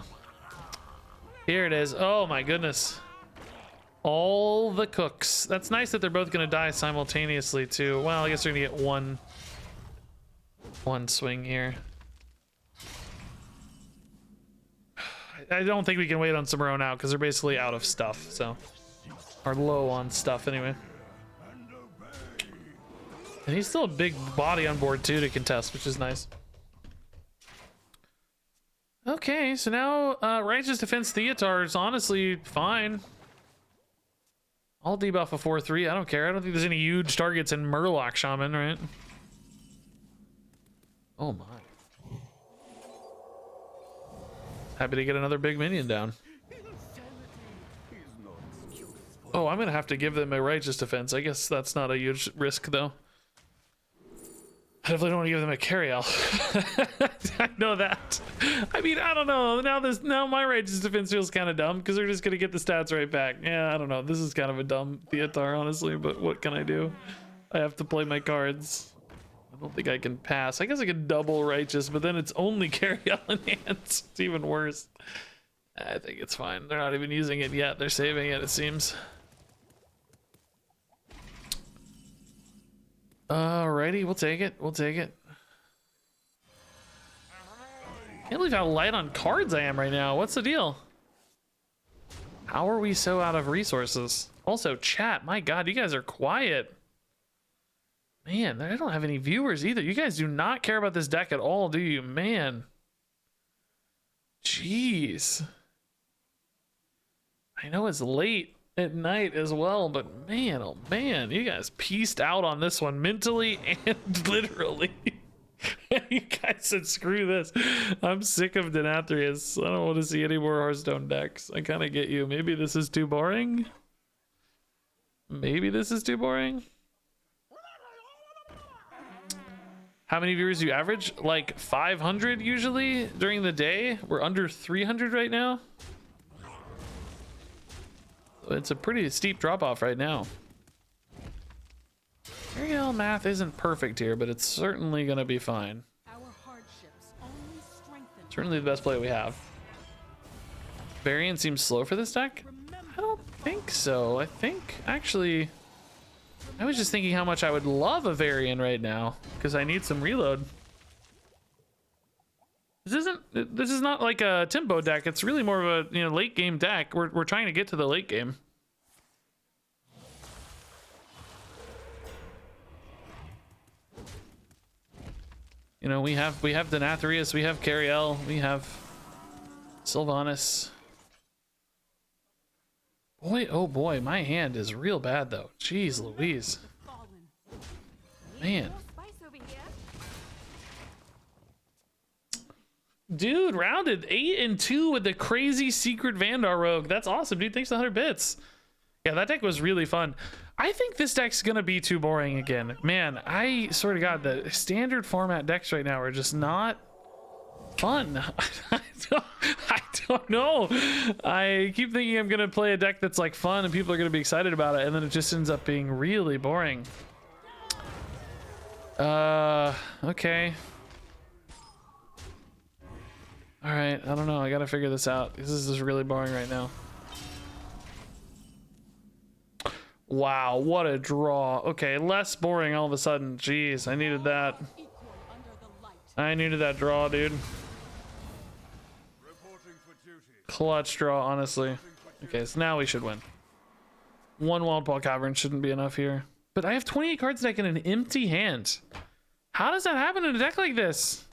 Here it is. Oh, my goodness. All the cooks. That's nice that they're both going to die simultaneously, too. Well, I guess they're going to get one swing here. I don't think we can wait on Samuro now, because they're basically out of stuff, so... Are low on stuff, anyway. And he's still a big body on board, too, to contest, which is nice. Okay, so now Righteous Defense Theatar is honestly fine. I'll debuff a 4/3. I don't care. I don't think there's any huge targets in Murloc Shaman, right? Oh my. Happy to get another big minion down. Oh, I'm gonna have to give them a Righteous Defense. I guess that's not a huge risk, though. I definitely don't want to give them a Cariel. I know that. I mean, I don't know. Now my Righteous Defense feels kind of dumb because they're just gonna get the stats right back. Yeah, I don't know. This is kind of a dumb Theatar, honestly, but what can I do? I have to play my cards. I don't think I can pass. I guess I could double Righteous, but then it's only Cariel in hands. It's even worse. I think it's fine. They're not even using it yet. They're saving it, it seems. Alrighty, we'll take it. We'll take it. Can't believe how light on cards I am right now. What's the deal? How are we so out of resources? Also, chat, my God, you guys are quiet. Man, I don't have any viewers either. You guys do not care about this deck at all, do you? Man. Jeez. I know it's late at night as well, but man, oh man, you guys pieced out on this one mentally and literally. You guys said, screw this. I'm sick of Denathrius. I don't want to see any more Hearthstone decks. I kind of get you. Maybe this is too boring. Maybe this is too boring. How many viewers do you average? Like 500 usually during the day. We're under 300 right now. It's a pretty steep drop off right now. Ariel math isn't perfect here, but it's certainly gonna be fine. Certainly the best play we have. Variant seems slow for this deck. I don't think so. I think actually, I was just thinking how much I would love a Varian right now because I need some reload. This is not like a tempo deck. It's really more of a late game deck. We're trying to get to the late game. You know, we have Denathrius, we have Cariel, we have Sylvanas. Boy, oh boy, my hand is real bad though. Jeez Louise. Man. Dude, rounded 8-2 with the crazy secret Vandar rogue. That's awesome, dude. Thanks for 100 bits. Yeah, that deck was really fun. I think this deck's gonna be too boring again. Man, I swear to God, the standard format decks right now are just not fun. I don't know. I keep thinking I'm gonna play a deck that's like fun and people are gonna be excited about it, and then it just ends up being really boring. Okay. All right, I don't know. I gotta figure this out. This is just really boring right now. Wow, what a draw. Okay, less boring all of a sudden. Jeez, I needed that. I needed that draw, dude. Clutch draw, honestly. Okay, so now we should win. One Wild Ball Cavern shouldn't be enough here. But I have 28 cards deck in an empty hand. How does that happen in a deck like this?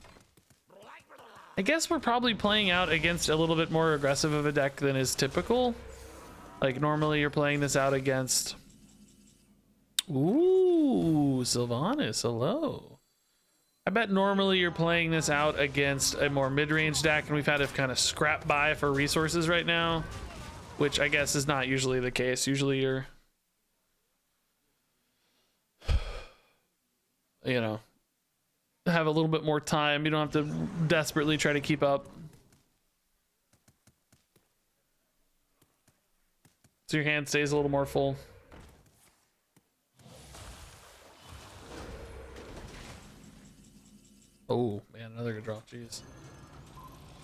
I guess we're probably playing out against a little bit more aggressive of a deck than is typical. Like normally you're playing this out against... Ooh, Sylvanas, hello. I bet normally you're playing this out against a more mid-range deck, and we've had to kind of scrap by for resources right now, which I guess is not usually the case. Usually you're, you know, have a little bit more time. You don't have to desperately try to keep up. So your hand stays a little more full. Oh man, another good draw. Jeez.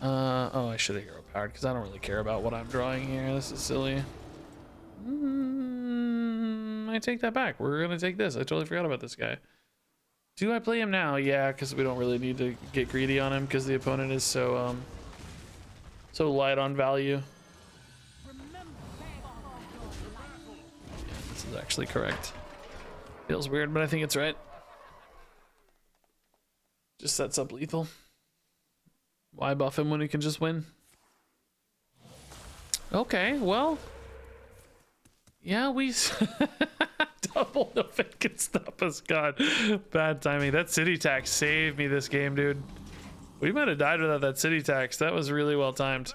Oh, I should have hero powered because I don't really care about what I'm drawing here. This is silly. I take that back. We're gonna take this. I totally forgot about this guy. Do I play him now? Yeah, because we don't really need to get greedy on him because the opponent is so so light on value. Yeah, this is actually correct. Feels weird, but I think it's right. Just sets up lethal. Why buff him when he can just win? Okay, well. Yeah, we... Double no fit can stop us. God, bad timing. That city tax saved me this game, dude. We might have died without that city tax. That was really well timed.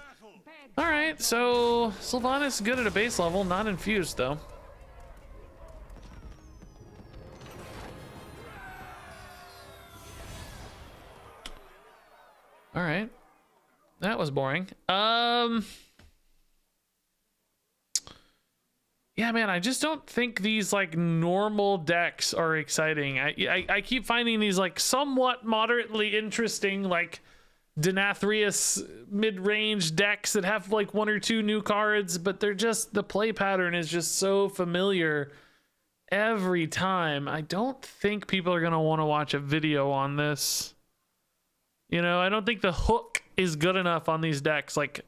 Alright, so Sylvanas good at a base level, not infused though. All right, that was boring. Yeah, man, I just don't think these like normal decks are exciting. I keep finding these like somewhat moderately interesting like Denathrius mid-range decks that have like one or two new cards, but they're just, the play pattern is just so familiar every time. I don't think people are gonna want to watch a video on this. You know, I don't think the hook is good enough on these decks. Like,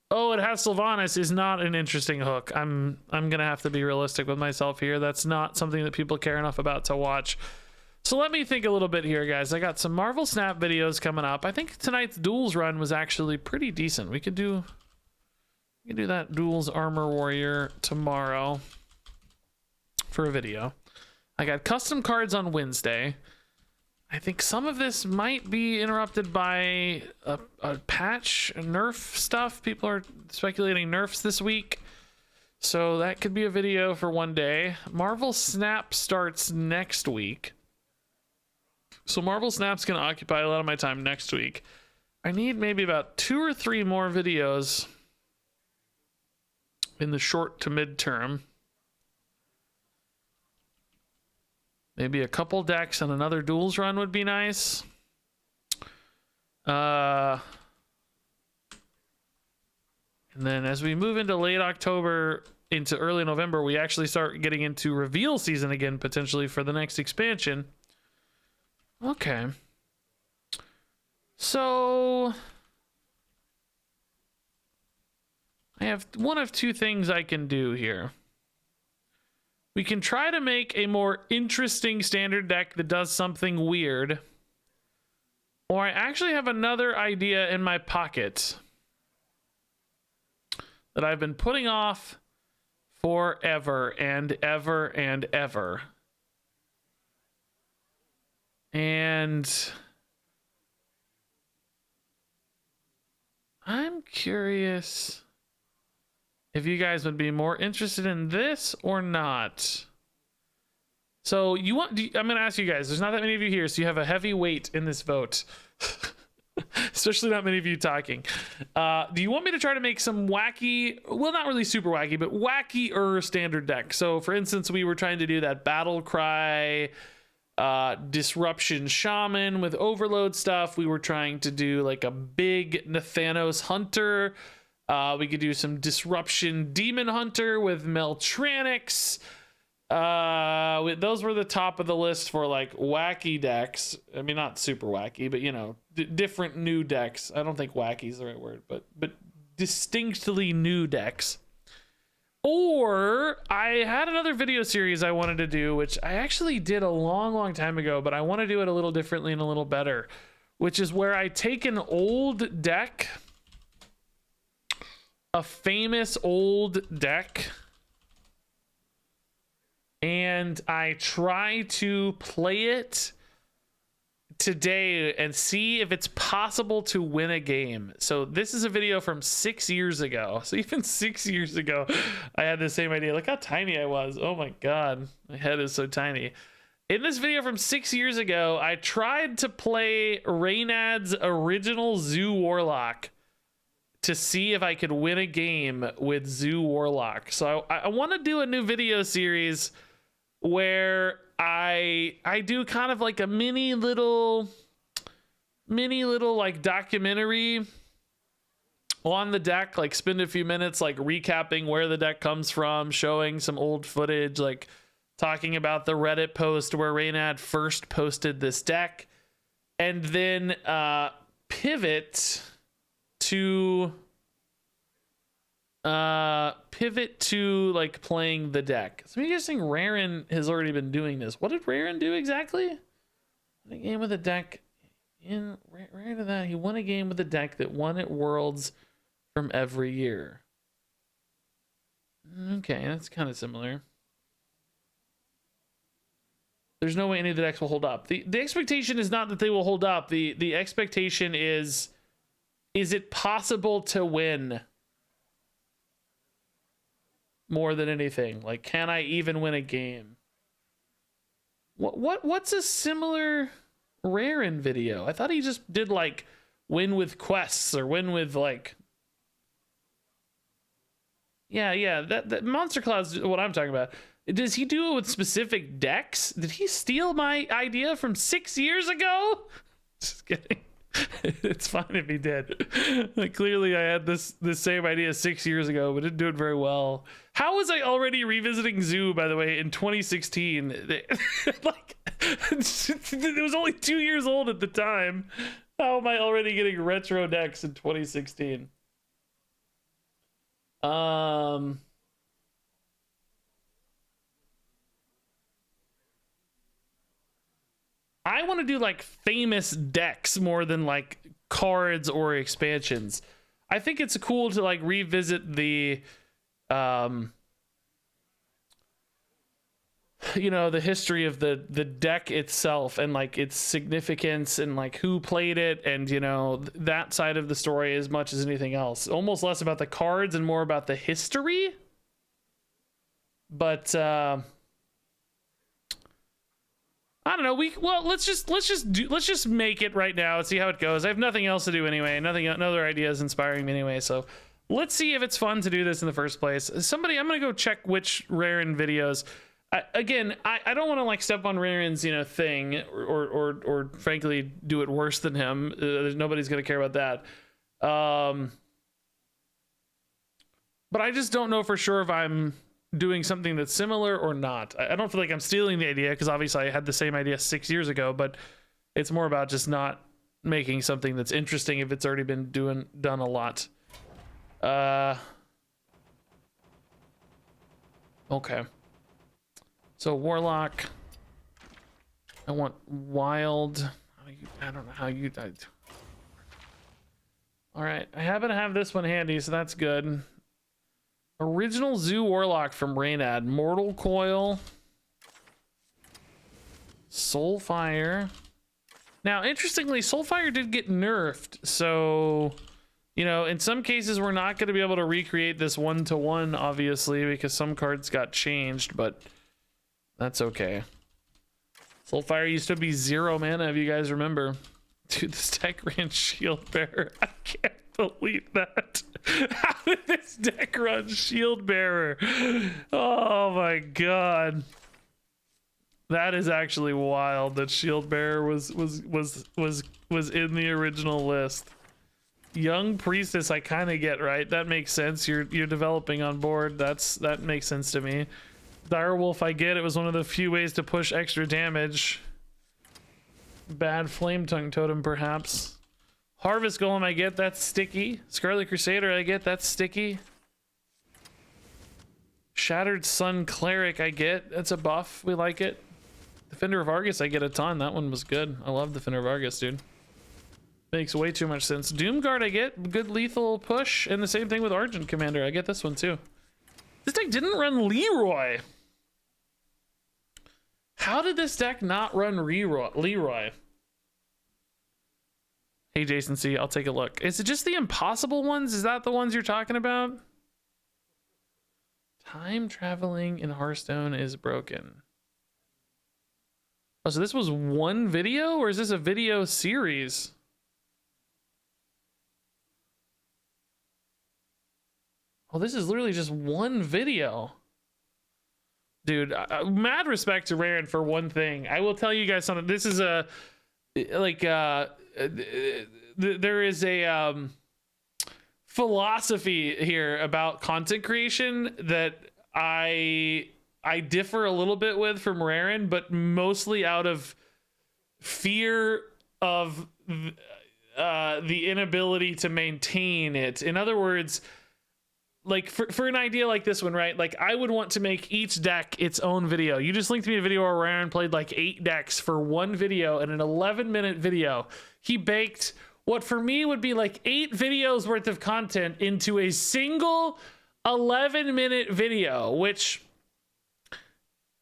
oh, it has Sylvanas is not an interesting hook. I'm gonna have to be realistic with myself here. That's not something that people care enough about to watch. So let me think a little bit here, guys. I got some Marvel Snap videos coming up. I think tonight's Duels run was actually pretty decent. We could do that Duels Armor Warrior tomorrow for a video. I got custom cards on Wednesday. I think some of this might be interrupted by a patch, nerf stuff. People are speculating nerfs this week. So that could be a video for one day. Marvel Snap starts next week. So Marvel Snap's going to occupy a lot of my time next week. I need maybe about 2 or 3 more videos in the short to mid-term. Maybe a couple decks and another Duels run would be nice. And then as we move into late October into early November, we actually start getting into reveal season again, potentially for the next expansion. Okay. So I have one of 2 things I can do here. We can try to make a more interesting standard deck that does something weird. Or I actually have another idea in my pocket that I've been putting off forever and ever and ever. And I'm curious if you guys would be more interested in this or not. So I'm going to ask you guys, there's not that many of you here, so you have a heavy weight in this vote. Especially not many of you talking. Do you want me to try to make some wacky, well, not really super wacky, but wackier standard deck? So for instance, we were trying to do that Battle Cry, Disruption Shaman with Overload stuff. We were trying to do like a big Nathanos Hunter. We could do some Disruption Demon Hunter with Meltranics. Those were the top of the list for like wacky decks. I mean, not super wacky, but you know, different new decks. I don't think wacky is the right word, but distinctly new decks. Or I had another video series I wanted to do, which I actually did a long time ago, but I want to do it a little differently and a little better, which is where I take an old deck, a famous old deck, and I try to play it today and see if it's possible to win a game. So this is a video from 6 years ago. So even 6 years ago, I had the same idea. Look how tiny I was. Oh my God, my head is so tiny. In this video from 6 years ago, I tried to play Reynad's original Zoo Warlock to see if I could win a game with Zoo Warlock. So I want to do a new video series where I do kind of like a mini little like documentary on the deck, like spend a few minutes like recapping where the deck comes from, showing some old footage, like talking about the Reddit post where Reynad first posted this deck, and then pivot to like playing the deck. So I'm guessing Raren has already been doing this. What did Raren do exactly? A game with a deck in right to that. He won a game with a deck that won at Worlds from every year. Okay, that's kind of similar. There's no way any of the decks will hold up. The expectation is not that they will hold up. The expectation is it possible to win? More than anything, like, can I even win a game? What's a similar Raren video? I thought he just did like win with quests or win with like, yeah, that Monster Cloud's what I'm talking about. Does he do it with specific decks? Did he steal my idea from 6 years ago? Just kidding. It's fine if he did. Like, clearly I had this same idea 6 years ago, but didn't do it very well. How was I already revisiting Zoo, by the way, in 2016? Like, it was only 2 years old at the time. How am I already getting retro decks in 2016? I want to do like famous decks more than like cards or expansions. I think it's cool to like revisit the you know, the history of the deck itself and like its significance and like who played it and, you know, that side of the story as much as anything else. Almost less about the cards and more about the history. But I don't know. Let's just make it right now and see how it goes. I have nothing else to do anyway. No other ideas inspiring me anyway. So let's see if it's fun to do this in the first place. I'm gonna go check which Rarin videos. I don't want to like step on Rarin's, you know, thing or frankly do it worse than him. Nobody's gonna care about that. But I just don't know for sure if I'm doing something that's similar or not. I don't feel like I'm stealing the idea because obviously I had the same idea 6 years ago, but it's more about just not making something that's interesting if it's already been done a lot. Okay. So Warlock. I want Wild. I don't know how you died. All right, I happen to have this one handy, so that's good. Original Zoo Warlock from Raynad. Mortal Coil. Soulfire. Now, interestingly, Soulfire did get nerfed, so, you know, in some cases we're not going to be able to recreate this one-to-one, obviously, because some cards got changed, but that's okay. Soulfire used to be 0 mana, if you guys remember. Dude, this deck ran Shield Bearer. I can't believe that. How did this deck run Shield Bearer? Oh my god. That is actually wild that Shield Bearer was in the original list. Young Priestess I kind of get, right? That makes sense. You're developing on board. That makes sense to me. Direwolf I get. It was one of the few ways to push extra damage. Bad Flame Tongue Totem perhaps. Harvest Golem I get. That's sticky. Scarlet Crusader I get. That's sticky. Shattered Sun Cleric I get. That's a buff. We like it. Defender of Argus I get a ton. That one was good. I love Defender of Argus, dude. Makes way too much sense. Doomguard I get. Good lethal push. And the same thing with Argent Commander. I get this one too. This deck didn't run Leroy. How did this deck not run Leroy? Hey, Jason C, I'll take a look. Is it just the impossible ones? Is that the ones you're talking about? Time traveling in Hearthstone is broken. Oh, so this was one video, or is this a video series? Oh, this is literally just one video. Dude, mad respect to Rarin for one thing. I will tell you guys something. This is a, like, there is a philosophy here about content creation that I differ a little bit with from Rarin, but mostly out of fear of the inability to maintain it. In other words, like for an idea like this one, right? Like I would want to make each deck its own video. You just linked me a video where Rarin played like 8 decks for one video, and an 11-minute video. He baked what for me would be like 8 videos worth of content into a single 11-minute video, which,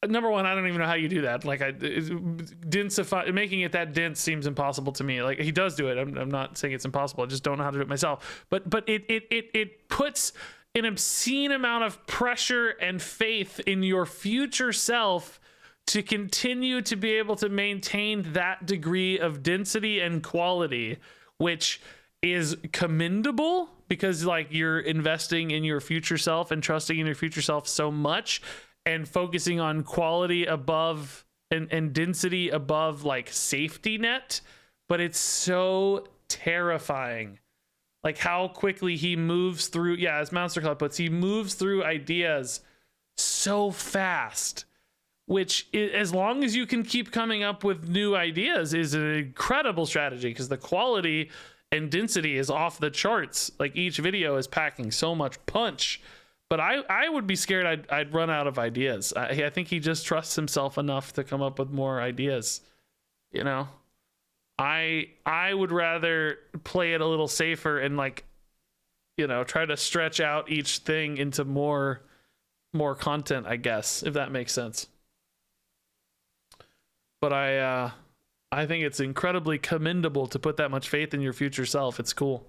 number one, I don't even know how you do that. Like densify, making it that dense seems impossible to me. Like he does do it. I'm not saying it's impossible. I just don't know how to do it myself. But it puts an obscene amount of pressure and faith in your future self to continue to be able to maintain that degree of density and quality, which is commendable because like you're investing in your future self and trusting in your future self so much and focusing on quality above and density above like safety net. But it's so terrifying. Like how quickly he moves through, yeah, as Monster Club puts, he moves through ideas so fast which as long as you can keep coming up with new ideas is an incredible strategy, because the quality and density is off the charts. Like each video is packing so much punch, but I would be scared I'd run out of ideas. I think he just trusts himself enough to come up with more ideas. You know, I would rather play it a little safer and, like, you know, try to stretch out each thing into more content, I guess, if that makes sense. But I think it's incredibly commendable to put that much faith in your future self. It's cool.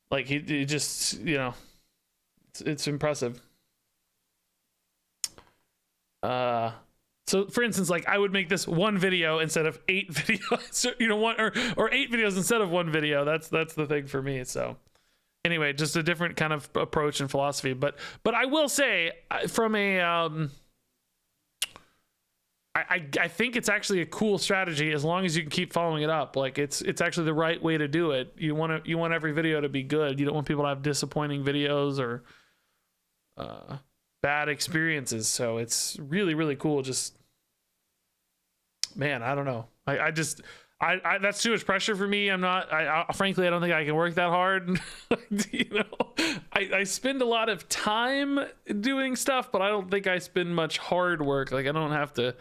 Like he just, you know, it's impressive. So for instance, like I would make this one video instead of 8 videos, you know, one or 8 videos instead of one video. That's the thing for me. So anyway, just a different kind of approach and philosophy. But I will say, from a I think it's actually a cool strategy as long as you can keep following it up. Like it's actually the right way to do it. You want every video to be good. You don't want people to have disappointing videos or bad experiences. So it's really, really cool. Just, man, I don't know. I that's too much pressure for me. Frankly, I don't think I can work that hard. You know, I spend a lot of time doing stuff, but I don't think I spend much hard work. Like I don't have to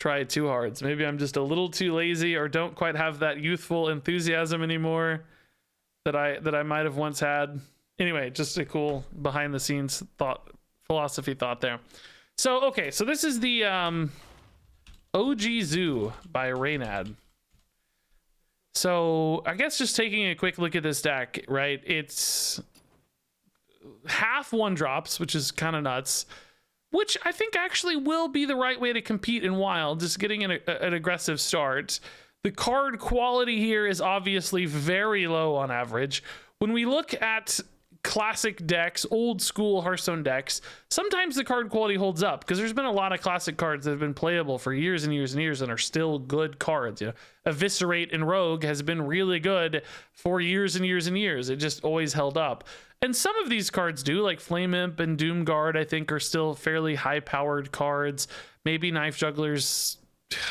try too hard. So maybe I'm just a little too lazy or don't quite have that youthful enthusiasm anymore that I might have once had. Anyway, just a cool behind the scenes philosophy thought there. So, okay. So this is the OG Zoo by Reynad. So I guess just taking a quick look at this deck, right? It's half 1-drops, which is kind of nuts, which I think actually will be the right way to compete in Wild, just getting an aggressive start. The card quality here is obviously very low on average. When we look at classic decks, old school Hearthstone decks, sometimes the card quality holds up because there's been a lot of classic cards that have been playable for years and years and years and are still good cards. You know, Eviscerate and Rogue has been really good for years and years and years. It just always held up. And some of these cards do, like Flame Imp and Doomguard, I think are still fairly high-powered cards. Maybe Knife Juggler's,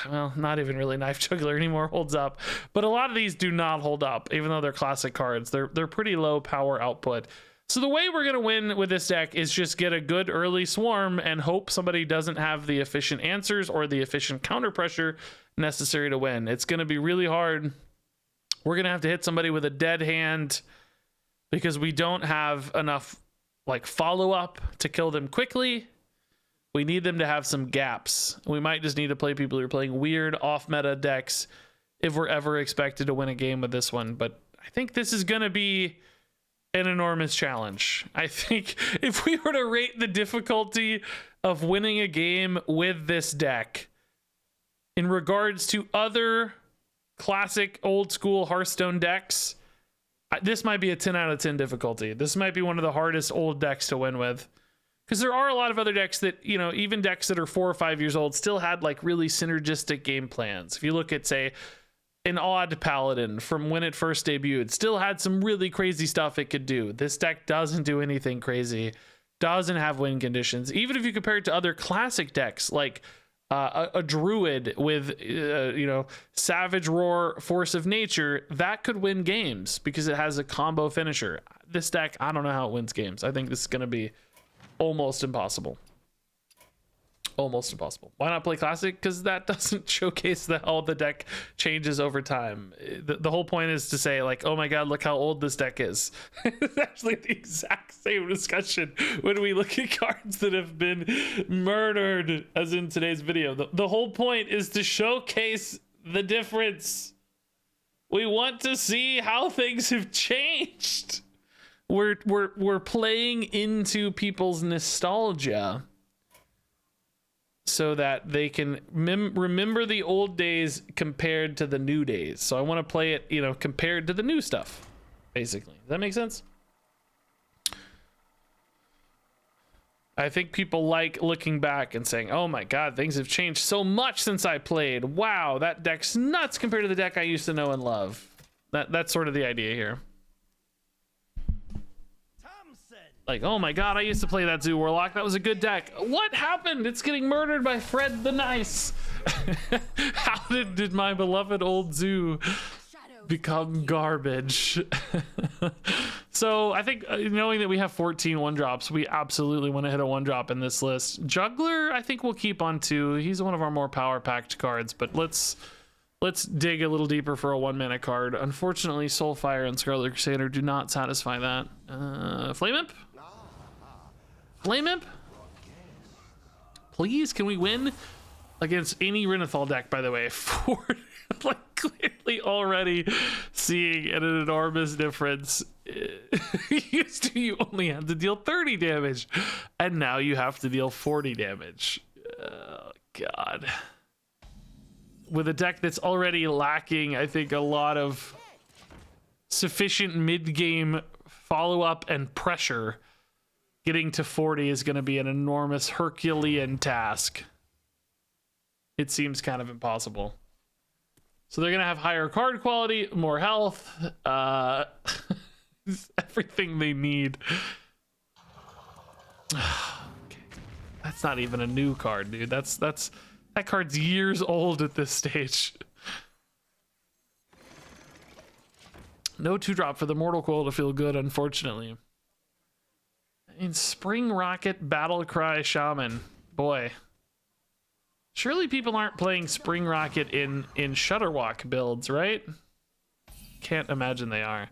well, not even really Knife Juggler anymore, holds up. But a lot of these do not hold up, even though they're classic cards. They're pretty low power output. So the way we're going to win with this deck is just get a good early swarm and hope somebody doesn't have the efficient answers or the efficient counter pressure necessary to win. It's going to be really hard. We're going to have to hit somebody with a dead hand because we don't have enough like follow-up to kill them quickly. We need them to have some gaps. We might just need to play people who are playing weird off-meta decks if we're ever expected to win a game with this one. But I think this is going to be an enormous challenge. I think if we were to rate the difficulty of winning a game with this deck in regards to other classic old school Hearthstone decks, this might be a 10 out of 10 difficulty. This might be one of the hardest old decks to win with. Because there are a lot of other decks that, you know, even decks that are 4 or 5 years old still had like really synergistic game plans. If you look at, say, an Odd Paladin from when it first debuted, still had some really crazy stuff it could do. This deck doesn't do anything crazy, doesn't have win conditions. Even if you compare it to other classic decks like a Druid with, you know, Savage Roar, Force of Nature, that could win games because it has a combo finisher. This deck, I don't know how it wins games. I think this is going to be almost impossible. Almost impossible. Why not play classic? Because that doesn't showcase how the deck changes over time. The whole point is to say, like, oh my god, look how old this deck is. It's actually the exact same discussion when we look at cards that have been murdered, as in today's video. The whole point is to showcase the difference. We want to see how things have changed. We're playing into people's nostalgia so that they can remember the old days compared to the new days. So I want to play it, you know, compared to the new stuff, basically. Does that make sense? I think people like looking back and saying, oh my god, things have changed so much since I played. Wow, that deck's nuts compared to the deck I used to know and love. That's sort of the idea here. Like, oh my god, I used to play that Zoo Warlock. That was a good deck. What happened? It's getting murdered by Fred the Nice. How did my beloved old Zoo become garbage? So I think knowing that we have 14 1-drops, we absolutely want to hit a 1-drop in this list. Juggler, I think we'll keep on 2. He's one of our more power-packed cards, but let's dig a little deeper for a 1-mana card. Unfortunately, Soulfire and Scarlet Crusader do not satisfy that. Flame Imp? Flame Imp? Please, can we win against any Renathal deck, by the way? For like clearly already seeing an enormous difference. Used to you only had to deal 30 damage, and now you have to deal 40 damage. Oh, God. With a deck that's already lacking, I think, a lot of sufficient mid-game follow-up and pressure, getting to 40 is going to be an enormous Herculean task. It seems kind of impossible. So they're going to have higher card quality, more health, everything they need. Okay. That's not even a new card, dude. That card's years old at this stage. No 2-drop for the Mortal Coil to feel good, unfortunately. In Spring Rocket Battle Cry Shaman. Boy. Surely people aren't playing Spring Rocket in Shutterwalk builds, right? Can't imagine they are.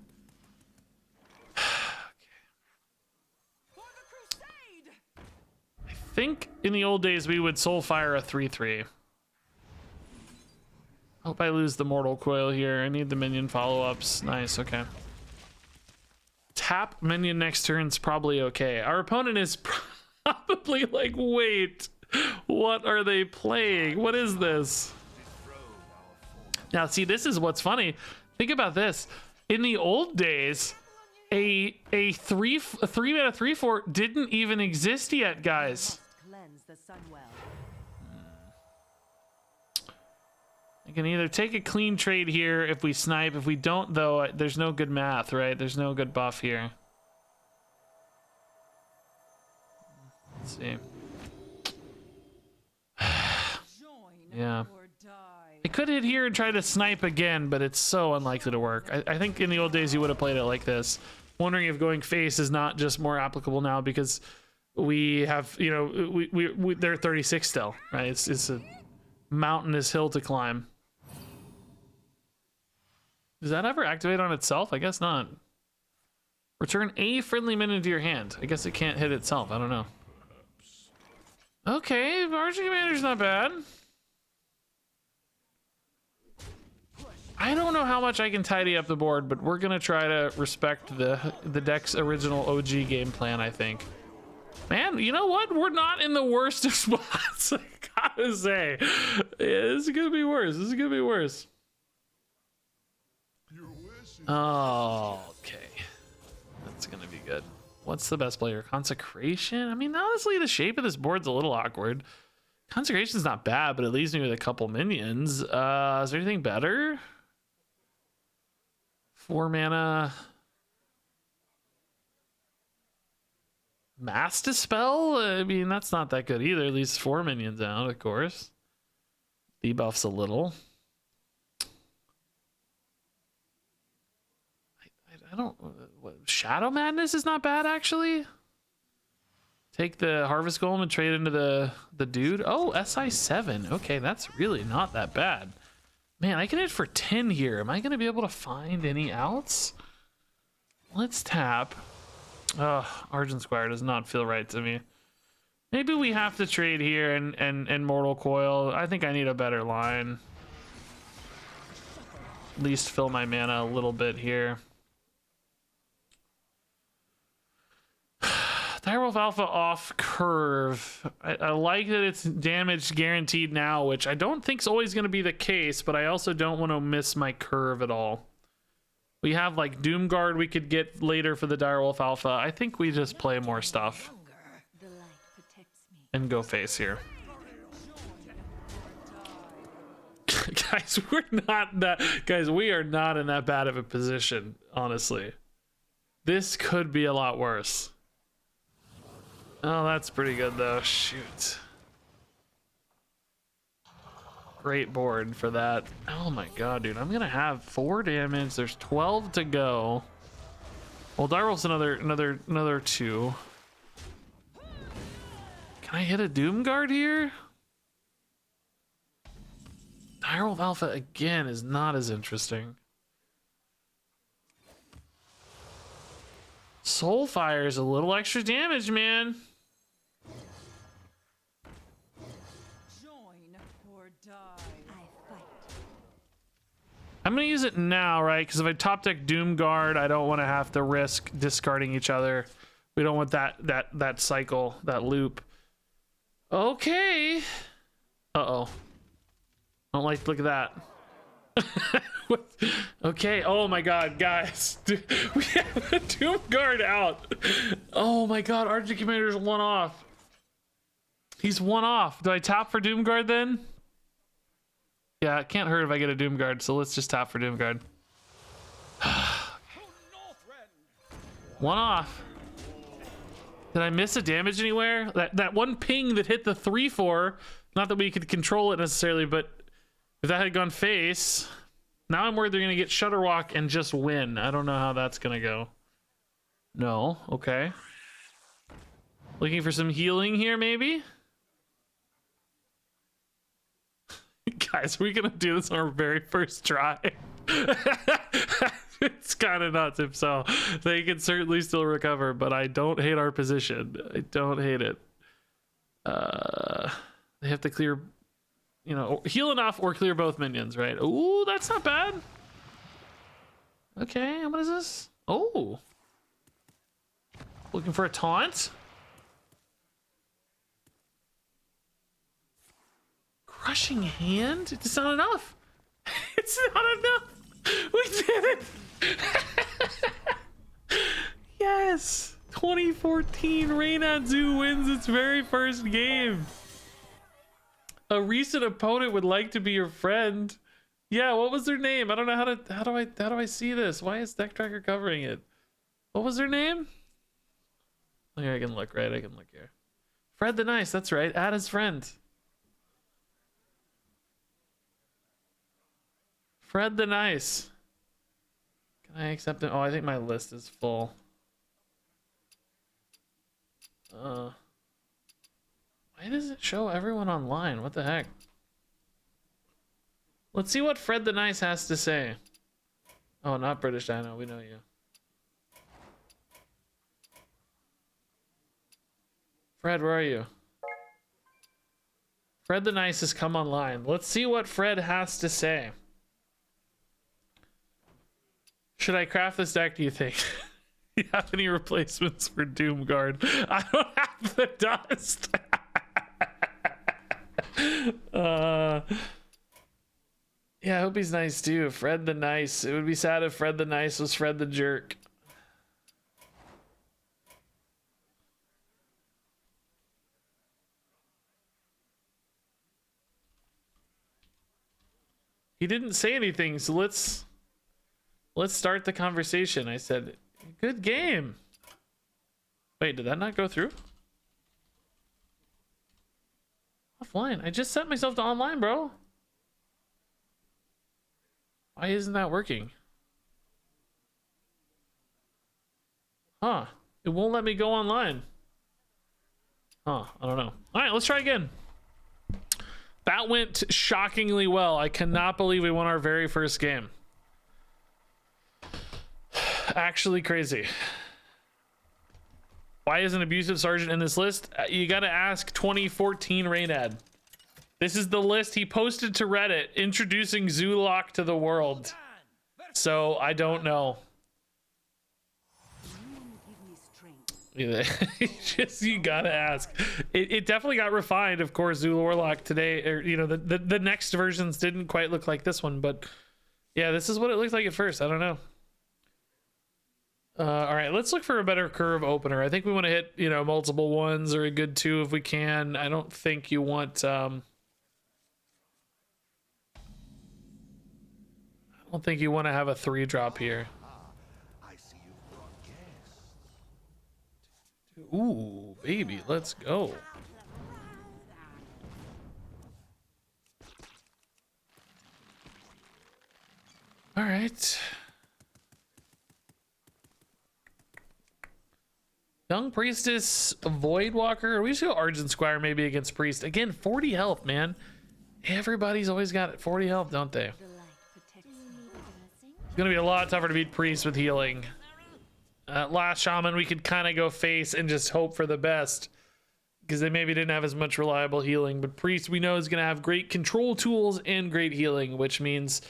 I think in the old days we would Soulfire a 3/3. Hope I lose the Mortal Coil here. I need the minion follow-ups. Nice, okay. Tap minion next turn's probably okay. Our opponent is probably like, wait, what are they playing? What is this? Now, see, this is what's funny. Think about this. In the old days, a 3-mana 3/4 didn't even exist yet, guys. I can either take a clean trade here if we snipe. If we don't, though, there's no good math, right? There's no good buff here. Let's see. Yeah. I could hit here and try to snipe again, but it's so unlikely to work. I think in the old days you would have played it like this. Wondering if going face is not just more applicable now because we have, you know, they're 36 still, right? It's a mountainous hill to climb. Does that ever activate on itself? I guess not. Return a friendly minion to your hand. I guess it can't hit itself. I don't know. Okay, Archer Commander's not bad. I don't know how much I can tidy up the board, but we're gonna try to respect the deck's original OG game plan, I think. Man, you know what? We're not in the worst of spots. I gotta say, yeah, this is gonna be worse. This is gonna be worse. Oh, okay. That's gonna be good. What's the best player? Consecration? I mean, honestly, the shape of this board's a little awkward. Consecration's not bad, but it leaves me with a couple minions. Is there anything better? 4 mana. Mass Dispel? I mean, that's not that good either. At least 4 minions out, of course. Debuffs a little. I don't... Shadow Madness is not bad, actually. Take the Harvest Golem and trade into the dude. Oh, SI7. Okay, that's really not that bad. Man, I can hit for 10 here. Am I going to be able to find any outs? Let's tap. Argent Squire does not feel right to me. Maybe we have to trade here and Mortal Coil. I think I need a better line. At least fill my mana a little bit here. Direwolf Alpha off curve. I like that it's damage guaranteed now, which I don't think is always going to be the case, but I also don't want to miss my curve at all. We have like Doomguard we could get later for the Direwolf Alpha. I think we just play more stuff and go face here. Guys, we are not in that bad of a position, honestly. This could be a lot worse. Oh, that's pretty good though. Shoot. Great board for that. Oh my god, dude. I'm gonna have 4 damage. There's 12 to go. Well, Direwolf's another 2. Can I hit a Doomguard here? Direwolf Alpha again is not as interesting. Soulfire is a little extra damage, man. Join or die. I fight. I'm gonna use it now, right? Because if I top deck Doomguard, I don't want to have to risk discarding each other. We don't want that cycle, that loop. Okay. Uh-oh. Don't like to look at that. Okay. Oh my god, guys. Dude, we have a Doomguard out. Oh my god, Argent Commander's 1 off. He's 1 off. Do I tap for Doomguard then? Yeah, it can't hurt if I get a Doomguard, so let's just tap for Doomguard. 1 off. Did I miss a damage anywhere? That one ping that hit the 3/4, not that we could control it necessarily, but if that had gone face, now I'm worried they're gonna get Shudderwalk and just win. I don't know how that's gonna go. No, okay. Looking for some healing here, maybe? Guys, are we gonna do this on our very first try? It's kind of nuts if so. They can certainly still recover, but I don't hate our position. I don't hate it. They have to clear, you know, heal enough or clear both minions, right? Ooh, that's not bad. Okay, what is this? Oh. Looking for a taunt? Crushing Hand? It's not enough. It's not enough. We did it. Yes. 2014 Reynadzu wins its very first game. A recent opponent would like to be your friend. Yeah, what was their name? I don't know how do I see this? Why is Deck Tracker covering it? What was their name? Here, I can look, right? I can look here. Fred the Nice, that's right. Add his friend. Fred the Nice. Can I accept it? Oh, I think my list is full. Why does it show everyone online? What the heck? Let's see what Fred the Nice has to say. Oh, not British Dino. We know you. Fred, where are you? Fred the Nice has come online. Let's see what Fred has to say. Should I craft this deck, do you think? Do you have any replacements for Doomguard? I don't have the dust. Yeah, I hope he's nice too. Fred the Nice. It would be sad if Fred the Nice was Fred the Jerk. He didn't say anything, so let's start the conversation. I said, good game. Wait, did that not go through? Offline. I just set myself to online, bro. Why isn't that working? Huh. It won't let me go online. Huh. I don't know. All right, let's try again. That went shockingly well. I cannot believe we won our very first game. Actually crazy. Why isn't Abusive Sergeant in this list? You gotta ask 2014 Reynad. This is the list he posted to Reddit introducing Zoolock to the world. So I don't know. You gotta ask. It definitely got refined, of course. Zulu Warlock today, or you know, the next versions didn't quite look like this one, but yeah, this is what it looked like at first. I don't know. All right, let's look for a better curve opener. I think we want to hit, you know, multiple ones or a good 2 if we can. I don't think you want I don't think you want to have a 3 drop here. Ooh, baby, let's go. All right. Young Priestess, Void Walker. We should go Argent Squire maybe against Priest. Again, 40 health, man. Everybody's always got 40 health, don't they? It's going to be a lot tougher to beat Priest with healing. Last Shaman, we could kind of go face and just hope for the best, because they maybe didn't have as much reliable healing. But Priest, we know, is going to have great control tools and great healing, which means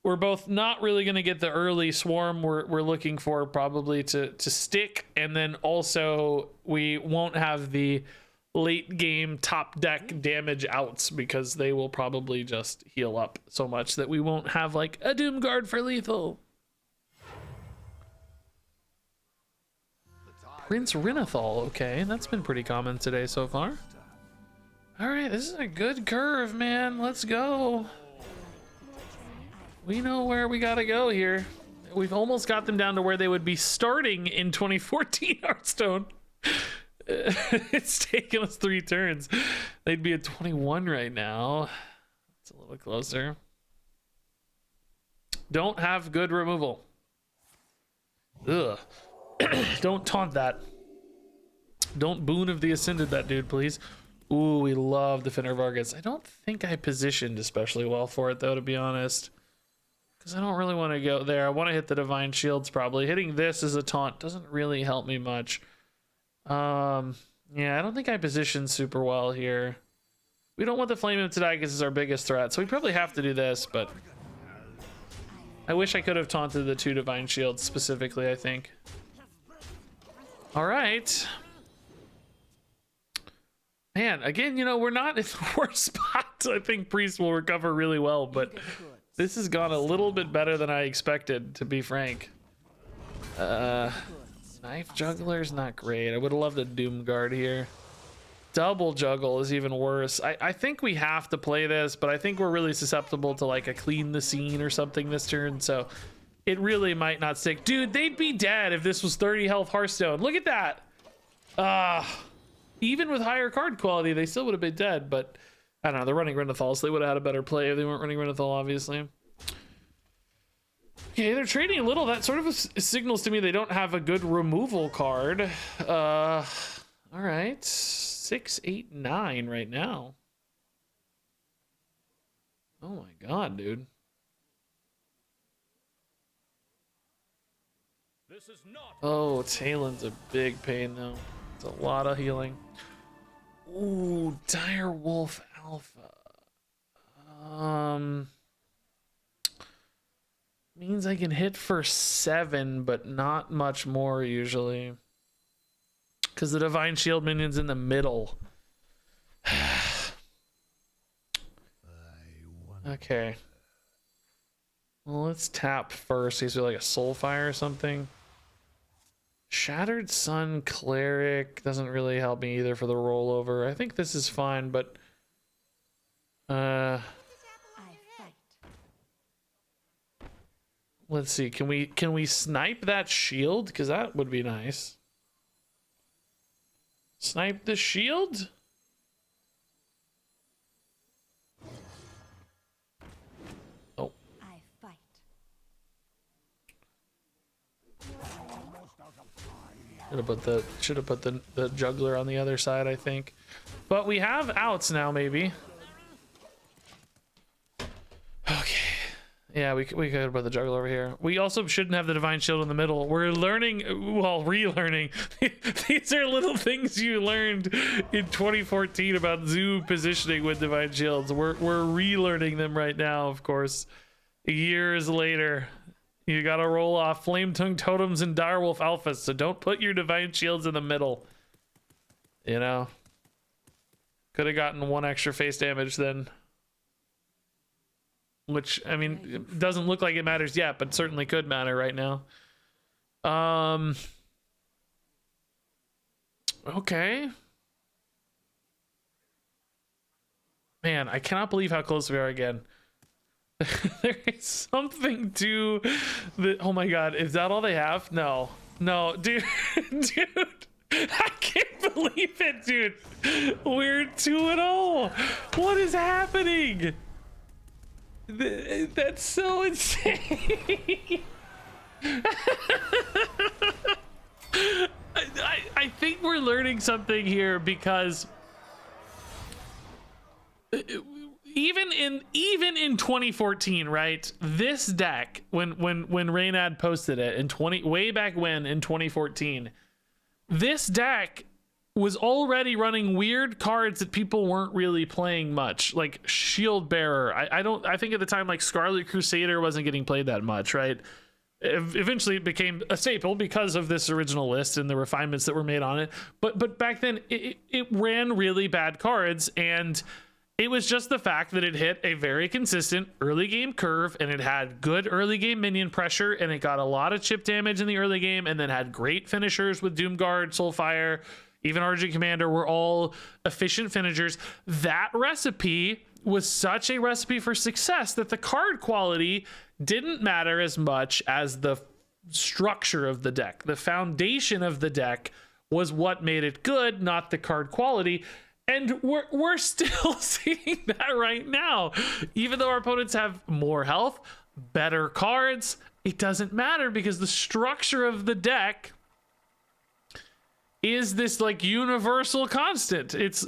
we're both not really going to get the early swarm we're looking for, probably to stick, and then also we won't have the late game top deck damage outs, because they will probably just heal up so much that we won't have like a Doom Guard for lethal. Prince Renathal, okay, that's been pretty common today so far. All right, this is a good curve, man. Let's go. We know where we gotta go here. We've almost got them down to where they would be starting in 2014 Hearthstone. It's taken us 3 turns. They'd be at 21 right now. It's a little closer. Don't have good removal. Ugh. Don't taunt that. Don't Boon of the Ascended that dude, please. Ooh, we love Defender Vargas. I don't think I positioned especially well for it, though, to be honest. Because I don't really want to go there. I want to hit the Divine Shields, probably. Hitting this as a taunt doesn't really help me much. Yeah, I don't think I positioned super well here. We don't want the Flame to die because it's our biggest threat, so we probably have to do this, but I wish I could have taunted the 2 Divine Shields specifically, I think. All right. Man, again, you know, we're not in the worst spot. I think Priest will recover really well, but this has gone a little bit better than I expected, to be frank. Knife Juggler's not great. I would have loved a Doom Guard here. Double Juggle is even worse. I think we have to play this, but I think we're really susceptible to like a Clean the Scene or something this turn, so it really might not stick. Dude, they'd be dead if this was 30 health Hearthstone. Look at that. Even with higher card quality, they still would have been dead, but I don't know. They're running Renathal, so they would have had a better play if they weren't running Renathal, obviously. Okay, they're trading a little. That sort of signals to me they don't have a good removal card. All right. 6, 8, 9 right now. Oh my god, dude. This is not. Oh, Talon's a big pain, though. It's a lot of healing. Ooh, Dire Wolf Alpha. Means I can hit for 7, but not much more usually. Because the Divine Shield minion's in the middle. Okay. Well, let's tap first. Is there like a Soulfire or something? Shattered Sun Cleric doesn't really help me either for the rollover. I think this is fine, but let's see. Can we snipe that shield? Because that would be nice. Snipe the shield? Oh. I fight. Should have put the juggler on the other side, I think. But we have outs now, maybe. Okay. Yeah, we could have put the juggler over here. We also shouldn't have the Divine Shield in the middle. We're learning, well, relearning. These are little things you learned in 2014 about zoo positioning with Divine Shields. We're relearning them right now, of course. Years later. You gotta roll off Flame Tongue Totems and Direwolf Alphas, so don't put your Divine Shields in the middle. You know? Could have gotten 1 extra face damage then. Which, I mean, it doesn't look like it matters yet, but certainly could matter right now. Okay. Man, I cannot believe how close we are again. There is something to the, oh my god, is that all they have? No, dude. Dude, I can't believe it, dude. We're 2-0. What is happening? That's so insane. I think we're learning something here, because even in 2014, right? This deck, when Reynad posted it in way back when in 2014, this deck was already running weird cards that people weren't really playing much, like Shield Bearer. I think at the time, like, Scarlet Crusader wasn't getting played that much, right? Eventually it became a staple because of this original list and the refinements that were made on it, but back then it ran really bad cards, and it was just the fact that it hit a very consistent early game curve, and it had good early game minion pressure, and it got a lot of chip damage in the early game, and then had great finishers with Doomguard, Soulfire, even RG Commander were all efficient finishers. That recipe was such a recipe for success that the card quality didn't matter as much as the structure of the deck. The foundation of the deck was what made it good, not the card quality. And we're still seeing that right now. Even though our opponents have more health, better cards, it doesn't matter, because the structure of the deck is this like universal constant. It's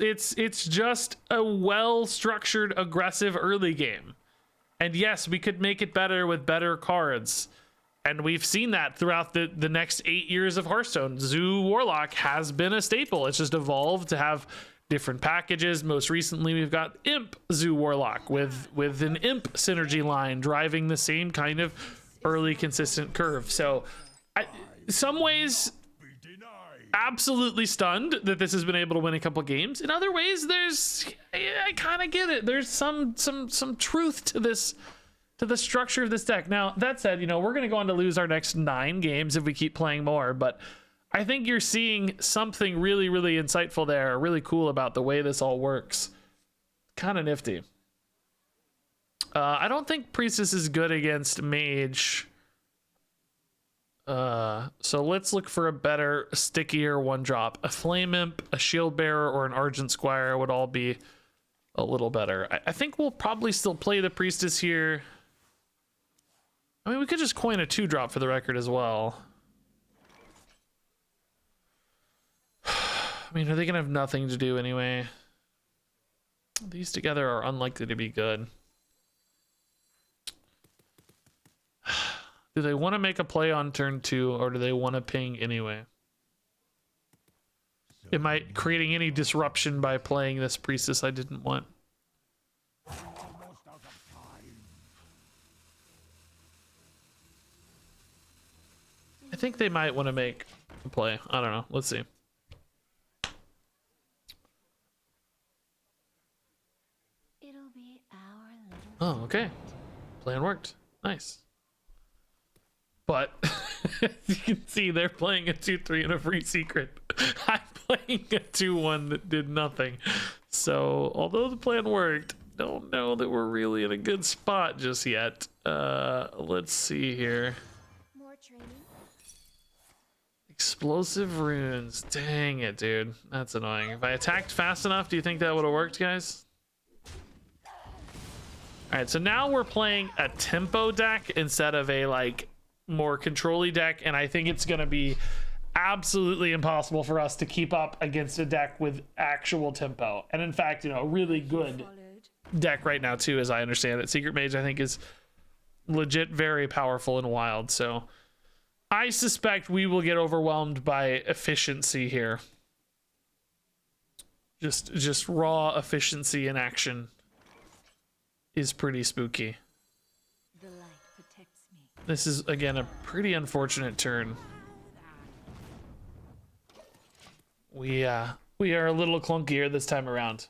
just a well-structured, aggressive early game. And yes, we could make it better with better cards. And we've seen that throughout the next 8 years of Hearthstone. Zoo Warlock has been a staple. It's just evolved to have different packages. Most recently, we've got Imp Zoo Warlock with an Imp synergy line driving the same kind of early consistent curve. So some ways, absolutely stunned that this has been able to win a couple games. In other ways, I kind of get it. There's some truth to this, to the structure of this deck. Now, that said, you know, we're going to go on to lose our next 9 games if we keep playing more, but I think you're seeing something really, really insightful there, really cool about the way this all works. Kind of nifty. I don't think Priestess is good against Mage. So let's look for a better, stickier one drop. A Flame Imp, a Shield Bearer, or an Argent Squire would all be a little better. I think we'll probably still play the Priestess here. I mean, we could just coin a 2-drop for the record as well. I mean, are they gonna have nothing to do anyway? These together are unlikely to be good. Do they want to make a play on turn 2, or do they want to ping anyway? Am I creating any disruption by playing this Priestess I didn't want? I think they might want to make a play. I don't know. Let's see. It'll be our little... Oh, okay. Plan worked. Nice. But you can see they're playing a 2-3 and a free secret. I'm playing a 2-1 that did nothing. So although the plan worked, don't know that we're really in a good spot just yet. Let's see here. More training. Explosive runes. Dang it, dude. That's annoying. If I attacked fast enough, do you think that would have worked, guys? All right, so now we're playing a tempo deck instead of a like more control-y deck, and I think it's going to be absolutely impossible for us to keep up against a deck with actual tempo. And in fact, you know, a really good deck right now too, as I understand it. Secret Mage, I think, is legit very powerful and wild. So I suspect we will get overwhelmed by efficiency here. Just raw efficiency in action is pretty spooky. The light protects me. This is, again, a pretty unfortunate turn. We are a little clunkier this time around.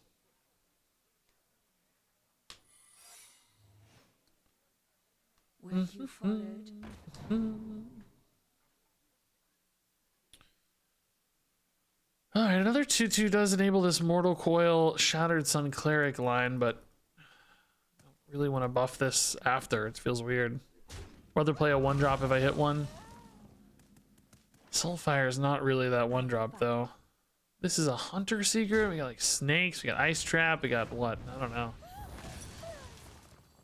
Where you followed. All right, another 2/2 does enable this Mortal Coil Shattered Sun Cleric line, but I don't really want to buff this after. It feels weird. Rather play a 1-drop if I hit one. Soulfire is not really that one drop though. This is a hunter secret. We got like snakes, we got ice trap, we got what? I don't know.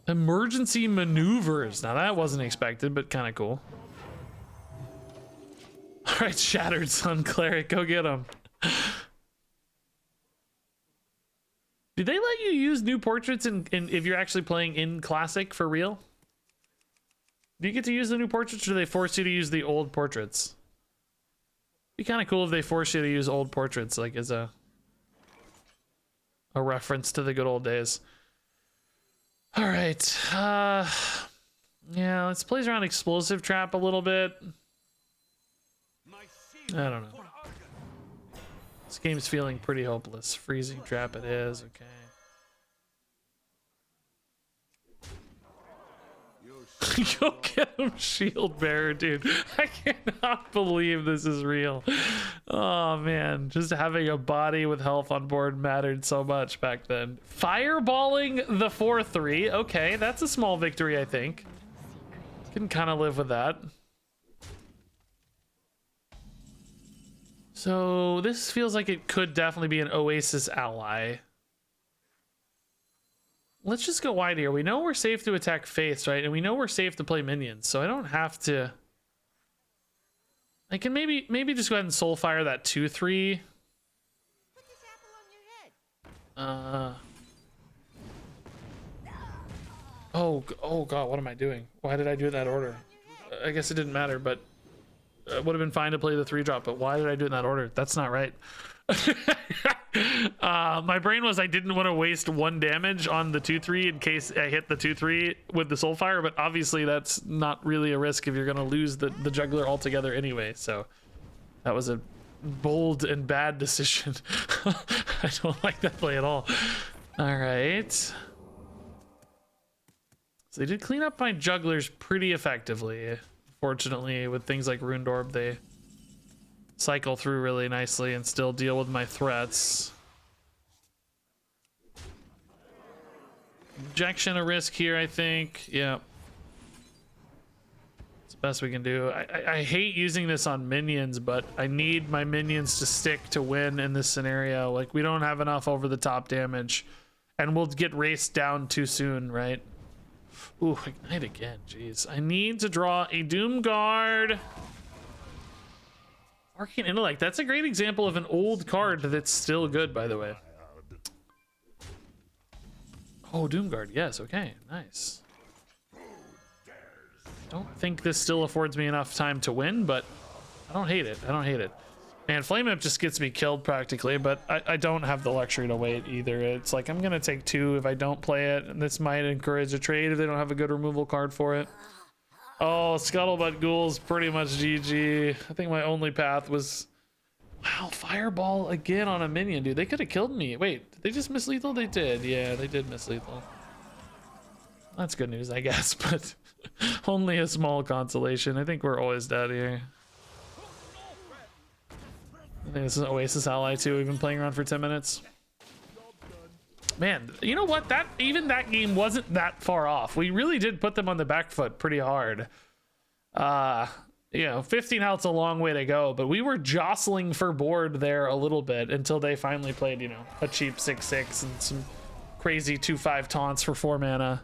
Emergency maneuvers. Now that wasn't expected, but kind of cool. All right, Shattered Sun Cleric, go get him. Do they let you use new portraits in if you're actually playing in Classic for real? Do you get to use the new portraits, or do they force you to use the old portraits? Be kind of cool if they force you to use old portraits, like as a reference to the good old days. All right, yeah, let's play around Explosive Trap a little bit. I don't know. This game's feeling pretty hopeless. Freezing Trap it is, okay. Go get him, Shield Bearer, dude. I cannot believe this is real. Oh man, just having a body with health on board mattered so much back then. Fireballing the 4-3. Okay, that's a small victory, I think. Can kind of live with that. So this feels like it could definitely be an Oasis ally. Let's just go wide here. We know we're safe to attack Faiths, right? And we know we're safe to play minions, so I don't have to. I can maybe just go ahead and Soulfire that 2-3. Put this apple on your head. Oh god, what am I doing? Why did I do that order? I guess it didn't matter, but it would have been fine to play the 3-drop, but why did I do it in that order? That's not right. My brain was I didn't want to waste 1 damage on the 2-3 in case I hit the 2-3 with the Soulfire, but obviously that's not really a risk if you're going to lose the juggler altogether anyway, so that was a bold and bad decision. I don't like that play at all. All right. So they did clean up my jugglers pretty effectively. Fortunately, with things like Runed Orb, they cycle through really nicely and still deal with my threats. Injection a risk here, I think. Yeah. It's the best we can do. I hate using this on minions, but I need my minions to stick to win in this scenario. Like, we don't have enough over the top damage, and we'll get raced down too soon, right? Ooh, Ignite again, jeez. I need to draw a Doom Guard. Arcane Intellect, that's a great example of an old card that's still good, by the way. Oh, Doom Guard, yes, okay, nice. Don't think this still affords me enough time to win, but I don't hate it, I don't hate it. Man, Flame Imp just gets me killed practically, but I don't have the luxury to wait either. It's like I'm gonna take 2 if I don't play it, and this might encourage a trade if they don't have a good removal card for it. Oh, Scuttlebutt Ghoul's pretty much GG. I think my only path was... Wow, Fireball again on a minion, dude. They could have killed me. Wait, did they just miss lethal? They did. Yeah, they did miss lethal. That's good news, I guess, but only a small consolation. I think we're always dead here. I think this is Oasis ally too. We've been playing around for 10 minutes. Man, you know what? Even that game wasn't that far off. We really did put them on the back foot pretty hard. You know, 15 health's a long way to go, but we were jostling for board there a little bit until they finally played, you know, a cheap 6/6 and some crazy 2/5 taunts for 4 mana.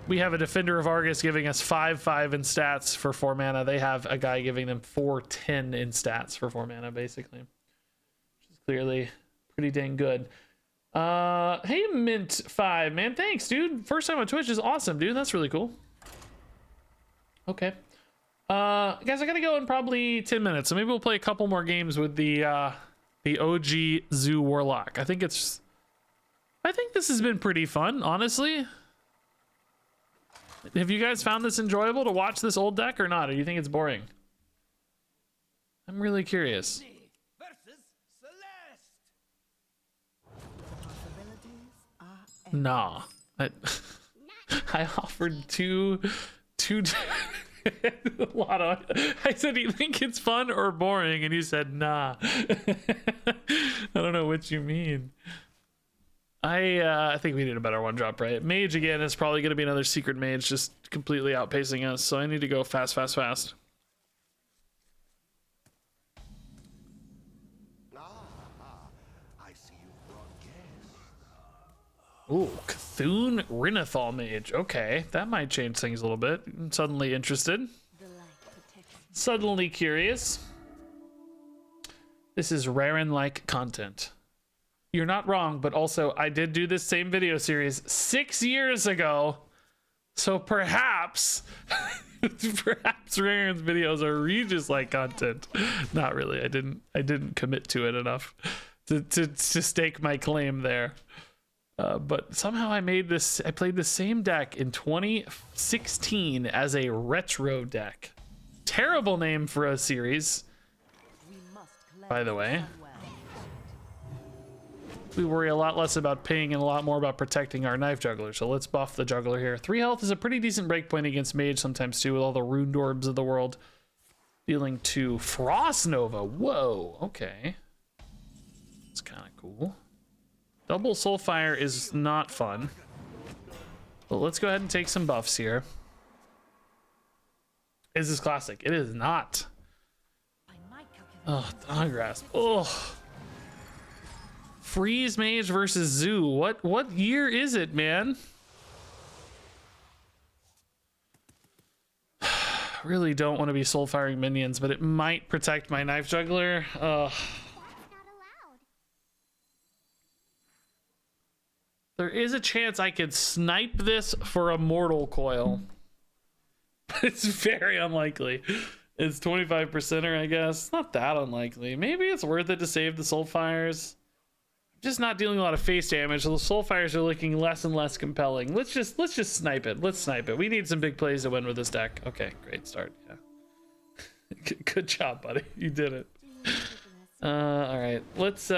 We have a Defender of Argus giving us 5/5 in stats for 4 mana. They have a guy giving them 4/10 in stats for 4 mana, basically. Which is clearly pretty dang good. Hey, Mint5, man, thanks, dude. First time on Twitch is awesome, dude. That's really cool. Okay. Guys, I gotta go in probably 10 minutes, so maybe we'll play a couple more games with the OG Zoo Warlock. I think this has been pretty fun, honestly. Have you guys found this enjoyable to watch this old deck or not? Or do you think it's boring? I'm really curious. Nah. I offered two a lot of, I said, do you think it's fun or boring? And you said, nah. I don't know what you mean. I think we need a better 1-drop, right? Mage again is probably going to be another secret mage just completely outpacing us, so I need to go fast. Ooh, Cthulhu Renathal Mage. Okay, that might change things a little bit. I'm suddenly interested. Suddenly curious. This is Raren-like content. You're not wrong, but also I did do this same video series 6 years ago. So perhaps, perhaps Raren's videos are Regis-like content. Not really. I didn't commit to it enough to stake my claim there. But somehow I played the same deck in 2016 as a retro deck. Terrible name for a series, by the way. We worry a lot less about ping and a lot more about protecting our knife juggler. So let's buff the juggler here. 3 health is a pretty decent breakpoint against mage sometimes too, with all the runed orbs of the world. Dealing 2 Frost Nova. Whoa, okay. It's kind of cool. Double Soulfire is not fun. But let's go ahead and take some buffs here. Is this classic? It is not. Oh, Dawn Grasp. Oh. Freeze Mage versus Zoo. What year is it, man? Really don't want to be soul firing minions, but it might protect my knife juggler. There is a chance I could snipe this for a mortal coil. But it's very unlikely. It's 25%er, I guess. It's not that unlikely. Maybe it's worth it to save the soul fires. Just not dealing a lot of face damage, so the soul fires are looking less and less compelling. Let's just snipe it. Let's snipe it. We need some big plays to win with this deck. Okay, great start. Yeah. Good job, buddy. You did it. All right. Let's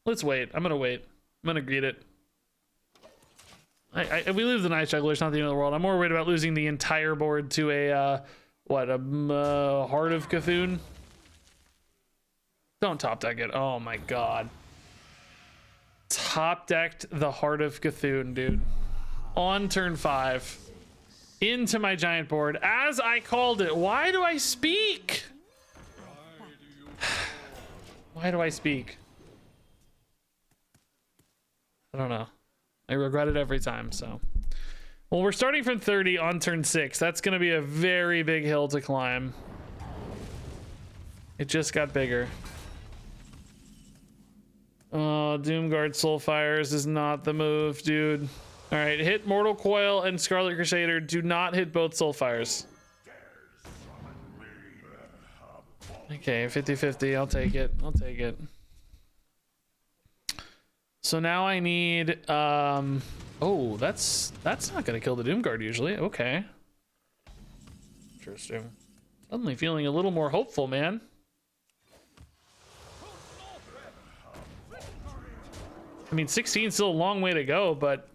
let's wait. I'm gonna wait. I'm gonna greet it. We lose the Night Juggler. It's not the end of the world. I'm more worried about losing the entire board to a Heart of Cthulhu. Don't top deck it. Oh my god. Top decked the Heart of Cthulhu, dude. On turn 5. Into my giant board. As I called it. Why do I speak? Why do I speak? I don't know. I regret it every time, so. Well, we're starting from 30 on turn 6. That's going to be a very big hill to climb. It just got bigger. Oh, Doomguard Soulfires is not the move, dude. All right, hit Mortal Coil and Scarlet Crusader. Do not hit both Soulfires. Okay, 50-50. I'll take it. I'll take it. So now I need oh, that's not gonna kill the Doomguard usually. Okay. Interesting. Suddenly feeling a little more hopeful, man. I mean, 16 is still a long way to go, but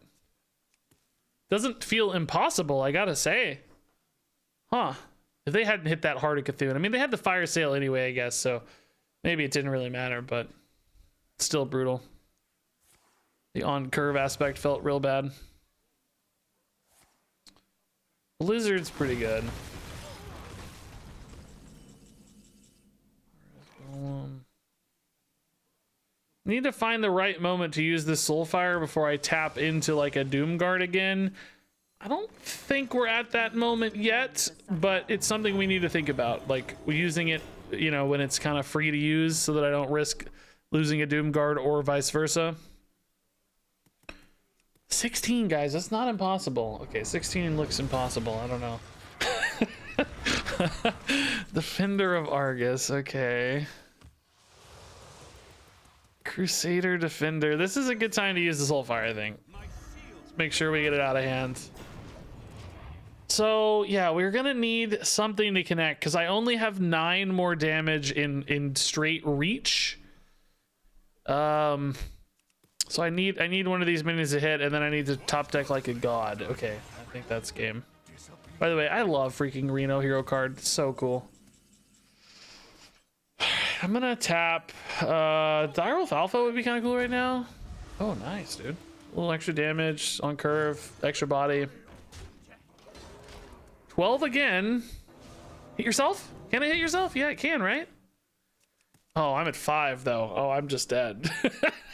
doesn't feel impossible, I gotta say. Huh. If they hadn't hit that Heart of Cthulhu, I mean, they had the fire sale anyway, I guess, so maybe it didn't really matter, but it's still brutal. The on-curve aspect felt real bad. Blizzard's pretty good. Need to find the right moment to use this Soulfire before I tap into like a Doomguard again. I don't think we're at that moment yet, but it's something we need to think about. Like, we're using it, you know, when it's kind of free to use so that I don't risk losing a Doomguard or vice versa. 16, guys, that's not impossible. Okay, 16 looks impossible. I don't know. Defender of Argus, okay. Crusader Defender. This is a good time to use the Soulfire, I think. Let's make sure we get it out of hand. So, yeah, we're gonna need something to connect because I only have 9 more damage in straight reach. So I need one of these minions to hit, and then I need to top deck like a god. Okay, I think that's game. By the way, I love freaking Reno hero card. It's so cool. I'm gonna tap Direwolf Alpha would be kind of cool right now. Oh, nice, dude. A little extra damage on curve, extra body. 12 again. Hit yourself? Can I hit yourself? Yeah, it can, right? Oh, I'm at 5 though. Oh, I'm just dead.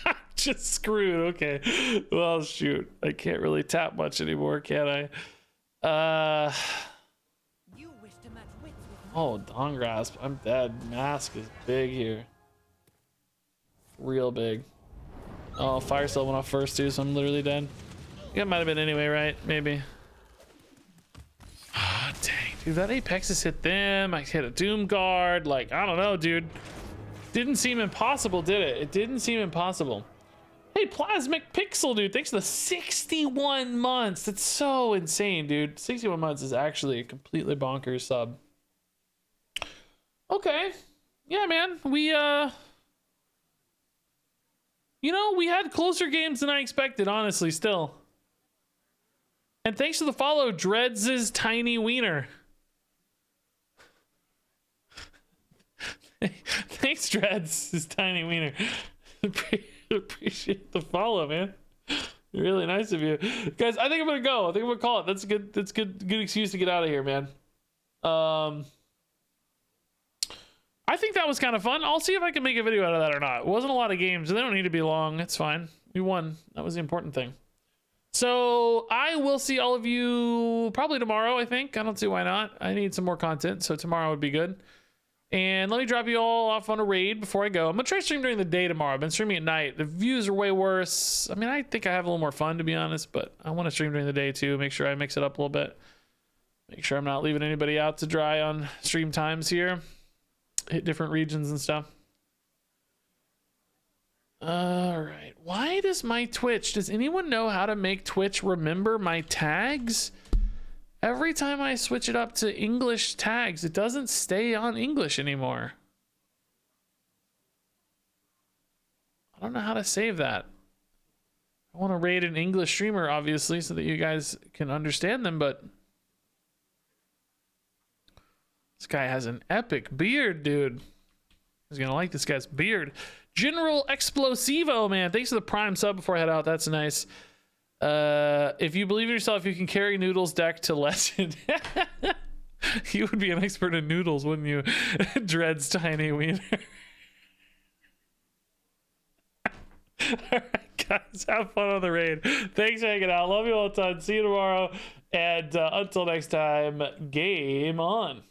I'm just screwed. Okay. Well, shoot. I can't really tap much anymore, can I? You wish to match wits with me. Oh, Dawn Grasp. I'm dead. Mask is big here. Real big. Oh, Fire Cell went off first too, so I'm literally dead. It might have been anyway, right? Maybe. Oh, dang. Dude, that Apex has hit them. I hit a Doom Guard. Like, I don't know, dude. Didn't seem impossible, did it? It didn't seem impossible. Hey, Plasmic Pixel, dude. Thanks for the 61 months. That's so insane, dude. 61 months is actually a completely bonkers sub. Okay. Yeah, man. We, you know, we had closer games than I expected, honestly, still. And thanks to the follow, Dreads' Tiny Wiener. Thanks, Dreads' Tiny Wiener. Appreciate the follow, man. Really nice of you. Guys, I think I'm gonna go. I think I'm gonna call it. That's a good excuse to get out of here, man. I think that was kind of fun. I'll see if I can make a video out of that or not. It wasn't a lot of games. They don't need to be long. It's fine. We won. That was the important thing. So I will see all of you probably tomorrow, I think. I don't see why not. I need some more content, so tomorrow would be good. And let me drop you all off on a raid before I go. I'm gonna try to stream during the day tomorrow. I've been streaming at night. The views are way worse. I mean, I think I have a little more fun, to be honest, but I want to stream during the day too. Make sure I mix it up a little bit. Make sure I'm not leaving anybody out to dry on stream times here. Hit different regions and stuff. All right. Why does my Twitch, does anyone know how to make Twitch remember my tags? Every time I switch it up to English tags, it doesn't stay on English anymore. I don't know how to save that. I want to raid an English streamer, obviously, so that you guys can understand them, but this guy has an epic beard, dude. He's gonna like this guy's beard. General Explosivo, man. Thanks for the Prime sub before I head out. That's nice. If you believe in yourself, you can carry Noodles deck to legend. You would be an expert in noodles, wouldn't you? Dread's Tiny Wiener. All right, guys, have fun on the raid. Thanks for hanging out. Love you all a ton. See you tomorrow. And until next time, game on.